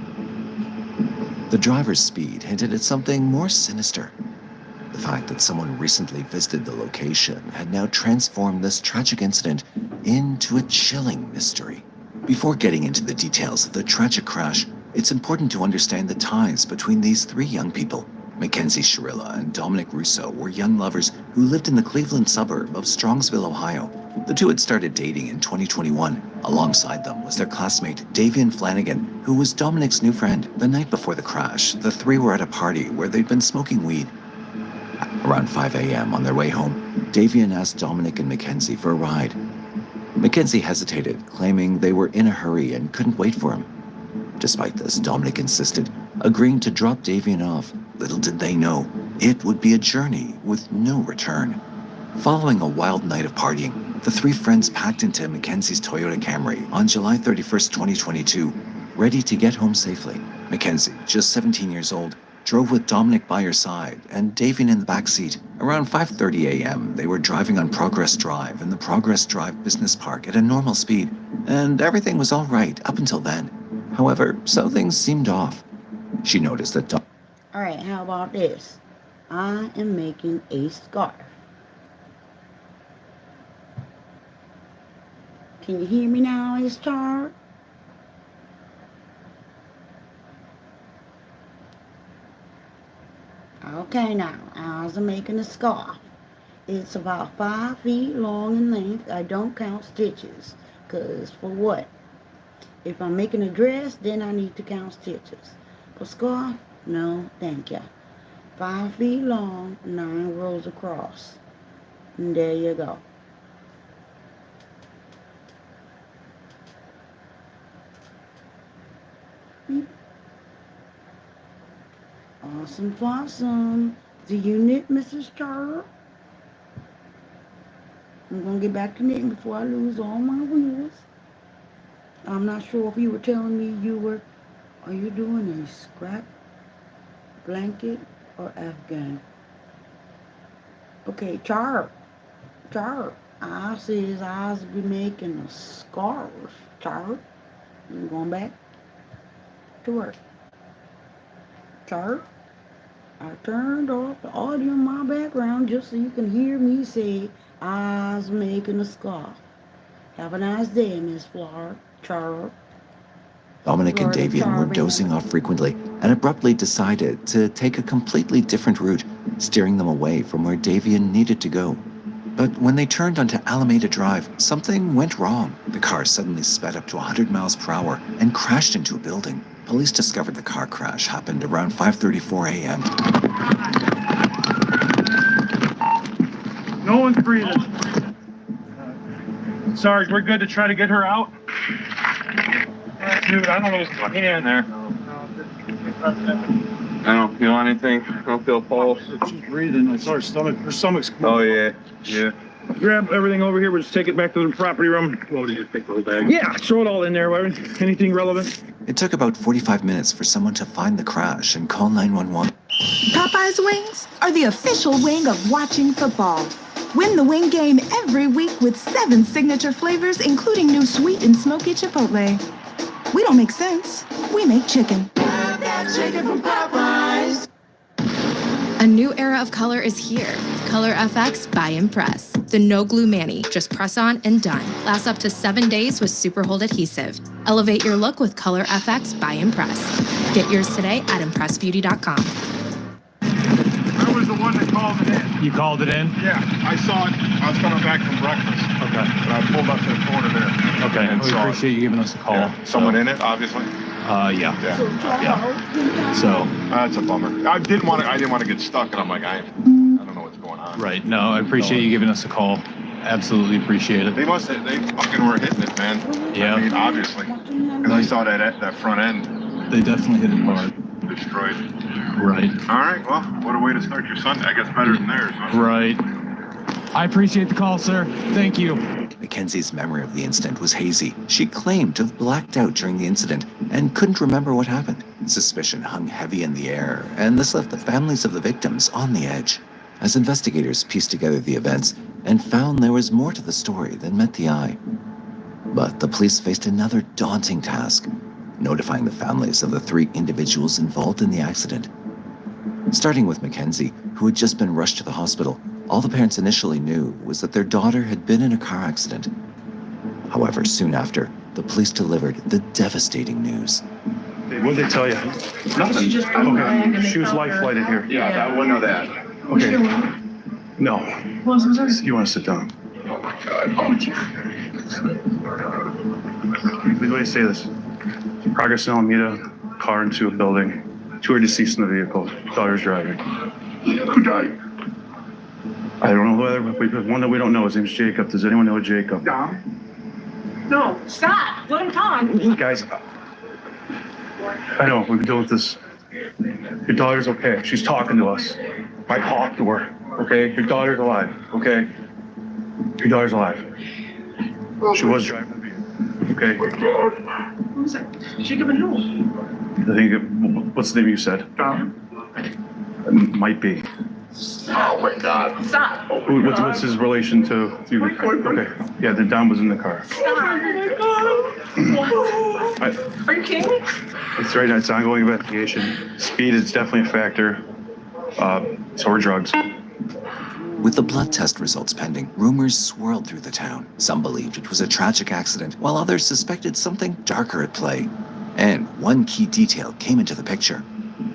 The driver's speed hinted at something more sinister. The fact that someone recently visited the location had now transformed this tragic incident into a chilling mystery. Before getting into the details of the tragic crash, it's important to understand the ties between these three young people. Mackenzie Shirilla and Dominic Russo were young lovers who lived in the Cleveland suburb of Strongsville, Ohio. The two had started dating in 2021. Alongside them was their classmate, Davian Flanagan, who was Dominic's new friend. The night before the crash, the three were at a party where they'd been smoking weed. Around 5 a.m. on their way home, Davian asked Dominic and Mackenzie for a ride. Mackenzie hesitated, claiming they were in a hurry and couldn't wait for him. Despite this, Dominic insisted, agreeing to drop Davian off. Little did they know, it would be a journey with no return. Following a wild night of partying, the three friends packed into Mackenzie's Toyota Camry on July 31st, 2022, ready to get home safely. Mackenzie, just 17 years old, drove with Dominic by her side and Davian in the back seat. Around 5:30 a.m., they were driving on Progress Drive in the Progress Drive Business Park at a normal speed, and everything was all right up until then. However, some things seemed off. She noticed that All right, how about this? I am making a scarf. Can you hear me now, Miss Char? Okay, now, I was making a scarf. It's about 5 feet long in length. I don't count stitches, because for what? If I'm making a dress, then I need to count stitches. For scarf, no, thank you. 5 feet long, 9 rows across. And there you go. Awesome possum. Do you knit, Mrs. Charles? I'm going to get back to knitting before I lose all my wheels. I'm not sure if you were telling me are you doing a scrap blanket or Afghan? Okay, Char. I says I was be making a scarf. Char. I'm going back to work. Char. I turned off the audio in my background just so you can hear me say I was making a scarf. Have a nice day, Miss Flora. Char. Dominic and Davian were dozing off frequently and abruptly decided to take a completely different route, steering them away from where Davian needed to go. But when they turned onto Alameda Drive, something went wrong. The car suddenly sped up to 100 miles per hour and crashed into a building. Police discovered the car crash happened around 5:34 a.m. No one's breathing. Sarge, we're good to try to get her out? Dude, I don't know what's going on in there. I don't feel anything. I don't feel pulse. She's breathing. I saw her stomach. Her stomach's cool. Oh, yeah. Yeah. Grab everything over here. We'll just take it back to the property room. What did you take the whole bag? Yeah, throw it all in there. Anything relevant? It took about 45 minutes for someone to find the crash and call 911. Popeye's Wings are the official wing of watching football. Win the wing game every week with 7 signature flavors, including new sweet and smoky chipotle. We don't make sense. We make chicken. Have that chicken from Popeyes. A new era of color is here. Color FX by Impress. The no glue mani, just press on and done. Lasts up to 7 days with super hold adhesive. Elevate your look with Color FX by Impress. Get yours today at impressbeauty.com. I was the one that called it in. You called it in? Yeah, I saw it. I was coming back from breakfast. Okay. And I pulled up to the corner there. Okay, And we saw appreciate you giving us a call. Yeah. Someone in it, obviously. Yeah. Yeah. So. That's a bummer. I didn't want to get stuck, and I'm like, I don't know what's going on. Right. No, I appreciate you giving us a call. Absolutely appreciate it. They fucking were hitting it, man. Yeah. I mean, obviously. Because I saw that front end They definitely hit it hard. destroyed. Right. All right, well, what a way to start your Sunday. I guess better than theirs, huh? Right. I appreciate the call, sir. Thank you. Mackenzie's memory of the incident was hazy. She claimed to have blacked out during the incident and couldn't remember what happened. Suspicion hung heavy in the air, and this left the families of the victims on the edge. As investigators pieced together the events and found there was more to the story than met the eye. But the police faced another daunting task, notifying the families of the 3 individuals involved in the accident. Starting with Mackenzie, who had just been rushed to the hospital, all the parents initially knew was that their daughter had been in a car accident. However, soon after, the police delivered the devastating news. What did they tell you? Nothing. Okay. She was life flighted here. Yeah, I wouldn't know that. Okay. No. You want to sit down? Oh, my God. The way to say this. Progress in Alameda, car into a building. 2 are deceased in the vehicle. Daughter's driving. Who died? I don't know whether, but one that we don't know. His name's Jacob. Does anyone know Jacob? Dom? No, stop. Let him talk. Guys, I know, we've been dealing with this. Your daughter's okay. She's talking to us. I talked to her, okay? Your daughter's alive, okay? Your daughter's alive. She was driving the vehicle, okay? Who's that? Jacob and who? I think, what's the name you said? Dom? Might be. Oh, my God. Stop. What's his relation to you? Okay, yeah, the Dom was in the car. Are you kidding me? It's right now, it's ongoing investigation. Speed is definitely a factor. So are drugs. With the blood test results pending, rumors swirled through the town. Some believed it was a tragic accident, while others suspected something darker at play. And one key detail came into the picture: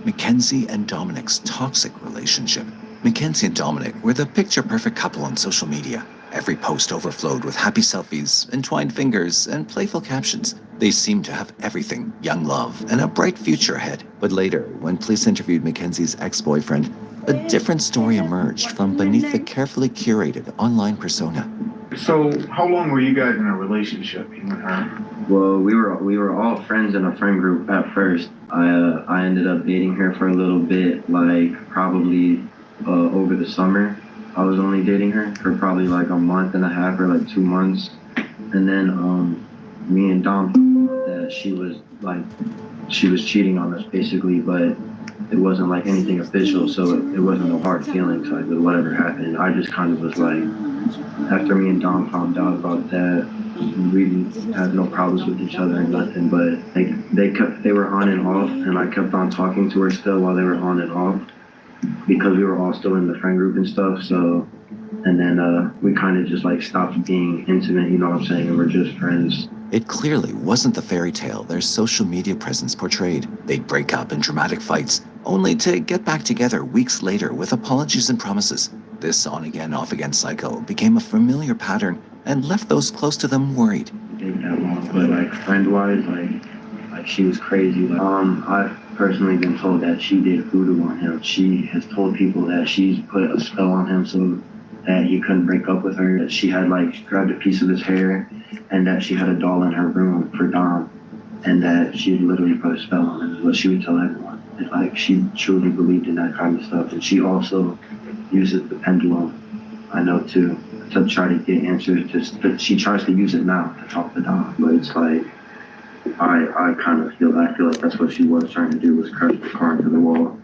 Mackenzie and Dominic's toxic relationship. Mackenzie and Dominic were the picture-perfect couple on social media. Every post overflowed with happy selfies, entwined fingers, and playful captions. They seemed to have everything: young love and a bright future ahead. But later, when police interviewed Mackenzie's ex-boyfriend, a different story emerged from beneath the carefully curated online persona. So, how long were you guys in a relationship, you and her? Well, we were all friends in a friend group at first. I ended up dating her for a little bit, like probably over the summer. I was only dating her for probably like a month and a half or like 2 months. And then me and Dom that she was cheating on us basically, but it wasn't like anything official, so it wasn't no hard feelings. Like with whatever happened, I just kind of was like, after me and Dom found out about that, we had no problems with each other and nothing, but they were on and off, and I kept on talking to her still while they were on and off, because we were all still in the friend group and stuff. So, and then we kind of just like stopped being intimate, you know what I'm saying, and we're just friends. It clearly wasn't the fairy tale their social media presence portrayed. They'd break up in dramatic fights, only to get back together weeks later with apologies and promises. This on-again, off-again cycle became a familiar pattern and left those close to them worried. Didn't that long, but like friend-wise, like she was crazy. I've personally been told that she did voodoo on him. She has told people that she's put a spell on him so that he couldn't break up with her. That she had like grabbed a piece of his hair, and that she had a doll in her room for Dom, and that she had literally put a spell on him. Is what she would tell everyone. And, like, she truly believed in that kind of stuff, and she also uses the pendulum. I know too, to try to get answers. But she tries to use it now to talk to Dom, but it's like. I feel like that's what she was trying to do, was crush the car into the wall.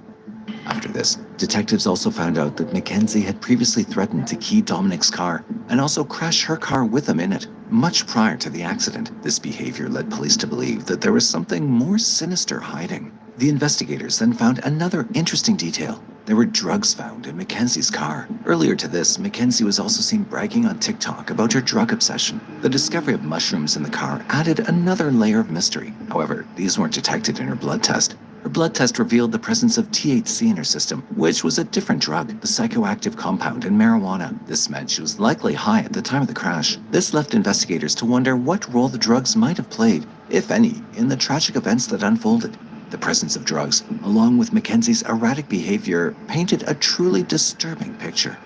After this, detectives also found out that Mackenzie had previously threatened to key Dominic's car and also crash her car with him in it, much prior to the accident. This behavior led police to believe that there was something more sinister hiding. The investigators then found another interesting detail. There were drugs found in Mackenzie's car. Earlier to this, Mackenzie was also seen bragging on TikTok about her drug obsession. The discovery of mushrooms in the car added another layer of mystery. However, these weren't detected in her blood test. Her blood test revealed the presence of THC in her system, which was a different drug, the psychoactive compound in marijuana. This meant she was likely high at the time of the crash. This left investigators to wonder what role the drugs might have played, if any, in the tragic events that unfolded. The presence of drugs, along with Mackenzie's erratic behavior, painted a truly disturbing picture.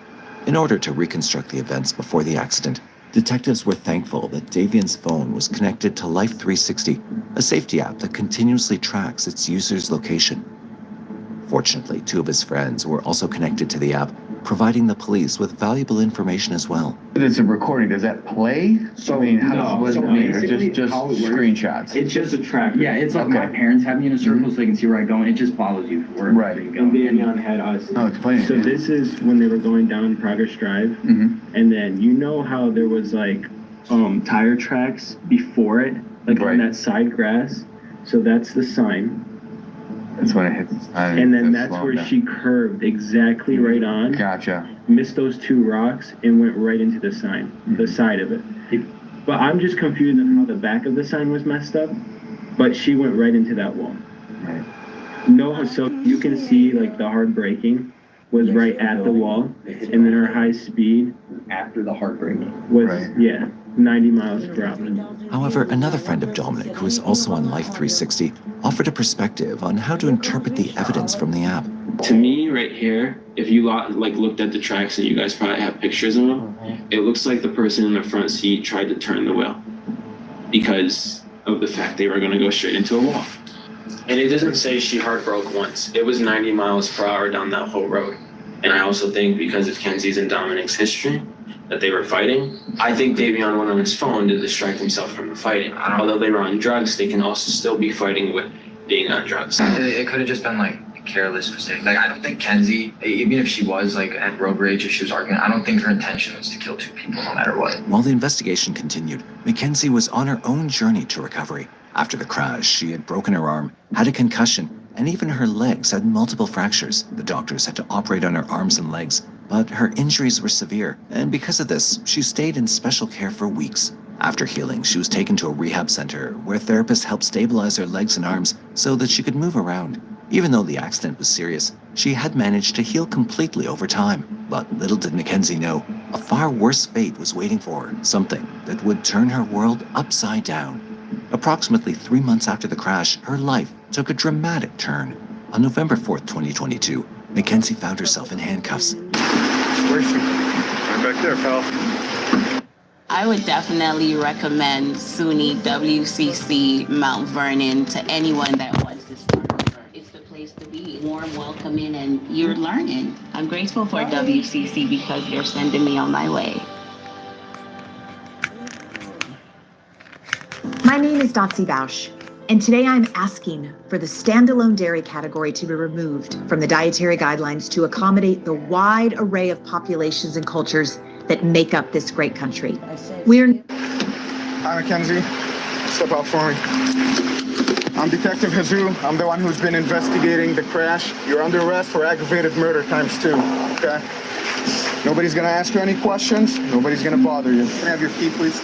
In order to reconstruct the events before the accident, detectives were thankful that Davian's phone was connected to Life 360, a safety app that continuously tracks its user's location. Fortunately, two of his friends were also connected to the app, providing the police with valuable information as well. It's a recording. Does that play? So, I mean, what does it mean? Or basically just how it works, screenshots? It's just a tracker. Yeah, it's like my parents have me in a circle so they can see where I go, and it just follows you wherever you go. And Davion had us. Oh, explain it. So this is when they were going down Progress Drive, and then you know how there was like tire tracks before it, like on that side grass. So that's the sign. That's when it hits the sign. And then that's where she curved exactly right on. Gotcha. Missed those two rocks and went right into the sign, the side of it. But I'm just confused on how the back of the sign was messed up, but she went right into that wall. Right. No, so you can see like the hard braking was right at the wall, and then her high speed after the hard braking was, 90 miles per hour. However, another friend of Dominic, who is also on Life 360, offered a perspective on how to interpret the evidence from the app. To me, right here, if you looked at the tracks, and you guys probably have pictures of them, it looks like the person in the front seat tried to turn the wheel because of the fact they were going to go straight into a wall. And it doesn't say she hard broke once. It was 90 miles per hour down that whole road. And I also think because of Kenzie's and Dominic's history, that they were fighting. I think Davion went on his phone to distract himself from the fighting. Although they were on drugs, they can also still be fighting with being on drugs. It could have just been like careless mistake. Like I don't think Kenzie, even if she was like at road rage or she was arguing, I don't think her intention was to kill two people no matter what. While the investigation continued, Mackenzie was on her own journey to recovery. After the crash, she had broken her arm, had a concussion, and even her legs had multiple fractures. The doctors had to operate on her arms and legs, but her injuries were severe, and because of this, she stayed in special care for weeks. After healing, she was taken to a rehab center where therapists helped stabilize her legs and arms so that she could move around. Even though the accident was serious, she had managed to heal completely over time. But little did Mackenzie know, a far worse fate was waiting for her, something that would turn her world upside down. Approximately 3 months after the crash, her life took a dramatic turn. On November 4th, 2022, Mackenzie found herself in handcuffs. Where's she? Right back there, pal. I would definitely recommend SUNY WCC Mount Vernon to anyone that wants to start over. It's the place to be. Warm, welcoming, and you're learning. I'm grateful for WCC because they're sending me on my way. My name is Dotsie Bausch, and today I'm asking for the standalone dairy category to be removed from the dietary guidelines to accommodate the wide array of populations and cultures that make up this great country. Hi, Mackenzie. Step out for me. I'm Detective Jesus. I'm the one who's been investigating the crash. You're under arrest for aggravated murder ×2, okay? Nobody's gonna ask you any questions. Nobody's gonna bother you. Can I have your key, please?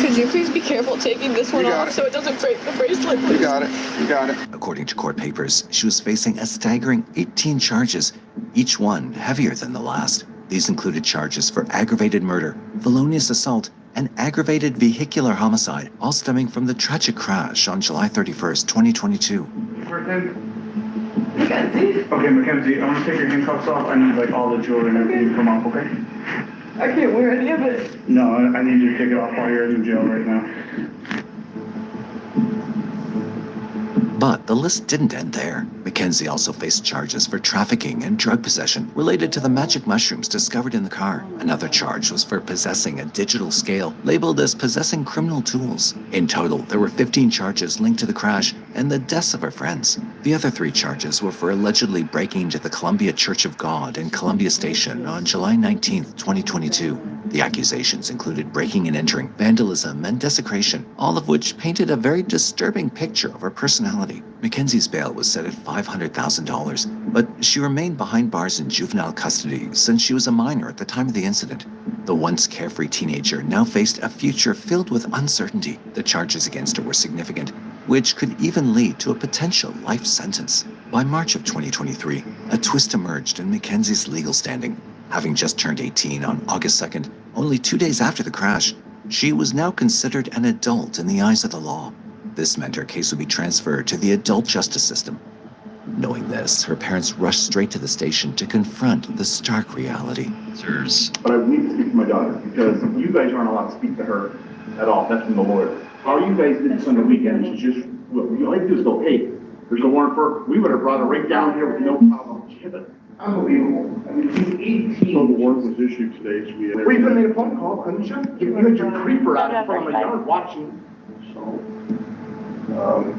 Could you please be careful taking this one off so it doesn't break the bracelet, please? You got it. You got it. According to court papers, she was facing a staggering 18 charges, each one heavier than the last. These included charges for aggravated murder, felonious assault, and aggravated vehicular homicide, all stemming from the tragic crash on July 31st, 2022. Mackenzie? Okay, Mackenzie, I'm gonna take your handcuffs off. I need like all the jewelry and everything to come off, okay? I can't wear any of it. No, I need you to take it off while you're in jail right now. But the list didn't end there. Mackenzie also faced charges for trafficking and drug possession related to the magic mushrooms discovered in the car. Another charge was for possessing a digital scale labeled as possessing criminal tools. In total, there were 15 charges linked to the crash and the deaths of her friends. The other 3 charges were for allegedly breaking into the Columbia Church of God in Columbia Station on July 19, 2022. The accusations included breaking and entering, vandalism, and desecration, all of which painted a very disturbing picture of her personality. Mackenzie's bail was set at $500,000, but she remained behind bars in juvenile custody since she was a minor at the time of the incident. The once carefree teenager now faced a future filled with uncertainty. The charges against her were significant, which could even lead to a potential life sentence. By March of 2023, a twist emerged in Mackenzie's legal standing. Having just turned 18 on August 2nd, only 2 days after the crash, she was now considered an adult in the eyes of the law. This meant her case would be transferred to the adult justice system. Knowing this, her parents rushed straight to the station to confront the stark reality. Sirs. But I need to speak to my daughter because you guys aren't allowed to speak to her at all. That's from the lawyer. How you guys did this on the weekend is just, what you like to do is go, hey, there's a warrant for her. We would have brought her right down here with no problem. She had it. Unbelievable. I mean, she's 18. So the warrant was issued today, so we... Well, you could have made a phone call, couldn't you? You had your creeper out in front of my yard watching. So,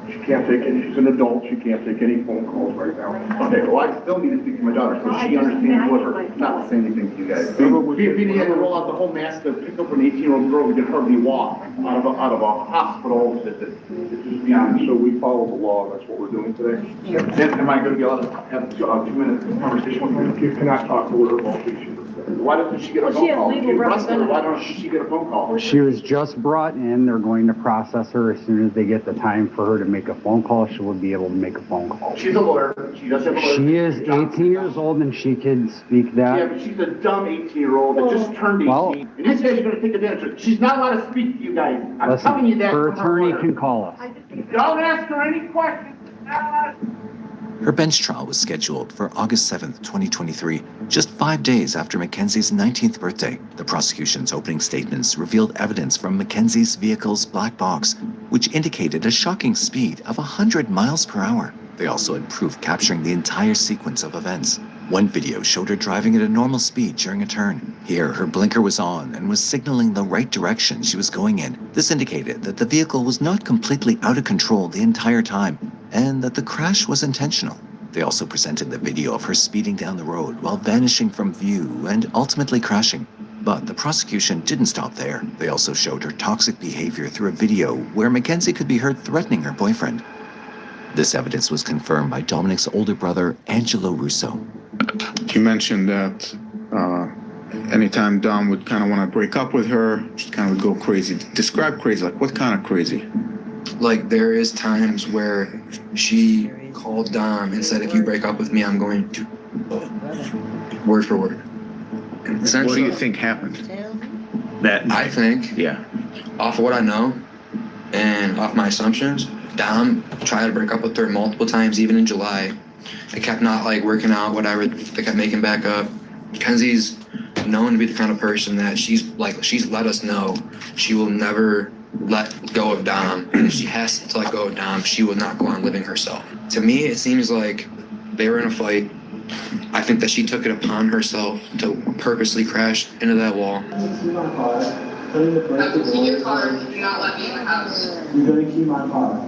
she can't take any, she's an adult, she can't take any phone calls right now. Okay, well, I still need to speak to my daughter so she understands what her, not to say anything to you guys. If he had to roll out the whole mask to pick up an 18-year-old girl who could hardly walk out of a hospital, it's just beyond. So we follow the law, that's what we're doing today. Am I going to be allowed to have a 2-minute conversation with her? You cannot talk to her about these. Why doesn't she get a phone call? You arrest her, why don't she get a phone call? She was just brought in. They're going to process her. As soon as they get the time for her to make a phone call, she will be able to make a phone call. She's a lawyer. She does have a lawyer. She is 18 years old and she can speak that. Yeah, but she's a dumb 18-year-old that just turned 18. Well, and these guys are going to take advantage of her. She's not allowed to speak to you guys. I'm telling you that. Her attorney can call us. Don't ask her any questions. Her bench trial was scheduled for August 7th, 2023, just 5 days after Mackenzie's 19th birthday. The prosecution's opening statements revealed evidence from Mackenzie's vehicle's black box, which indicated a shocking speed of 100 miles per hour. They also had proof capturing the entire sequence of events. One video showed her driving at a normal speed during a turn. Here, her blinker was on and was signaling the right direction she was going in. This indicated that the vehicle was not completely out of control the entire time, and that the crash was intentional. They also presented the video of her speeding down the road while vanishing from view and ultimately crashing. But the prosecution didn't stop there. They also showed her toxic behavior through a video where Mackenzie could be heard threatening her boyfriend. This evidence was confirmed by Dominic's older brother, Angelo Russo. She mentioned that anytime Dom would kind of want to break up with her, she kind of would go crazy. Describe crazy, like what kind of crazy? Like there is times where she called Dom and said, if you break up with me, I'm going to, word for word. What do you think happened? That I think, yeah, off of what I know and off my assumptions, Dom tried to break up with her multiple times, even in July. It kept not like working out, whatever. They kept making back up. Kenzie's known to be the kind of person that she's let us know she will never let go of Dom. And if she has to let go of Dom, she will not go on living herself. To me, it seems like they were in a fight. I think that she took it upon herself to purposely crash into that wall. I'm key your car if you not let me in the house. You're gonna key my car.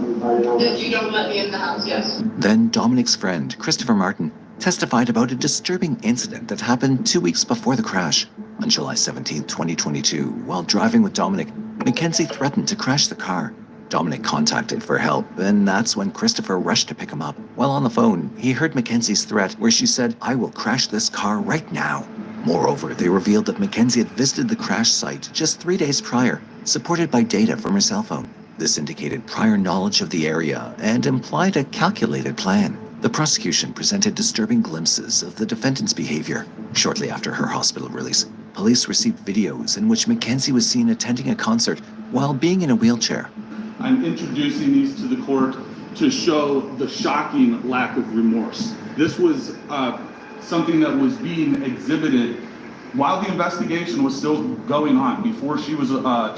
If you don't let me in the house, yes. Then Dominic's friend, Christopher Martin, testified about a disturbing incident that happened 2 weeks before the crash. On July 17, 2022, while driving with Dominic, Mackenzie threatened to crash the car. Dominic contacted for help, and that's when Christopher rushed to pick him up. While on the phone, he heard Mackenzie's threat where she said, "I will crash this car right now." Moreover, they revealed that Mackenzie had visited the crash site just 3 days prior, supported by data from her cell phone. This indicated prior knowledge of the area and implied a calculated plan. The prosecution presented disturbing glimpses of the defendant's behavior. Shortly after her hospital release, police received videos in which Mackenzie was seen attending a concert while being in a wheelchair. I'm introducing these to the court to show the shocking lack of remorse. This was something that was being exhibited while the investigation was still going on, before she was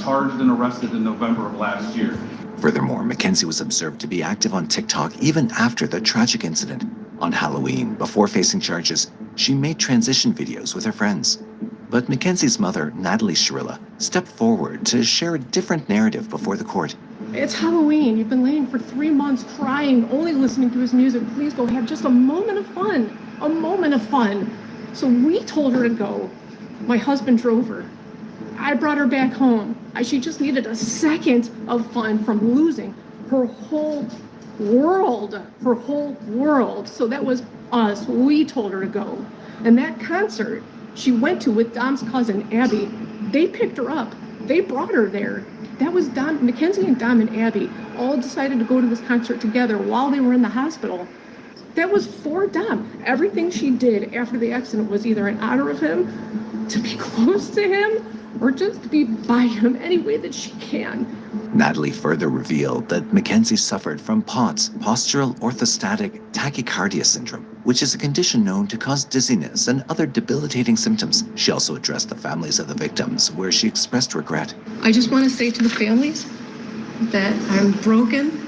charged and arrested in November of last year. Furthermore, Mackenzie was observed to be active on TikTok even after the tragic incident. On Halloween, before facing charges, she made transition videos with her friends. But Mackenzie's mother, Natalie Shirilla, stepped forward to share a different narrative before the court. It's Halloween. You've been laying for 3 months crying, only listening to his music. Please go have just a moment of fun. A moment of fun. So we told her to go. My husband drove her. I brought her back home. She just needed a second of fun from losing her whole world. Her whole world. So that was us. We told her to go. And that concert she went to with Dom's cousin, Abby, they picked her up. They brought her there. That was Dom, Mackenzie and Dom and Abby all decided to go to this concert together while they were in the hospital. That was for Dom. Everything she did after the accident was either in honor of him, to be close to him, or just to be by him any way that she can. Natalie further revealed that Mackenzie suffered from POTS, postural orthostatic tachycardia syndrome, which is a condition known to cause dizziness and other debilitating symptoms. She also addressed the families of the victims, where she expressed regret. I just want to say to the families that I'm broken,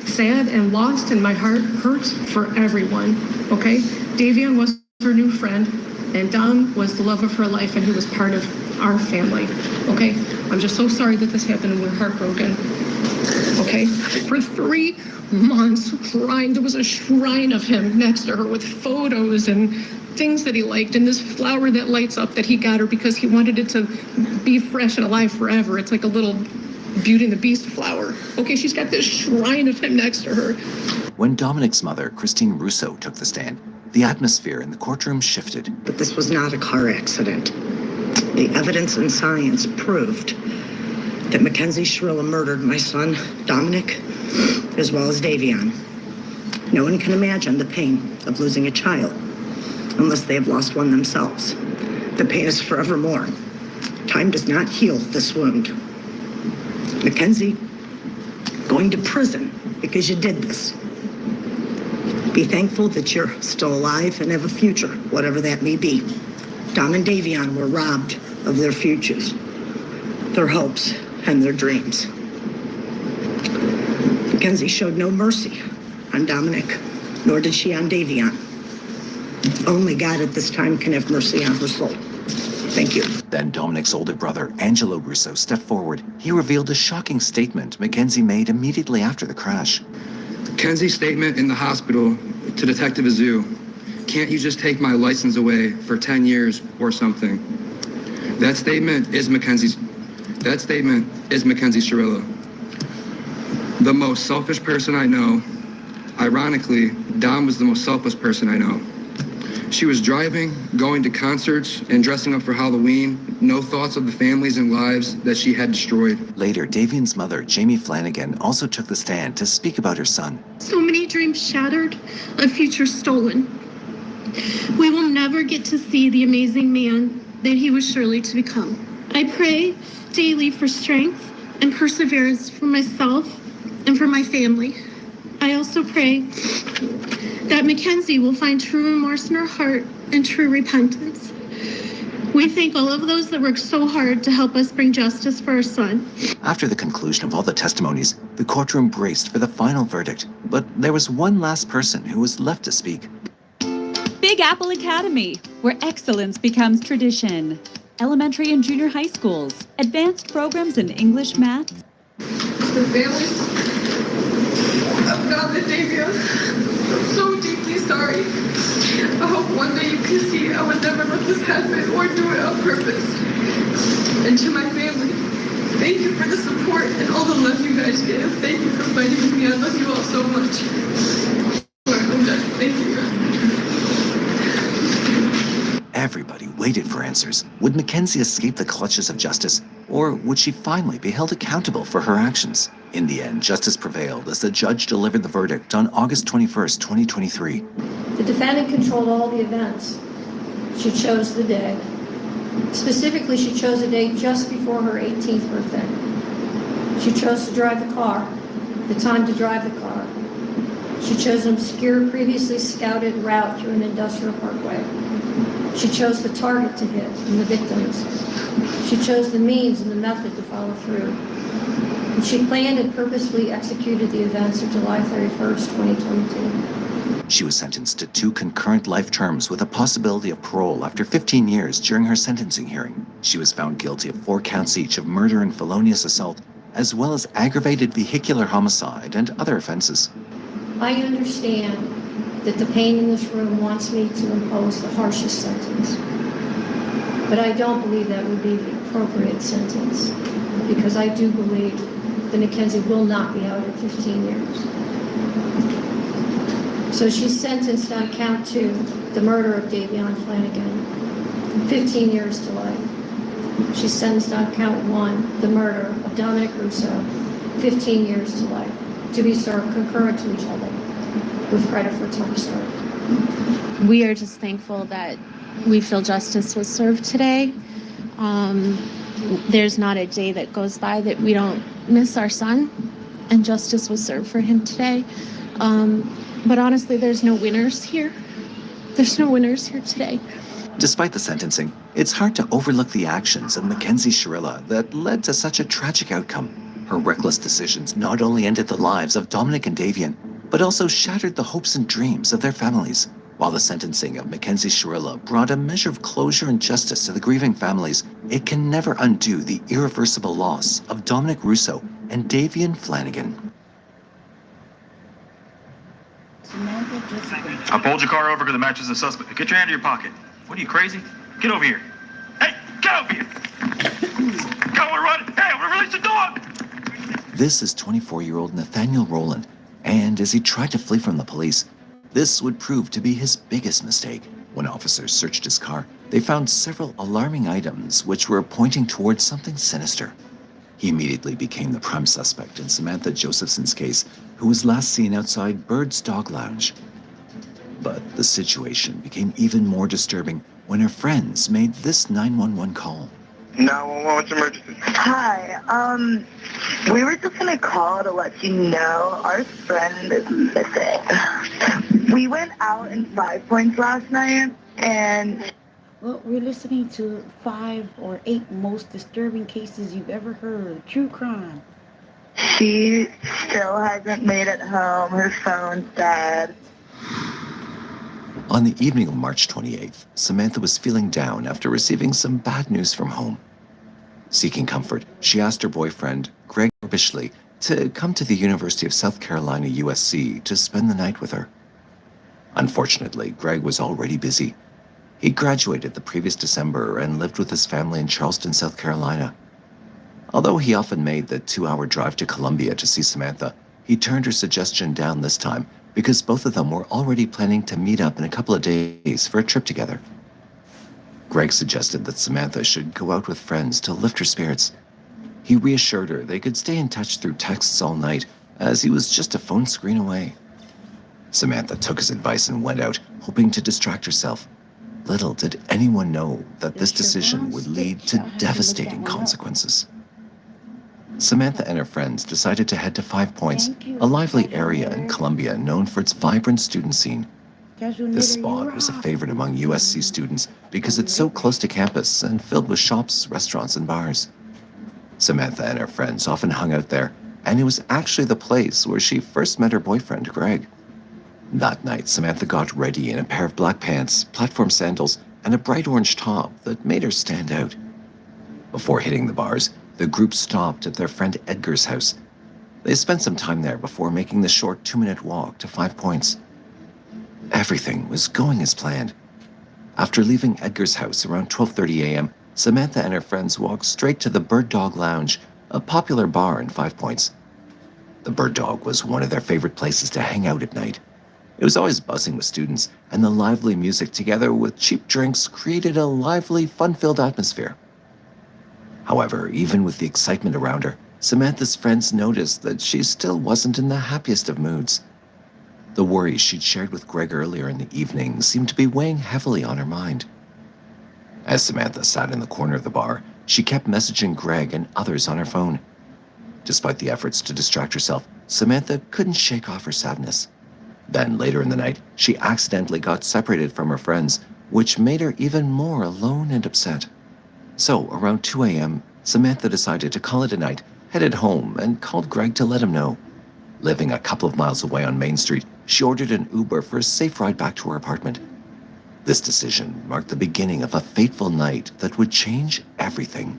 sad, and lost, and my heart hurts for everyone, okay? Davian was her new friend, and Dom was the love of her life, and he was part of our family, okay? I'm just so sorry that this happened, and we're heartbroken, okay? For 3 months crying, there was a shrine of him next to her with photos and things that he liked, and this flower that lights up that he got her because he wanted it to be fresh and alive forever. It's like a little Beauty and the Beast flower. Okay, she's got this shrine of him next to her. When Dominic's mother, Christine Russo, took the stand, the atmosphere in the courtroom shifted. But this was not a car accident. The evidence and science proved that Mackenzie Shirilla murdered my son, Dominic, as well as Davian. No one can imagine the pain of losing a child unless they have lost one themselves. The pain is forevermore. Time does not heal this wound. Mackenzie, going to prison because you did this. Be thankful that you're still alive and have a future, whatever that may be. Dom and Davian were robbed of their futures, their hopes, and their dreams. Mackenzie showed no mercy on Dominic, nor did she on Davian. Only God at this time can have mercy on her soul. Thank you. Then Dominic's older brother, Angelo Russo, stepped forward. He revealed a shocking statement Mackenzie made immediately after the crash. Mackenzie's statement in the hospital to Detective Azu, "Can't you just take my license away for 10 years or something?" That statement is Mackenzie Shirilla. The most selfish person I know. Ironically, Dom was the most selfless person I know. She was driving, going to concerts, and dressing up for Halloween. No thoughts of the families and lives that she had destroyed. Later, Davian's mother, Jamie Flanagan, also took the stand to speak about her son. So many dreams shattered, a future stolen. We will never get to see the amazing man that he was surely to become. I pray daily for strength and perseverance for myself and for my family. I also pray that Mackenzie will find true remorse in her heart and true repentance. We thank all of those that worked so hard to help us bring justice for our son. After the conclusion of all the testimonies, the courtroom braced for the final verdict. But there was one last person who was left to speak. Big Apple Academy, where excellence becomes tradition. Elementary and junior high schools, advanced programs in English, math. The families of Dom and Davian, I'm so deeply sorry. I hope one day you can see I would never let this happen or do it on purpose. And to my family, thank you for the support and all the love you guys give. Thank you for fighting with me. I love you all so much. I'm done. Thank you. Everybody waited for answers. Would Mackenzie escape the clutches of justice, or would she finally be held accountable for her actions? In the end, justice prevailed as the judge delivered the verdict on August 21st, 2023. The defendant controlled all the events. She chose the day. Specifically, she chose a day just before her 18th birthday. She chose to drive the car, the time to drive the car. She chose an obscure, previously scouted route through an industrial parkway. She chose the target to hit and the victims. She chose the means and the method to follow through. And she planned and purposefully executed the events of July 31st, 2022. She was sentenced to 2 concurrent life terms with a possibility of parole after 15 years during her sentencing hearing. She was found guilty of 4 counts each of murder and felonious assault, as well as aggravated vehicular homicide and other offenses. I understand that the pain in this room wants me to impose the harshest sentence. But I don't believe that would be the appropriate sentence, because I do believe that Mackenzie will not be out at 15 years. So she's sentenced on count 2, the murder of Davion Flanagan, 15 years to life. She's sentenced on count 1, the murder of Dominic Russo, 15 years to life, to be served concurrent to each other, with credit for time served. We are just thankful that we feel justice was served today. There's not a day that goes by that we don't miss our son, and justice was served for him today. But honestly, there's no winners here. There's no winners here today. Despite the sentencing, it's hard to overlook the actions of Mackenzie Shirilla that led to such a tragic outcome. Her reckless decisions not only ended the lives of Dominic and Davion, but also shattered the hopes and dreams of their families. While the sentencing of Mackenzie Shirilla brought a measure of closure and justice to the grieving families, it can never undo the irreversible loss of Dominic Russo and Davion Flanagan. I pulled your car over because it matches the suspect. Get your hand in your pocket. What are you, crazy? Get over here. Hey, get over here! Go and run! Hey, I'm gonna release the dog! This is 24-year-old Nathaniel Rowland, and as he tried to flee from the police, this would prove to be his biggest mistake. When officers searched his car, they found several alarming items which were pointing towards something sinister. He immediately became the prime suspect in Samantha Josephson's case, who was last seen outside Bird's Dog Lounge. But the situation became even more disturbing when her friends made this 911 call. 911, what's your emergency? Hi, we were just gonna call to let you know our friend is missing. We went out in 5 Points last night, and... Well, we're listening to 5 or 8 most disturbing cases you've ever heard. True crime. She still hasn't made it home. Her phone's dead. On the evening of March 28th, Samantha was feeling down after receiving some bad news from home. Seeking comfort, she asked her boyfriend, Greg Bishley, to come to the University of South Carolina, USC, to spend the night with her. Unfortunately, Greg was already busy. He graduated the previous December and lived with his family in Charleston, South Carolina. Although he often made the 2-hour drive to Columbia to see Samantha, he turned her suggestion down this time because both of them were already planning to meet up in a couple of days for a trip together. Greg suggested that Samantha should go out with friends to lift her spirits. He reassured her they could stay in touch through texts all night, as he was just a phone screen away. Samantha took his advice and went out, hoping to distract herself. Little did anyone know that this decision would lead to devastating consequences. Samantha and her friends decided to head to 5 Points, a lively area in Columbia known for its vibrant student scene. This spot was a favorite among USC students because it's so close to campus and filled with shops, restaurants, and bars. Samantha and her friends often hung out there, and it was actually the place where she first met her boyfriend, Greg. That night, Samantha got ready in a pair of black pants, platform sandals, and a bright orange top that made her stand out. Before hitting the bars, the group stopped at their friend Edgar's house. They spent some time there before making the short 2-minute walk to 5 Points. Everything was going as planned. After leaving Edgar's house around 12:30 a.m., Samantha and her friends walked straight to the Bird Dog Lounge, a popular bar in 5 Points. The Bird Dog was one of their favorite places to hang out at night. It was always buzzing with students, and the lively music together with cheap drinks created a lively, fun-filled atmosphere. However, even with the excitement around her, Samantha's friends noticed that she still wasn't in the happiest of moods. The worries she'd shared with Greg earlier in the evening seemed to be weighing heavily on her mind. As Samantha sat in the corner of the bar, she kept messaging Greg and others on her phone. Despite the efforts to distract herself, Samantha couldn't shake off her sadness. Then, later in the night, she accidentally got separated from her friends, which made her even more alone and upset. So, around 2 a.m., Samantha decided to call it a night, headed home, and called Greg to let him know. Living a couple of miles away on Main Street, she ordered an Uber for a safe ride back to her apartment. This decision marked the beginning of a fateful night that would change everything.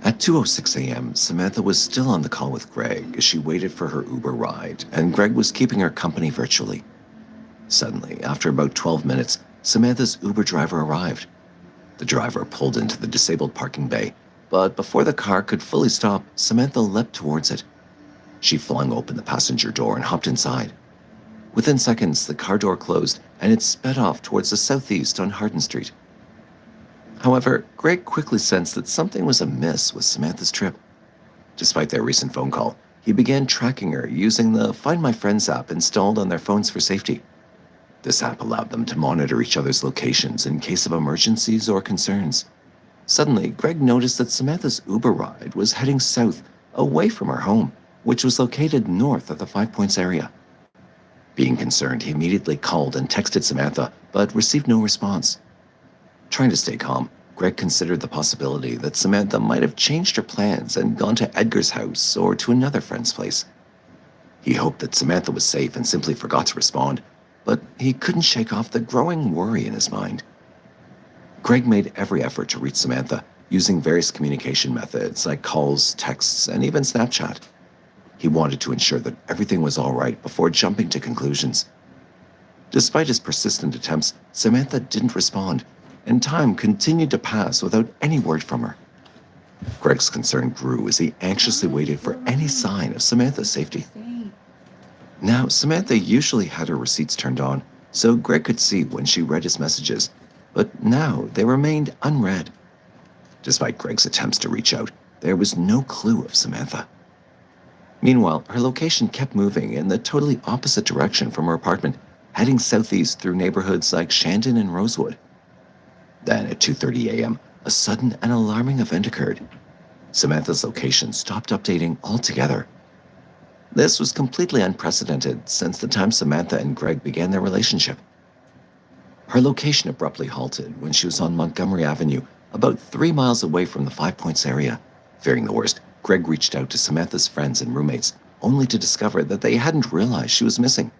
At 2:06 a.m., Samantha was still on the call with Greg as she waited for her Uber ride, and Greg was keeping her company virtually. Suddenly, after about 12 minutes, Samantha's Uber driver arrived. The driver pulled into the disabled parking bay, but before the car could fully stop, Samantha leapt towards it. She flung open the passenger door and hopped inside. Within seconds, the car door closed, and it sped off towards the southeast on Hardin Street. However, Greg quickly sensed that something was amiss with Samantha's trip. Despite their recent phone call, he began tracking her using the Find My Friends app installed on their phones for safety. This app allowed them to monitor each other's locations in case of emergencies or concerns. Suddenly, Greg noticed that Samantha's Uber ride was heading south, away from her home, which was located north of the 5 Points area. Being concerned, he immediately called and texted Samantha, but received no response. Trying to stay calm, Greg considered the possibility that Samantha might have changed her plans and gone to Edgar's house or to another friend's place. He hoped that Samantha was safe and simply forgot to respond, but he couldn't shake off the growing worry in his mind. Greg made every effort to reach Samantha, using various communication methods like calls, texts, and even Snapchat. He wanted to ensure that everything was all right before jumping to conclusions. Despite his persistent attempts, Samantha didn't respond, and time continued to pass without any word from her. Greg's concern grew as he anxiously waited for any sign of Samantha's safety. Now, Samantha usually had her receipts turned on, so Greg could see when she read his messages, but now they remained unread. Despite Greg's attempts to reach out, there was no clue of Samantha. Meanwhile, her location kept moving in the totally opposite direction from her apartment, heading southeast through neighborhoods like Shandon and Rosewood. Then, at 2:30 a.m., a sudden and alarming event occurred. Samantha's location stopped updating altogether. This was completely unprecedented since the time Samantha and Greg began their relationship. Her location abruptly halted when she was on Montgomery Avenue, about 3 miles away from the 5 Points area. Fearing the worst, Greg reached out to Samantha's friends and roommates, only to discover that they hadn't realized she was missing.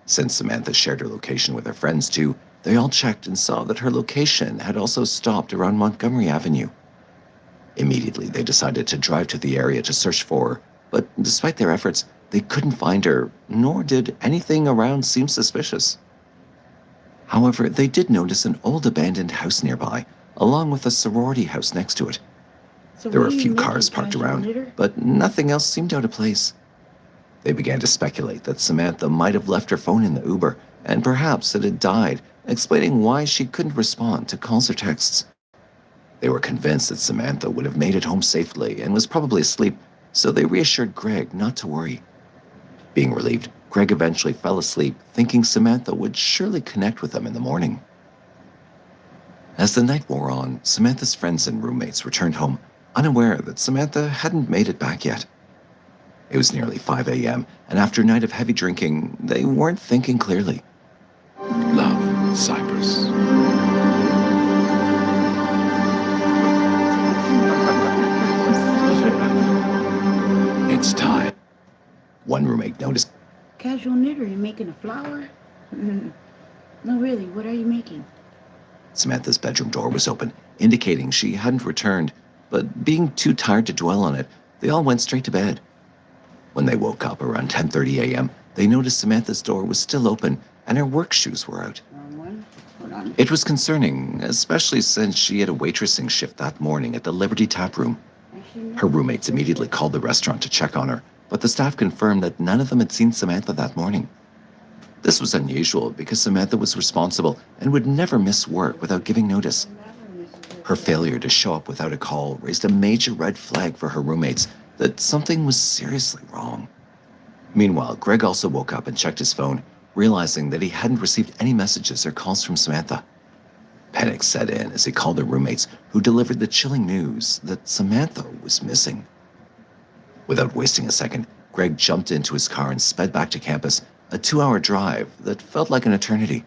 Since Samantha shared her location with her friends too, they all checked and saw that her location had also stopped around Montgomery Avenue. Immediately, they decided to drive to the area to search for her, but despite their efforts, they couldn't find her, nor did anything around seem suspicious. However, they did notice an old abandoned house nearby, along with a sorority house next to it. There were a few cars parked around, but nothing else seemed out of place. They began to speculate that Samantha might have left her phone in the Uber, and perhaps it had died, explaining why she couldn't respond to calls or texts. They were convinced that Samantha would have made it home safely and was probably asleep, so they reassured Greg not to worry. Being relieved, Greg eventually fell asleep, thinking Samantha would surely connect with them in the morning. As the night wore on, Samantha's friends and roommates returned home, unaware that Samantha hadn't made it back yet. It was nearly 5 a.m., and after a night of heavy drinking, they weren't thinking clearly. Love, Cypress. It's time. One roommate noticed. Casual knitter, you making a flower? No, really, what are you making? Samantha's bedroom door was open, indicating she hadn't returned, but being too tired to dwell on it, they all went straight to bed. When they woke up around 10:30 a.m., they noticed Samantha's door was still open and her work shoes were out. It was concerning, especially since she had a waitressing shift that morning at the Liberty Tap Room. Her roommates immediately called the restaurant to check on her, but the staff confirmed that none of them had seen Samantha that morning. This was unusual because Samantha was responsible and would never miss work without giving notice. Her failure to show up without a call raised a major red flag for her roommates, that something was seriously wrong. Meanwhile, Greg also woke up and checked his phone, realizing that he hadn't received any messages or calls from Samantha. Panic set in as he called her roommates, who delivered the chilling news that Samantha was missing. Without wasting a second, Greg jumped into his car and sped back to campus, a 2-hour drive that felt like an eternity.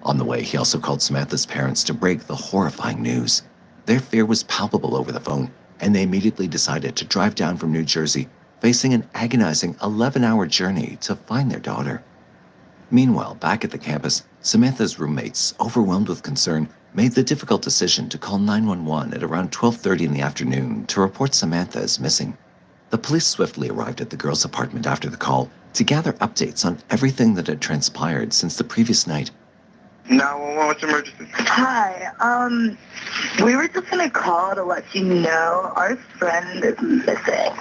On the way, he also called Samantha's parents to break the horrifying news. Their fear was palpable over the phone, and they immediately decided to drive down from New Jersey, facing an agonizing 11-hour journey to find their daughter. Meanwhile, back at the campus, Samantha's roommates, overwhelmed with concern, made the difficult decision to call 911 at around 12:30 in the afternoon to report Samantha as missing. The police swiftly arrived at the girl's apartment after the call to gather updates on everything that had transpired since the previous night. 911, what's your emergency? Hi, we were just gonna call to let you know our friend is missing.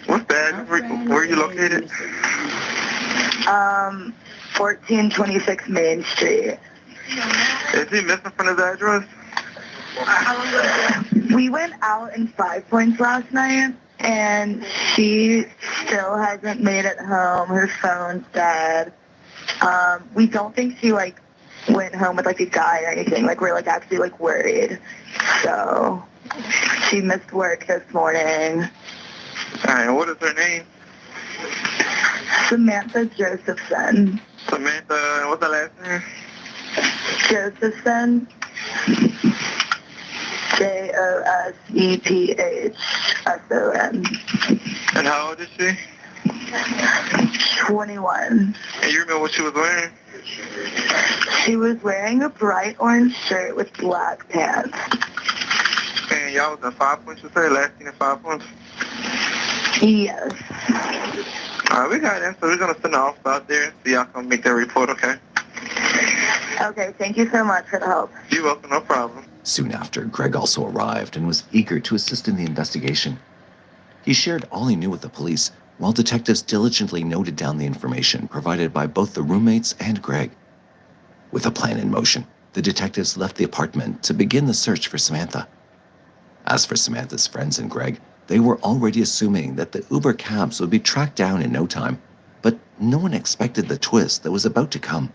What's that? Where are you located? 1426 Main Street. Is he missing from his address? We went out in 5 Points last night, and she still hasn't made it home. Her phone's dead. We don't think she, went home with, a guy or anything. We're, actually, worried. So, she missed work this morning. Alright, what is her name? Samantha Josephson. Samantha, what's her last name? Josephson. Josephson. And how old is she? 21. And you remember what she was wearing? She was wearing a bright orange shirt with black pants. And y'all was in 5 Points, you say? Last seen in 5 Points? Yes. Alright, we got it. So we're going to send the officer out there so y'all can make that report, okay? Okay, thank you so much for the help. You're welcome, no problem. Soon after, Greg also arrived and was eager to assist in the investigation. He shared all he knew with the police, while detectives diligently noted down the information provided by both the roommates and Greg. With a plan in motion, the detectives left the apartment to begin the search for Samantha. As for Samantha's friends and Greg, they were already assuming that the Uber cabs would be tracked down in no time, but no one expected the twist that was about to come.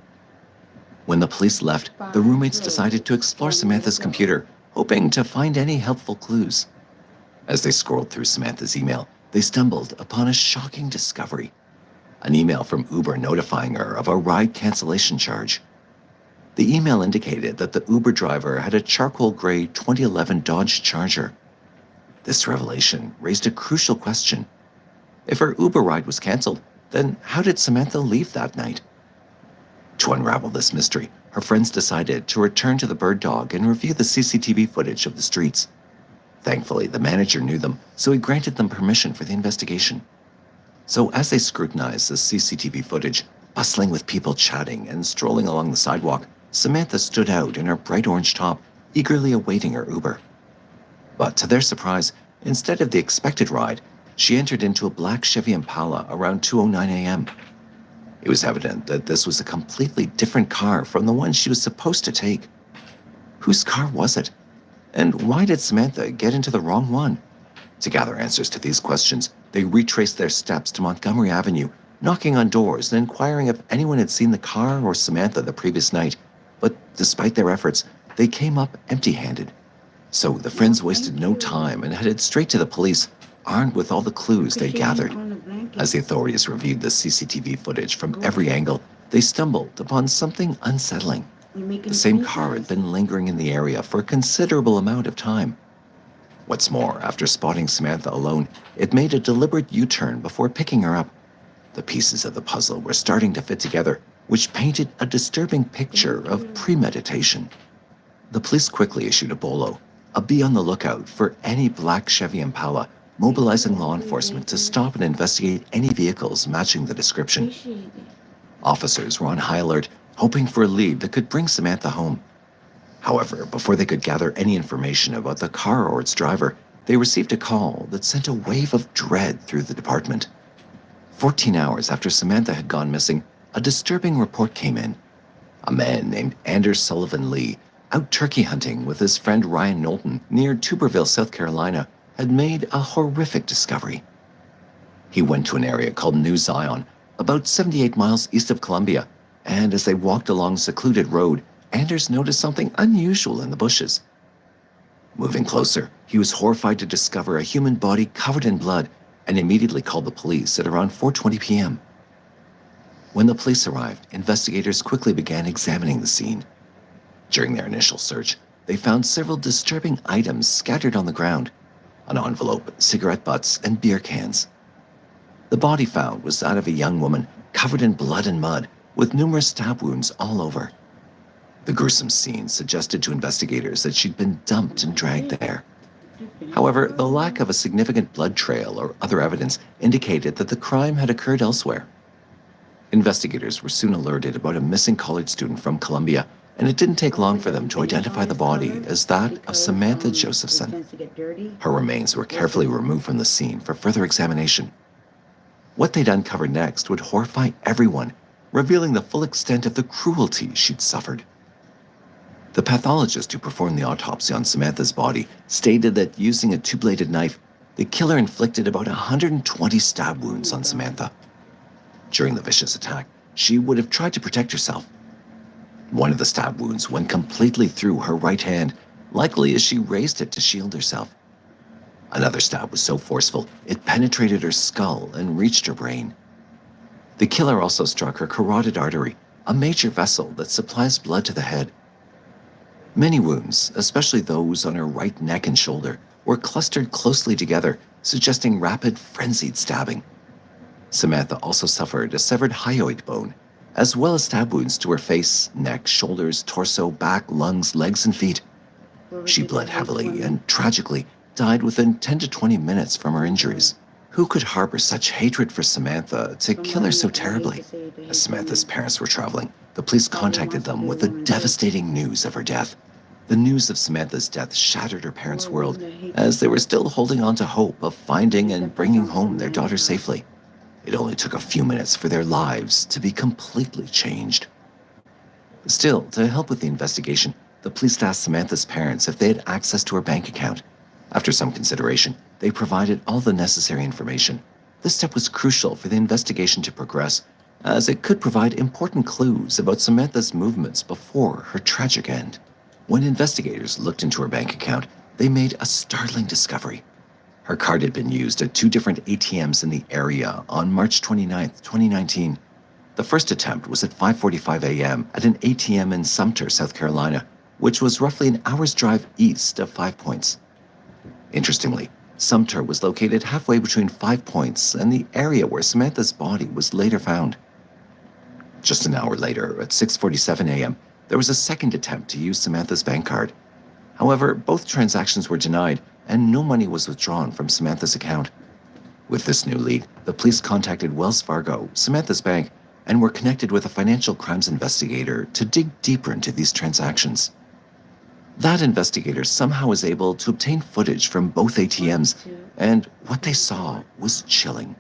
When the police left, the roommates decided to explore Samantha's computer, hoping to find any helpful clues. As they scrolled through Samantha's email, they stumbled upon a shocking discovery. An email from Uber notifying her of a ride cancellation charge. The email indicated that the Uber driver had a charcoal gray 2011 Dodge Charger. This revelation raised a crucial question. If her Uber ride was canceled, then how did Samantha leave that night? To unravel this mystery, her friends decided to return to the Bird Dog and review the CCTV footage of the streets. Thankfully, the manager knew them, so he granted them permission for the investigation. So as they scrutinized the CCTV footage, bustling with people chatting and strolling along the sidewalk, Samantha stood out in her bright orange top, eagerly awaiting her Uber. But to their surprise, instead of the expected ride, she entered into a black Chevy Impala around 2:09 a.m. It was evident that this was a completely different car from the one she was supposed to take. Whose car was it? And why did Samantha get into the wrong one? To gather answers to these questions, they retraced their steps to Montgomery Avenue, knocking on doors and inquiring if anyone had seen the car or Samantha the previous night. But despite their efforts, they came up empty-handed. So the friends wasted no time and headed straight to the police, armed with all the clues they gathered. As the authorities reviewed the CCTV footage from every angle, they stumbled upon something unsettling. The same car had been lingering in the area for a considerable amount of time. What's more, after spotting Samantha alone, it made a deliberate U-turn before picking her up. The pieces of the puzzle were starting to fit together, which painted a disturbing picture of premeditation. The police quickly issued a bolo, a be on the lookout for any black Chevy Impala, mobilizing law enforcement to stop and investigate any vehicles matching the description. Officers were on high alert, hoping for a lead that could bring Samantha home. However, before they could gather any information about the car or its driver, they received a call that sent a wave of dread through the department. 14 hours after Samantha had gone missing, a disturbing report came in. A man named Anders Sullivan Lee, out turkey hunting with his friend Ryan Knowlton near Tuberville, South Carolina, had made a horrific discovery. He went to an area called New Zion, about 78 miles east of Columbia, and as they walked along a secluded road, Anders noticed something unusual in the bushes. Moving closer, he was horrified to discover a human body covered in blood and immediately called the police at around 4:20 p.m. When the police arrived, investigators quickly began examining the scene. During their initial search, they found several disturbing items scattered on the ground: an envelope, cigarette butts, and beer cans. The body found was that of a young woman covered in blood and mud, with numerous stab wounds all over. The gruesome scene suggested to investigators that she'd been dumped and dragged there. However, the lack of a significant blood trail or other evidence indicated that the crime had occurred elsewhere. Investigators were soon alerted about a missing college student from Columbia, and it didn't take long for them to identify the body as that of Samantha Josephson. Her remains were carefully removed from the scene for further examination. What they'd uncover next would horrify everyone, revealing the full extent of the cruelty she'd suffered. The pathologist who performed the autopsy on Samantha's body stated that using a two-bladed knife, the killer inflicted about 120 stab wounds on Samantha. During the vicious attack, she would have tried to protect herself. One of the stab wounds went completely through her right hand, likely as she raised it to shield herself. Another stab was so forceful, it penetrated her skull and reached her brain. The killer also struck her carotid artery, a major vessel that supplies blood to the head. Many wounds, especially those on her right neck and shoulder, were clustered closely together, suggesting rapid, frenzied stabbing. Samantha also suffered a severed hyoid bone, as well as stab wounds to her face, neck, shoulders, torso, back, lungs, legs, and feet. She bled heavily and, tragically, died within 10 to 20 minutes from her injuries. Who could harbor such hatred for Samantha to kill her so terribly? As Samantha's parents were traveling, the police contacted them with the devastating news of her death. The news of Samantha's death shattered her parents' world, as they were still holding on to hope of finding and bringing home their daughter safely. It only took a few minutes for their lives to be completely changed. Still, to help with the investigation, the police asked Samantha's parents if they had access to her bank account. After some consideration, they provided all the necessary information. This step was crucial for the investigation to progress, as it could provide important clues about Samantha's movements before her tragic end. When investigators looked into her bank account, they made a startling discovery. Her card had been used at 2 different ATMs in the area on March 29, 2019. The first attempt was at 5:45 a.m. at an ATM in Sumter, South Carolina, which was roughly an hour's drive east of 5 Points. Interestingly, Sumter was located halfway between 5 Points and the area where Samantha's body was later found. Just an hour later, at 6:47 a.m., there was a second attempt to use Samantha's bank card. However, both transactions were denied, and no money was withdrawn from Samantha's account. With this new lead, the police contacted Wells Fargo, Samantha's bank, and were connected with a financial crimes investigator to dig deeper into these transactions. That investigator somehow was able to obtain footage from both ATMs, and what they saw was chilling.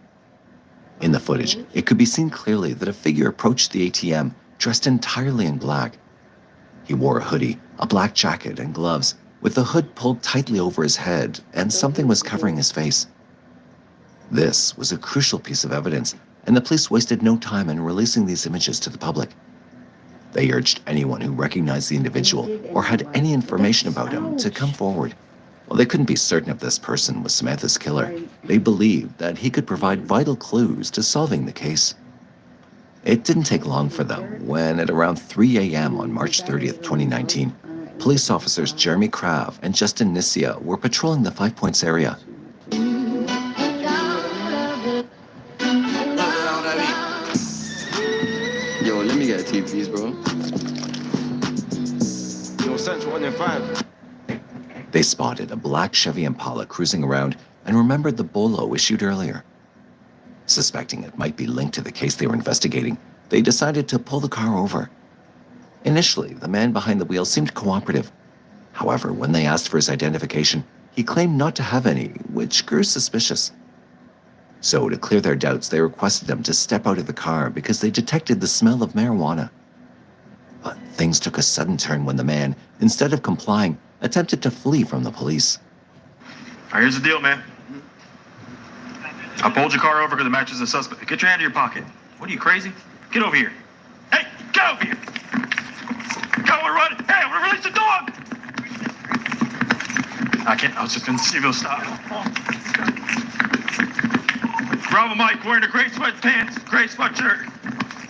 In the footage, it could be seen clearly that a figure approached the ATM dressed entirely in black. He wore a hoodie, a black jacket, and gloves, with the hood pulled tightly over his head, and something was covering his face. This was a crucial piece of evidence, and the police wasted no time in releasing these images to the public. They urged anyone who recognized the individual or had any information about him to come forward. While they couldn't be certain if this person was Samantha's killer, they believed that he could provide vital clues to solving the case. It didn't take long for them when, at around 3 a.m. on March 30th, 2019, police officers Jeremy Crav and Justin Nissia were patrolling the 5 Points area. Yo, let me get a tea, please, bro. Yo, Central 1 and 5. They spotted a black Chevy Impala cruising around and remembered the bolo issued earlier. Suspecting it might be linked to the case they were investigating, they decided to pull the car over. Initially, the man behind the wheel seemed cooperative. However, when they asked for his identification, he claimed not to have any, which grew suspicious. So, to clear their doubts, they requested him to step out of the car because they detected the smell of marijuana. But things took a sudden turn when the man, instead of complying, attempted to flee from the police. All right, here's the deal, man. I pulled your car over because it matches the suspect. Get your hand in your pocket. What are you, crazy? Get over here. Hey, get over here. Come on, run. Hey, I'm gonna release the dog. I can't. I was just gonna see if he'll stop. Bravo Mike wearing a gray sweatpants, gray sweatshirt.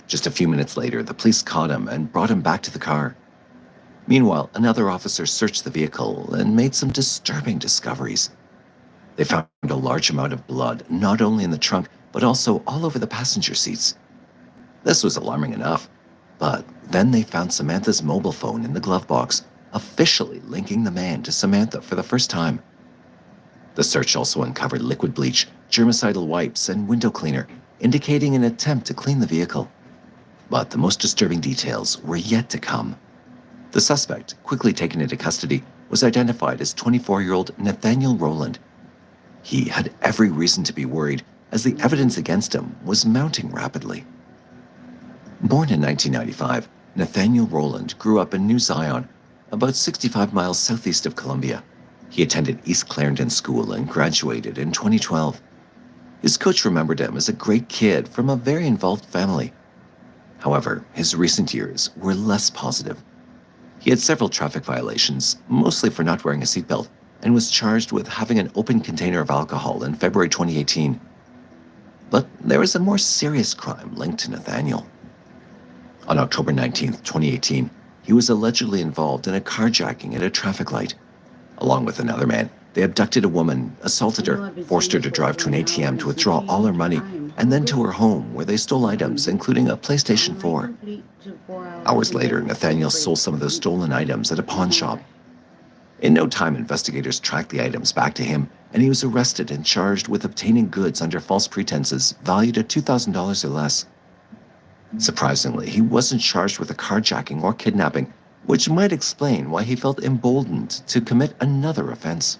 Just a few minutes later, the police caught him and brought him back to the car. Meanwhile, another officer searched the vehicle and made some disturbing discoveries. They found a large amount of blood, not only in the trunk, but also all over the passenger seats. This was alarming enough, but then they found Samantha's mobile phone in the glove box, officially linking the man to Samantha for the first time. The search also uncovered liquid bleach, germicidal wipes, and window cleaner, indicating an attempt to clean the vehicle. But the most disturbing details were yet to come. The suspect, quickly taken into custody, was identified as 24-year-old Nathaniel Rowland. He had every reason to be worried, as the evidence against him was mounting rapidly. Born in 1995, Nathaniel Rowland grew up in New Zion, about 65 miles southeast of Columbia. He attended East Clarendon School and graduated in 2012. His coach remembered him as a great kid from a very involved family. However, his recent years were less positive. He had several traffic violations, mostly for not wearing a seatbelt, and was charged with having an open container of alcohol in February 2018. But there was a more serious crime linked to Nathaniel. On October 19, 2018, he was allegedly involved in a carjacking at a traffic light. Along with another man, they abducted a woman, assaulted her, forced her to drive to an ATM to withdraw all her money, and then to her home where they stole items, including a PlayStation 4. Hours later, Nathaniel sold some of those stolen items at a pawn shop. In no time, investigators tracked the items back to him, and he was arrested and charged with obtaining goods under false pretenses valued at $2,000 or less. Surprisingly, he wasn't charged with a carjacking or kidnapping, which might explain why he felt emboldened to commit another offense.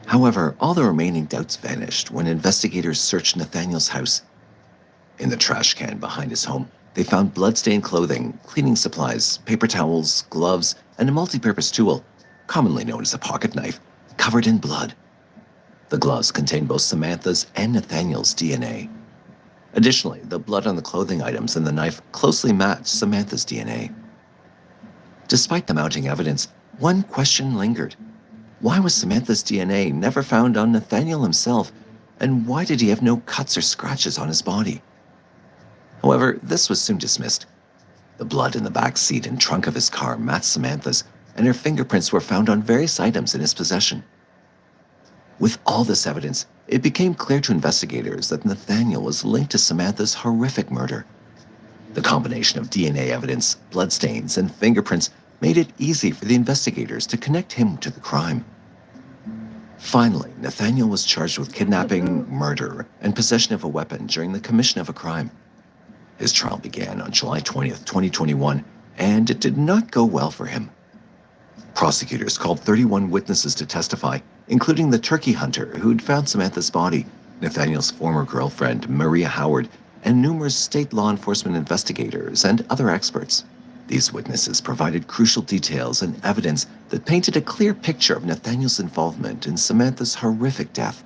However, all the remaining doubts vanished when investigators searched Nathaniel's house. In the trash can behind his home, they found blood-stained clothing, cleaning supplies, paper towels, gloves, and a multi-purpose tool, commonly known as a pocket knife, covered in blood. The gloves contained both Samantha's and Nathaniel's DNA. Additionally, the blood on the clothing items and the knife closely matched Samantha's DNA. Despite the mounting evidence, one question lingered. Why was Samantha's DNA never found on Nathaniel himself, and why did he have no cuts or scratches on his body? However, this was soon dismissed. The blood in the back seat and trunk of his car matched Samantha's, and her fingerprints were found on various items in his possession. With all this evidence, it became clear to investigators that Nathaniel was linked to Samantha's horrific murder. The combination of DNA evidence, bloodstains, and fingerprints made it easy for the investigators to connect him to the crime. Finally, Nathaniel was charged with kidnapping, murder, and possession of a weapon during the commission of a crime. His trial began on July 20th, 2021, and it did not go well for him. Prosecutors called 31 witnesses to testify, including the turkey hunter who'd found Samantha's body, Nathaniel's former girlfriend, Maria Howard, and numerous state law enforcement investigators and other experts. These witnesses provided crucial details and evidence that painted a clear picture of Nathaniel's involvement in Samantha's horrific death.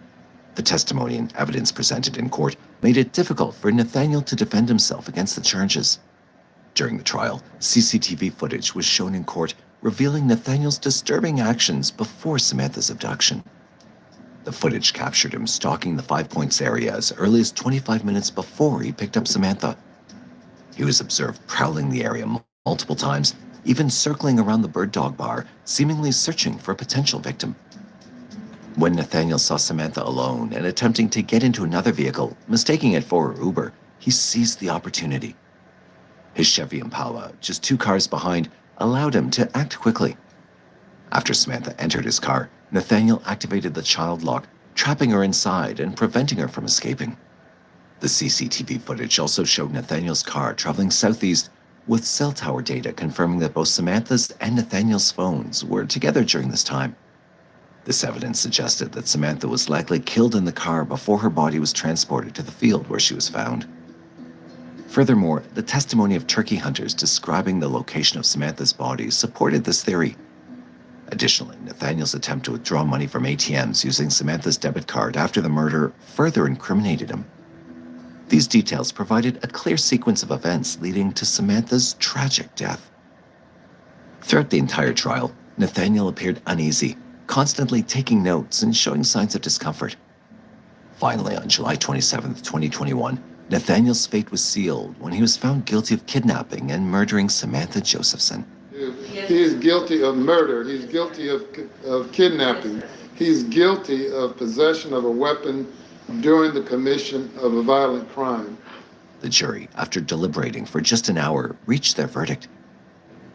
The testimony and evidence presented in court made it difficult for Nathaniel to defend himself against the charges. During the trial, CCTV footage was shown in court revealing Nathaniel's disturbing actions before Samantha's abduction. The footage captured him stalking the 5 Points area as early as 25 minutes before he picked up Samantha. He was observed prowling the area multiple times, even circling around the bird dog bar, seemingly searching for a potential victim. When Nathaniel saw Samantha alone and attempting to get into another vehicle, mistaking it for her Uber, he seized the opportunity. His Chevy Impala, just 2 cars behind, allowed him to act quickly. After Samantha entered his car, Nathaniel activated the child lock, trapping her inside and preventing her from escaping. The CCTV footage also showed Nathaniel's car traveling southeast, with cell tower data confirming that both Samantha's and Nathaniel's phones were together during this time. This evidence suggested that Samantha was likely killed in the car before her body was transported to the field where she was found. Furthermore, the testimony of turkey hunters describing the location of Samantha's body supported this theory. Additionally, Nathaniel's attempt to withdraw money from ATMs using Samantha's debit card after the murder further incriminated him. These details provided a clear sequence of events leading to Samantha's tragic death. Throughout the entire trial, Nathaniel appeared uneasy, constantly taking notes and showing signs of discomfort. Finally, on July 27, 2021, Nathaniel's fate was sealed when he was found guilty of kidnapping and murdering Samantha Josephson. He is guilty of murder. He's guilty of kidnapping. He's guilty of possession of a weapon during the commission of a violent crime. The jury, after deliberating for just an hour, reached their verdict.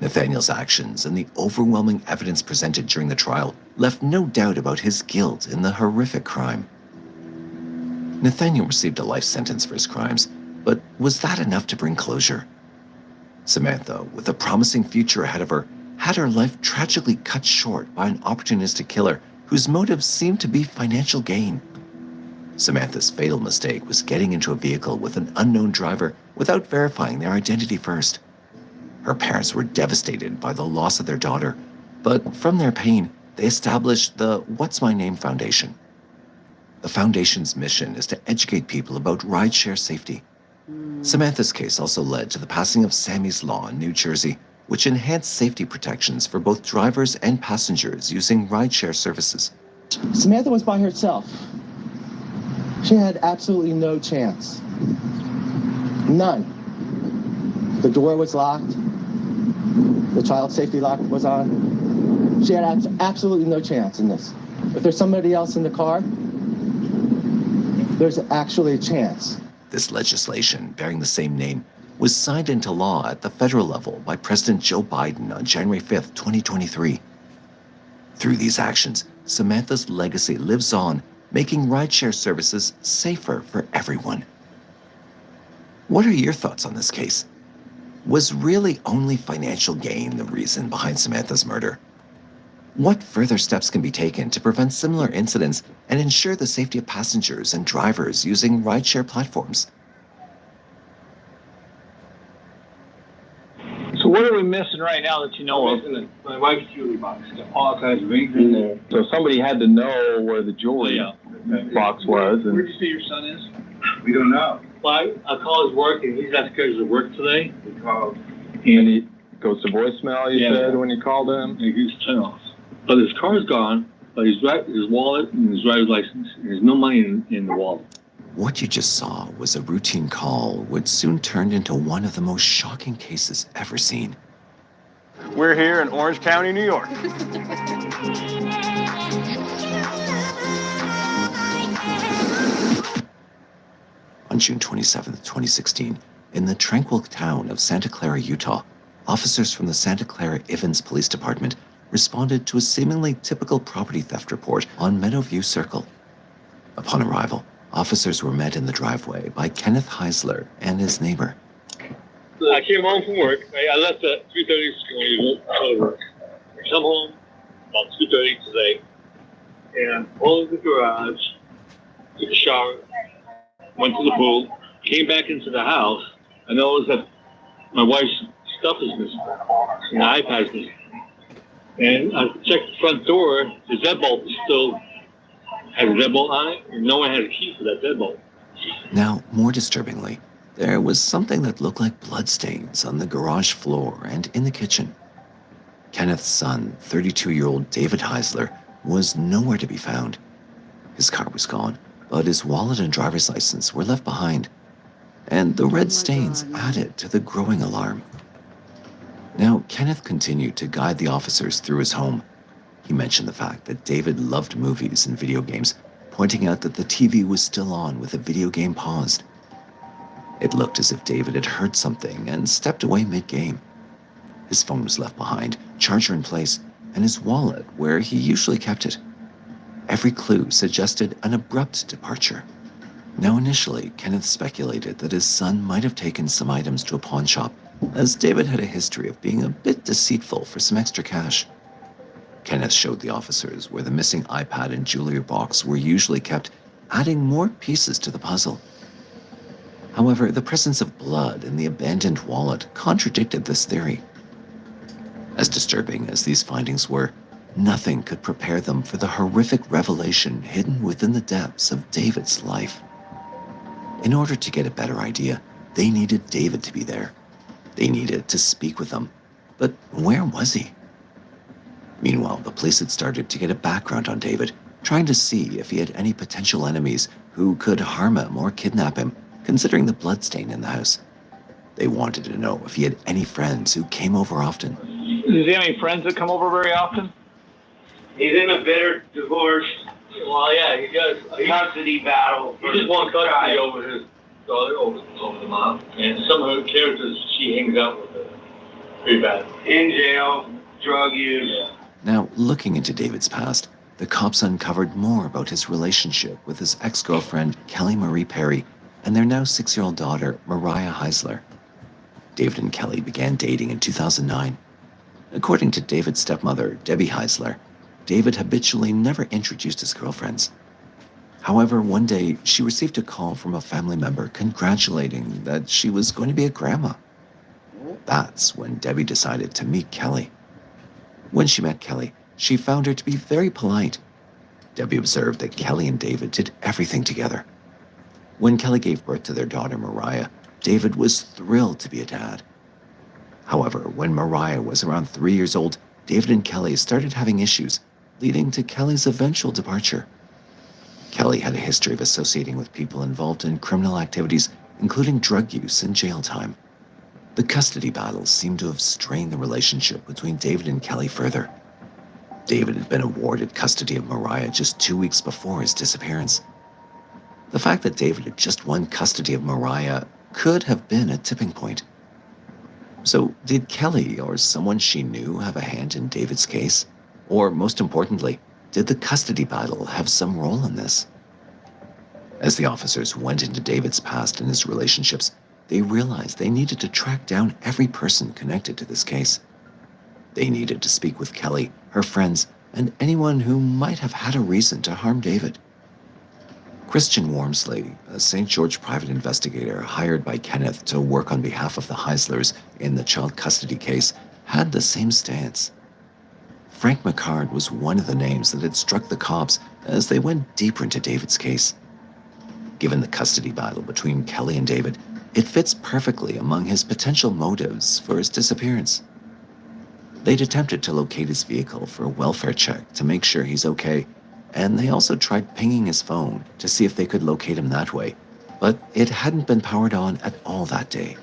Nathaniel's actions and the overwhelming evidence presented during the trial left no doubt about his guilt in the horrific crime. Nathaniel received a life sentence for his crimes, but was that enough to bring closure? Samantha, with a promising future ahead of her, had her life tragically cut short by an opportunistic killer whose motives seemed to be financial gain. Samantha's fatal mistake was getting into a vehicle with an unknown driver without verifying their identity first. Her parents were devastated by the loss of their daughter, but from their pain, they established the What's My Name Foundation. The foundation's mission is to educate people about rideshare safety. Samantha's case also led to the passing of Sammy's Law in New Jersey, which enhanced safety protections for both drivers and passengers using rideshare services. Samantha was by herself. She had absolutely no chance. None. The door was locked. The child safety lock was on. She had absolutely no chance in this. If there's somebody else in the car, there's actually a chance. This legislation, bearing the same name, was signed into law at the federal level by President Joe Biden on January 5, 2023. Through these actions, Samantha's legacy lives on, making rideshare services safer for everyone. What are your thoughts on this case? Was really only financial gain the reason behind Samantha's murder? What further steps can be taken to prevent similar incidents and ensure the safety of passengers and drivers using rideshare platforms? So what are we missing right now that you know of? My wife's jewelry box. All kinds of rings in there. So somebody had to know where the jewelry box was. And Where did you say your son is? We don't know. Well, I call his work, and he's not scheduled to work today. We called. and he goes to voicemail, you said, when you called him? Yeah, he was turned off. But his car's gone, but his wallet and his driver's license, there's no money in the wallet. What you just saw was a routine call, which soon turned into one of the most shocking cases ever seen. We're here in Orange County, New York. On June 27, 2016, in the tranquil town of Santa Clara, Utah, officers from the Santa Clara Ivins Police Department responded to a seemingly typical property theft report on Meadowview Circle. Upon arrival, officers were met in the driveway by Kenneth Heisler and his neighbor. I came home from work. I left at 3:30 this morning to go to work. I come home about 2:30 today, and pulled in the garage, took a shower, went to the pool, came back into the house. I noticed that my wife's stuff is missing, and the iPad's missing. And I checked the front door. The deadbolt still has a deadbolt on it, and no one has a key for that deadbolt. Now, more disturbingly, there was something that looked like bloodstains on the garage floor and in the kitchen. Kenneth's son, 32-year-old David Heisler, was nowhere to be found. His car was gone, but his wallet and driver's license were left behind. And the red stains added to the growing alarm. Now, Kenneth continued to guide the officers through his home. He mentioned the fact that David loved movies and video games, pointing out that the TV was still on with the video game paused. It looked as if David had heard something and stepped away mid-game. His phone was left behind, charger in place, and his wallet where he usually kept it. Every clue suggested an abrupt departure. Now, initially, Kenneth speculated that his son might have taken some items to a pawn shop, as David had a history of being a bit deceitful for some extra cash. Kenneth showed the officers where the missing iPad and jewelry box were usually kept, adding more pieces to the puzzle. However, the presence of blood in the abandoned wallet contradicted this theory. As disturbing as these findings were, nothing could prepare them for the horrific revelation hidden within the depths of David's life. In order to get a better idea, they needed David to be there. They needed to speak with him. But where was he? Meanwhile, the police had started to get a background on David, trying to see if he had any potential enemies who could harm him or kidnap him, considering the bloodstain in the house. They wanted to know if he had any friends who came over often. Does he have any friends that come over very often? He's in a bitter divorce. Well, yeah, he does. Custody battle. He just wants custody over his daughter, over the mom. And some of the characters she hangs out with are pretty bad. In jail, drug use. Yeah. Now, looking into David's past, the cops uncovered more about his relationship with his ex-girlfriend, Kelly Marie Perry, and their now 6-year-old daughter, Mariah Heisler. David and Kelly began dating in 2009. According to David's stepmother, Debbie Heisler, David habitually never introduced his girlfriends. However, one day, she received a call from a family member congratulating that she was going to be a grandma. That's when Debbie decided to meet Kelly. When she met Kelly, she found her to be very polite. Debbie observed that Kelly and David did everything together. When Kelly gave birth to their daughter, Mariah, David was thrilled to be a dad. However, when Mariah was around 3 years old, David and Kelly started having issues, leading to Kelly's eventual departure. Kelly had a history of associating with people involved in criminal activities, including drug use and jail time. The custody battles seemed to have strained the relationship between David and Kelly further. David had been awarded custody of Mariah just 2 weeks before his disappearance. The fact that David had just won custody of Mariah could have been a tipping point. So, did Kelly or someone she knew have a hand in David's case? Or, most importantly, did the custody battle have some role in this? As the officers went into David's past and his relationships, they realized they needed to track down every person connected to this case. They needed to speak with Kelly, her friends, and anyone who might have had a reason to harm David. Christian Wormsley, a St. George private investigator hired by Kenneth to work on behalf of the Heislers in the child custody case, had the same stance. Frank McCard was one of the names that had struck the cops as they went deeper into David's case. Given the custody battle between Kelly and David, it fits perfectly among his potential motives for his disappearance. They'd attempted to locate his vehicle for a welfare check to make sure he's okay, and they also tried pinging his phone to see if they could locate him that way, but it hadn't been powered on at all that day.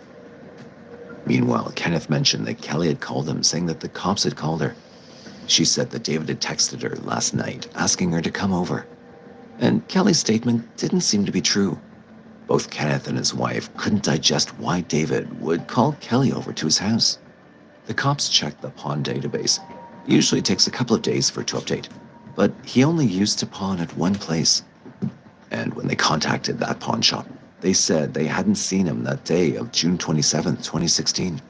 Meanwhile, Kenneth mentioned that Kelly had called him saying that the cops had called her. She said that David had texted her last night asking her to come over. And Kelly's statement didn't seem to be true. Both Kenneth and his wife couldn't digest why David would call Kelly over to his house. The cops checked the pawn database. Usually takes a couple of days for it to update, but he only used to pawn at one place. And when they contacted that pawn shop, they said they hadn't seen him that day of June 27, 2016.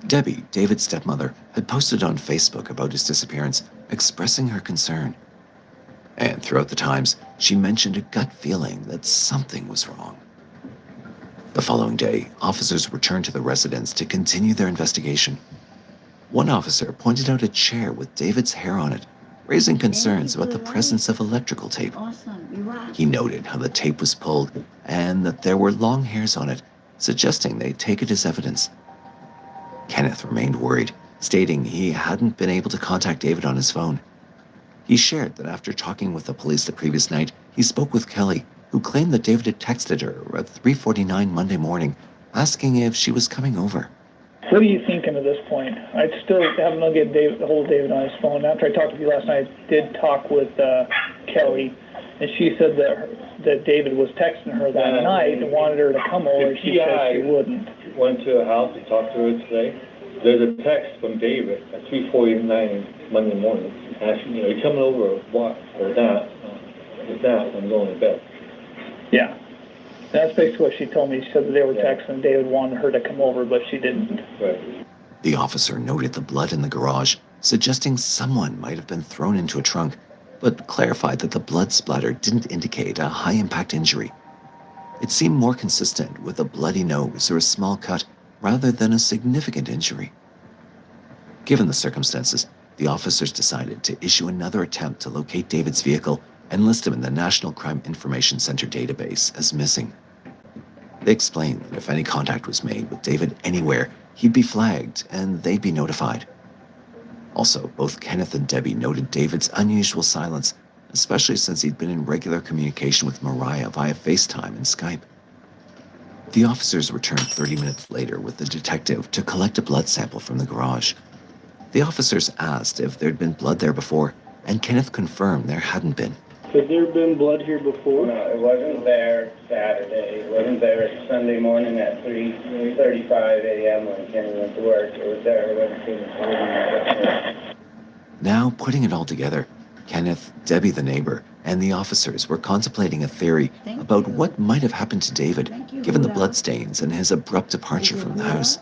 Debbie, David's stepmother, had posted on Facebook about his disappearance, expressing her concern. And throughout the times, she mentioned a gut feeling that something was wrong. The following day, officers returned to the residence to continue their investigation. One officer pointed out a chair with David's hair on it, raising concerns about the presence of electrical tape. He noted how the tape was pulled and that there were long hairs on it, suggesting they'd take it as evidence. Kenneth remained worried, stating he hadn't been able to contact David on his phone. He shared that after talking with the police the previous night, he spoke with Kelly, who claimed that David had texted her at 3:49 Monday morning, asking if she was coming over. What are you thinking at this point? I still haven't been able to get hold of David on his phone. After I talked to you last night, I did talk with Kelly, and she said that David was texting her that night and wanted her to come over. She said she wouldn't. Went to a house and talked to her today? There's a text from David at 3:49 Monday morning asking, you know, you coming over or what or not? If not, I'm going to bed. Yeah. That's basically what she told me. She said that they were texting. David wanted her to come over, but she didn't. Right. The officer noted the blood in the garage, suggesting someone might have been thrown into a trunk, but clarified that the blood splatter didn't indicate a high-impact injury. It seemed more consistent with a bloody nose or a small cut rather than a significant injury. Given the circumstances, the officers decided to issue another attempt to locate David's vehicle and list him in the National Crime Information Center database as missing. They explained that if any contact was made with David anywhere, he'd be flagged and they'd be notified. Also, both Kenneth and Debbie noted David's unusual silence, especially since he'd been in regular communication with Mariah via FaceTime and Skype. The officers returned 30 minutes later with the detective to collect a blood sample from the garage. The officers asked if there'd been blood there before, and Kenneth confirmed there hadn't been. Has there been blood here before? No, it wasn't there Saturday. It wasn't there Sunday morning at 3:35 a.m. when Kenny went to work. It was there Wednesday. Now, putting it all together, Kenneth, Debbie the neighbor, and the officers were contemplating a theory about what might have happened to David, given the bloodstains and his abrupt departure from the house.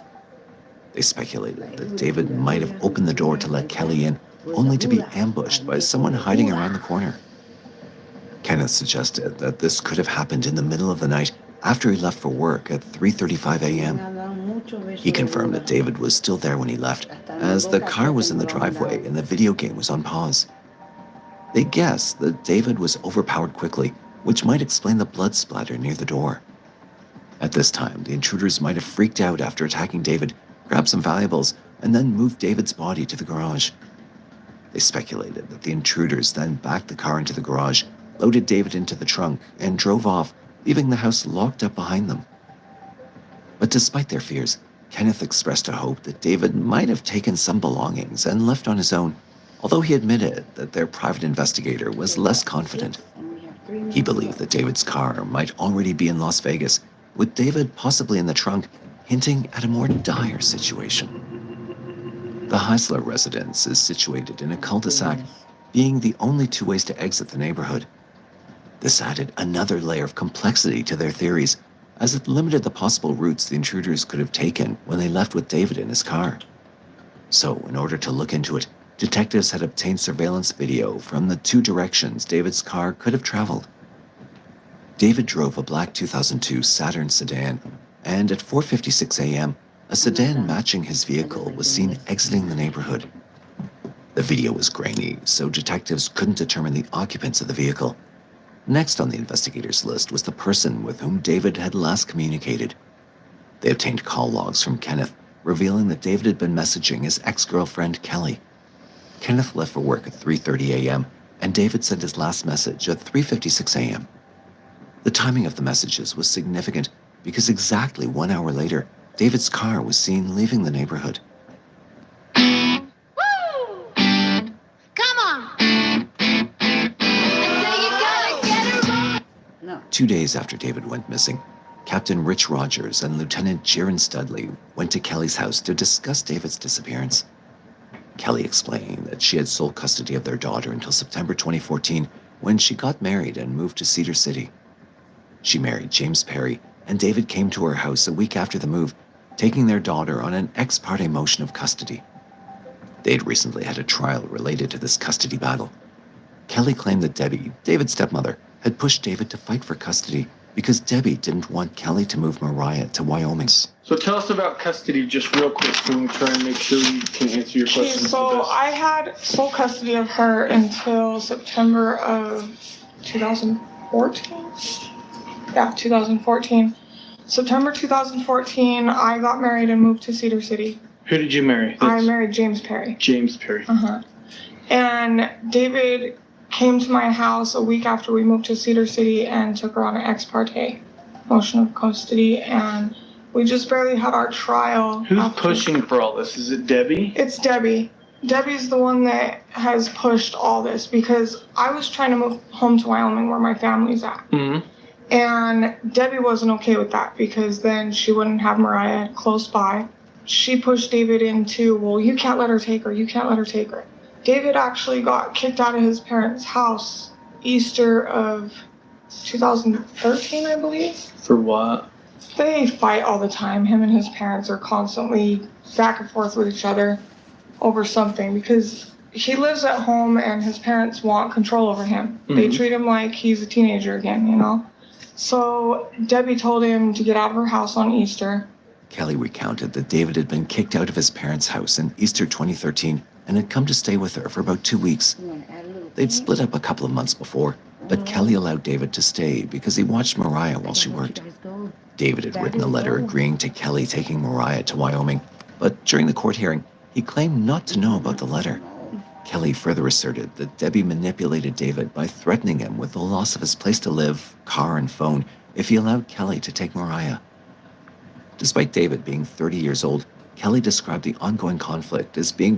They speculated that David might have opened the door to let Kelly in, only to be ambushed by someone hiding around the corner. Kenneth suggested that this could have happened in the middle of the night after he left for work at 3:35 a.m. He confirmed that David was still there when he left, as the car was in the driveway and the video game was on pause. They guessed that David was overpowered quickly, which might explain the blood splatter near the door. At this time, the intruders might have freaked out after attacking David, grabbed some valuables, and then moved David's body to the garage. They speculated that the intruders then backed the car into the garage, loaded David into the trunk, and drove off, leaving the house locked up behind them. But despite their fears, Kenneth expressed a hope that David might have taken some belongings and left on his own, although he admitted that their private investigator was less confident. He believed that David's car might already be in Las Vegas, with David possibly in the trunk, hinting at a more dire situation. The Heisler residence is situated in a cul-de-sac, being the only two ways to exit the neighborhood. This added another layer of complexity to their theories, as it limited the possible routes the intruders could have taken when they left with David in his car. So, in order to look into it, detectives had obtained surveillance video from the two directions David's car could have traveled. David drove a black 2002 Saturn sedan, and at 4:56 a.m., a sedan matching his vehicle was seen exiting the neighborhood. The video was grainy, so detectives couldn't determine the occupants of the vehicle. Next on the investigators' list was the person with whom David had last communicated. They obtained call logs from Kenneth, revealing that David had been messaging his ex-girlfriend, Kelly. Kenneth left for work at 3:30 a.m., and David sent his last message at 3:56 a.m. The timing of the messages was significant because exactly 1 hour later, David's car was seen leaving the neighborhood. Come on! I say you gotta get her right! 2 days after David went missing, Captain Rich Rogers and Lieutenant Jiren Studley went to Kelly's house to discuss David's disappearance. Kelly explained that she had sole custody of their daughter until September 2014, when she got married and moved to Cedar City. She married James Perry, and David came to her house a week after the move, taking their daughter on an ex parte motion of custody. They'd recently had a trial related to this custody battle. Kelly claimed that Debbie, David's stepmother, had pushed David to fight for custody because Debbie didn't want Kelly to move Mariah to Wyoming. So tell us about custody just real quick so we can try and make sure we can answer your questions. So I had full custody of her until September of 2014. Yeah, 2014. September 2014, I got married and moved to Cedar City. Who did you marry? I married James Perry. James Perry. And David came to my house a week after we moved to Cedar City and took her on an ex parte motion of custody, and we just barely had our trial. Who's pushing for all this? Is it Debbie? It's Debbie. Debbie's the one that has pushed all this because I was trying to move home to Wyoming where my family's at. And Debbie wasn't okay with that because then she wouldn't have Mariah close by. she pushed David into, well, you can't let her take her. You can't let her take her. David actually got kicked out of his parents' house Easter of 2013, I believe. For what? They fight all the time. Him and his parents are constantly back and forth with each other over something because he lives at home and his parents want control over him. They treat him like he's a teenager again, you know? So Debbie told him to get out of her house on Easter. Kelly recounted that David had been kicked out of his parents' house in Easter 2013 and had come to stay with her for about 2 weeks. They'd split up a couple of months before, but Kelly allowed David to stay because he watched Mariah while she worked. David had written a letter agreeing to Kelly taking Mariah to Wyoming, but during the court hearing, he claimed not to know about the letter. Kelly further asserted that Debbie manipulated David by threatening him with the loss of his place to live, car, and phone if he allowed Kelly to take Mariah. Despite David being 30 years old, Kelly described the ongoing conflict as being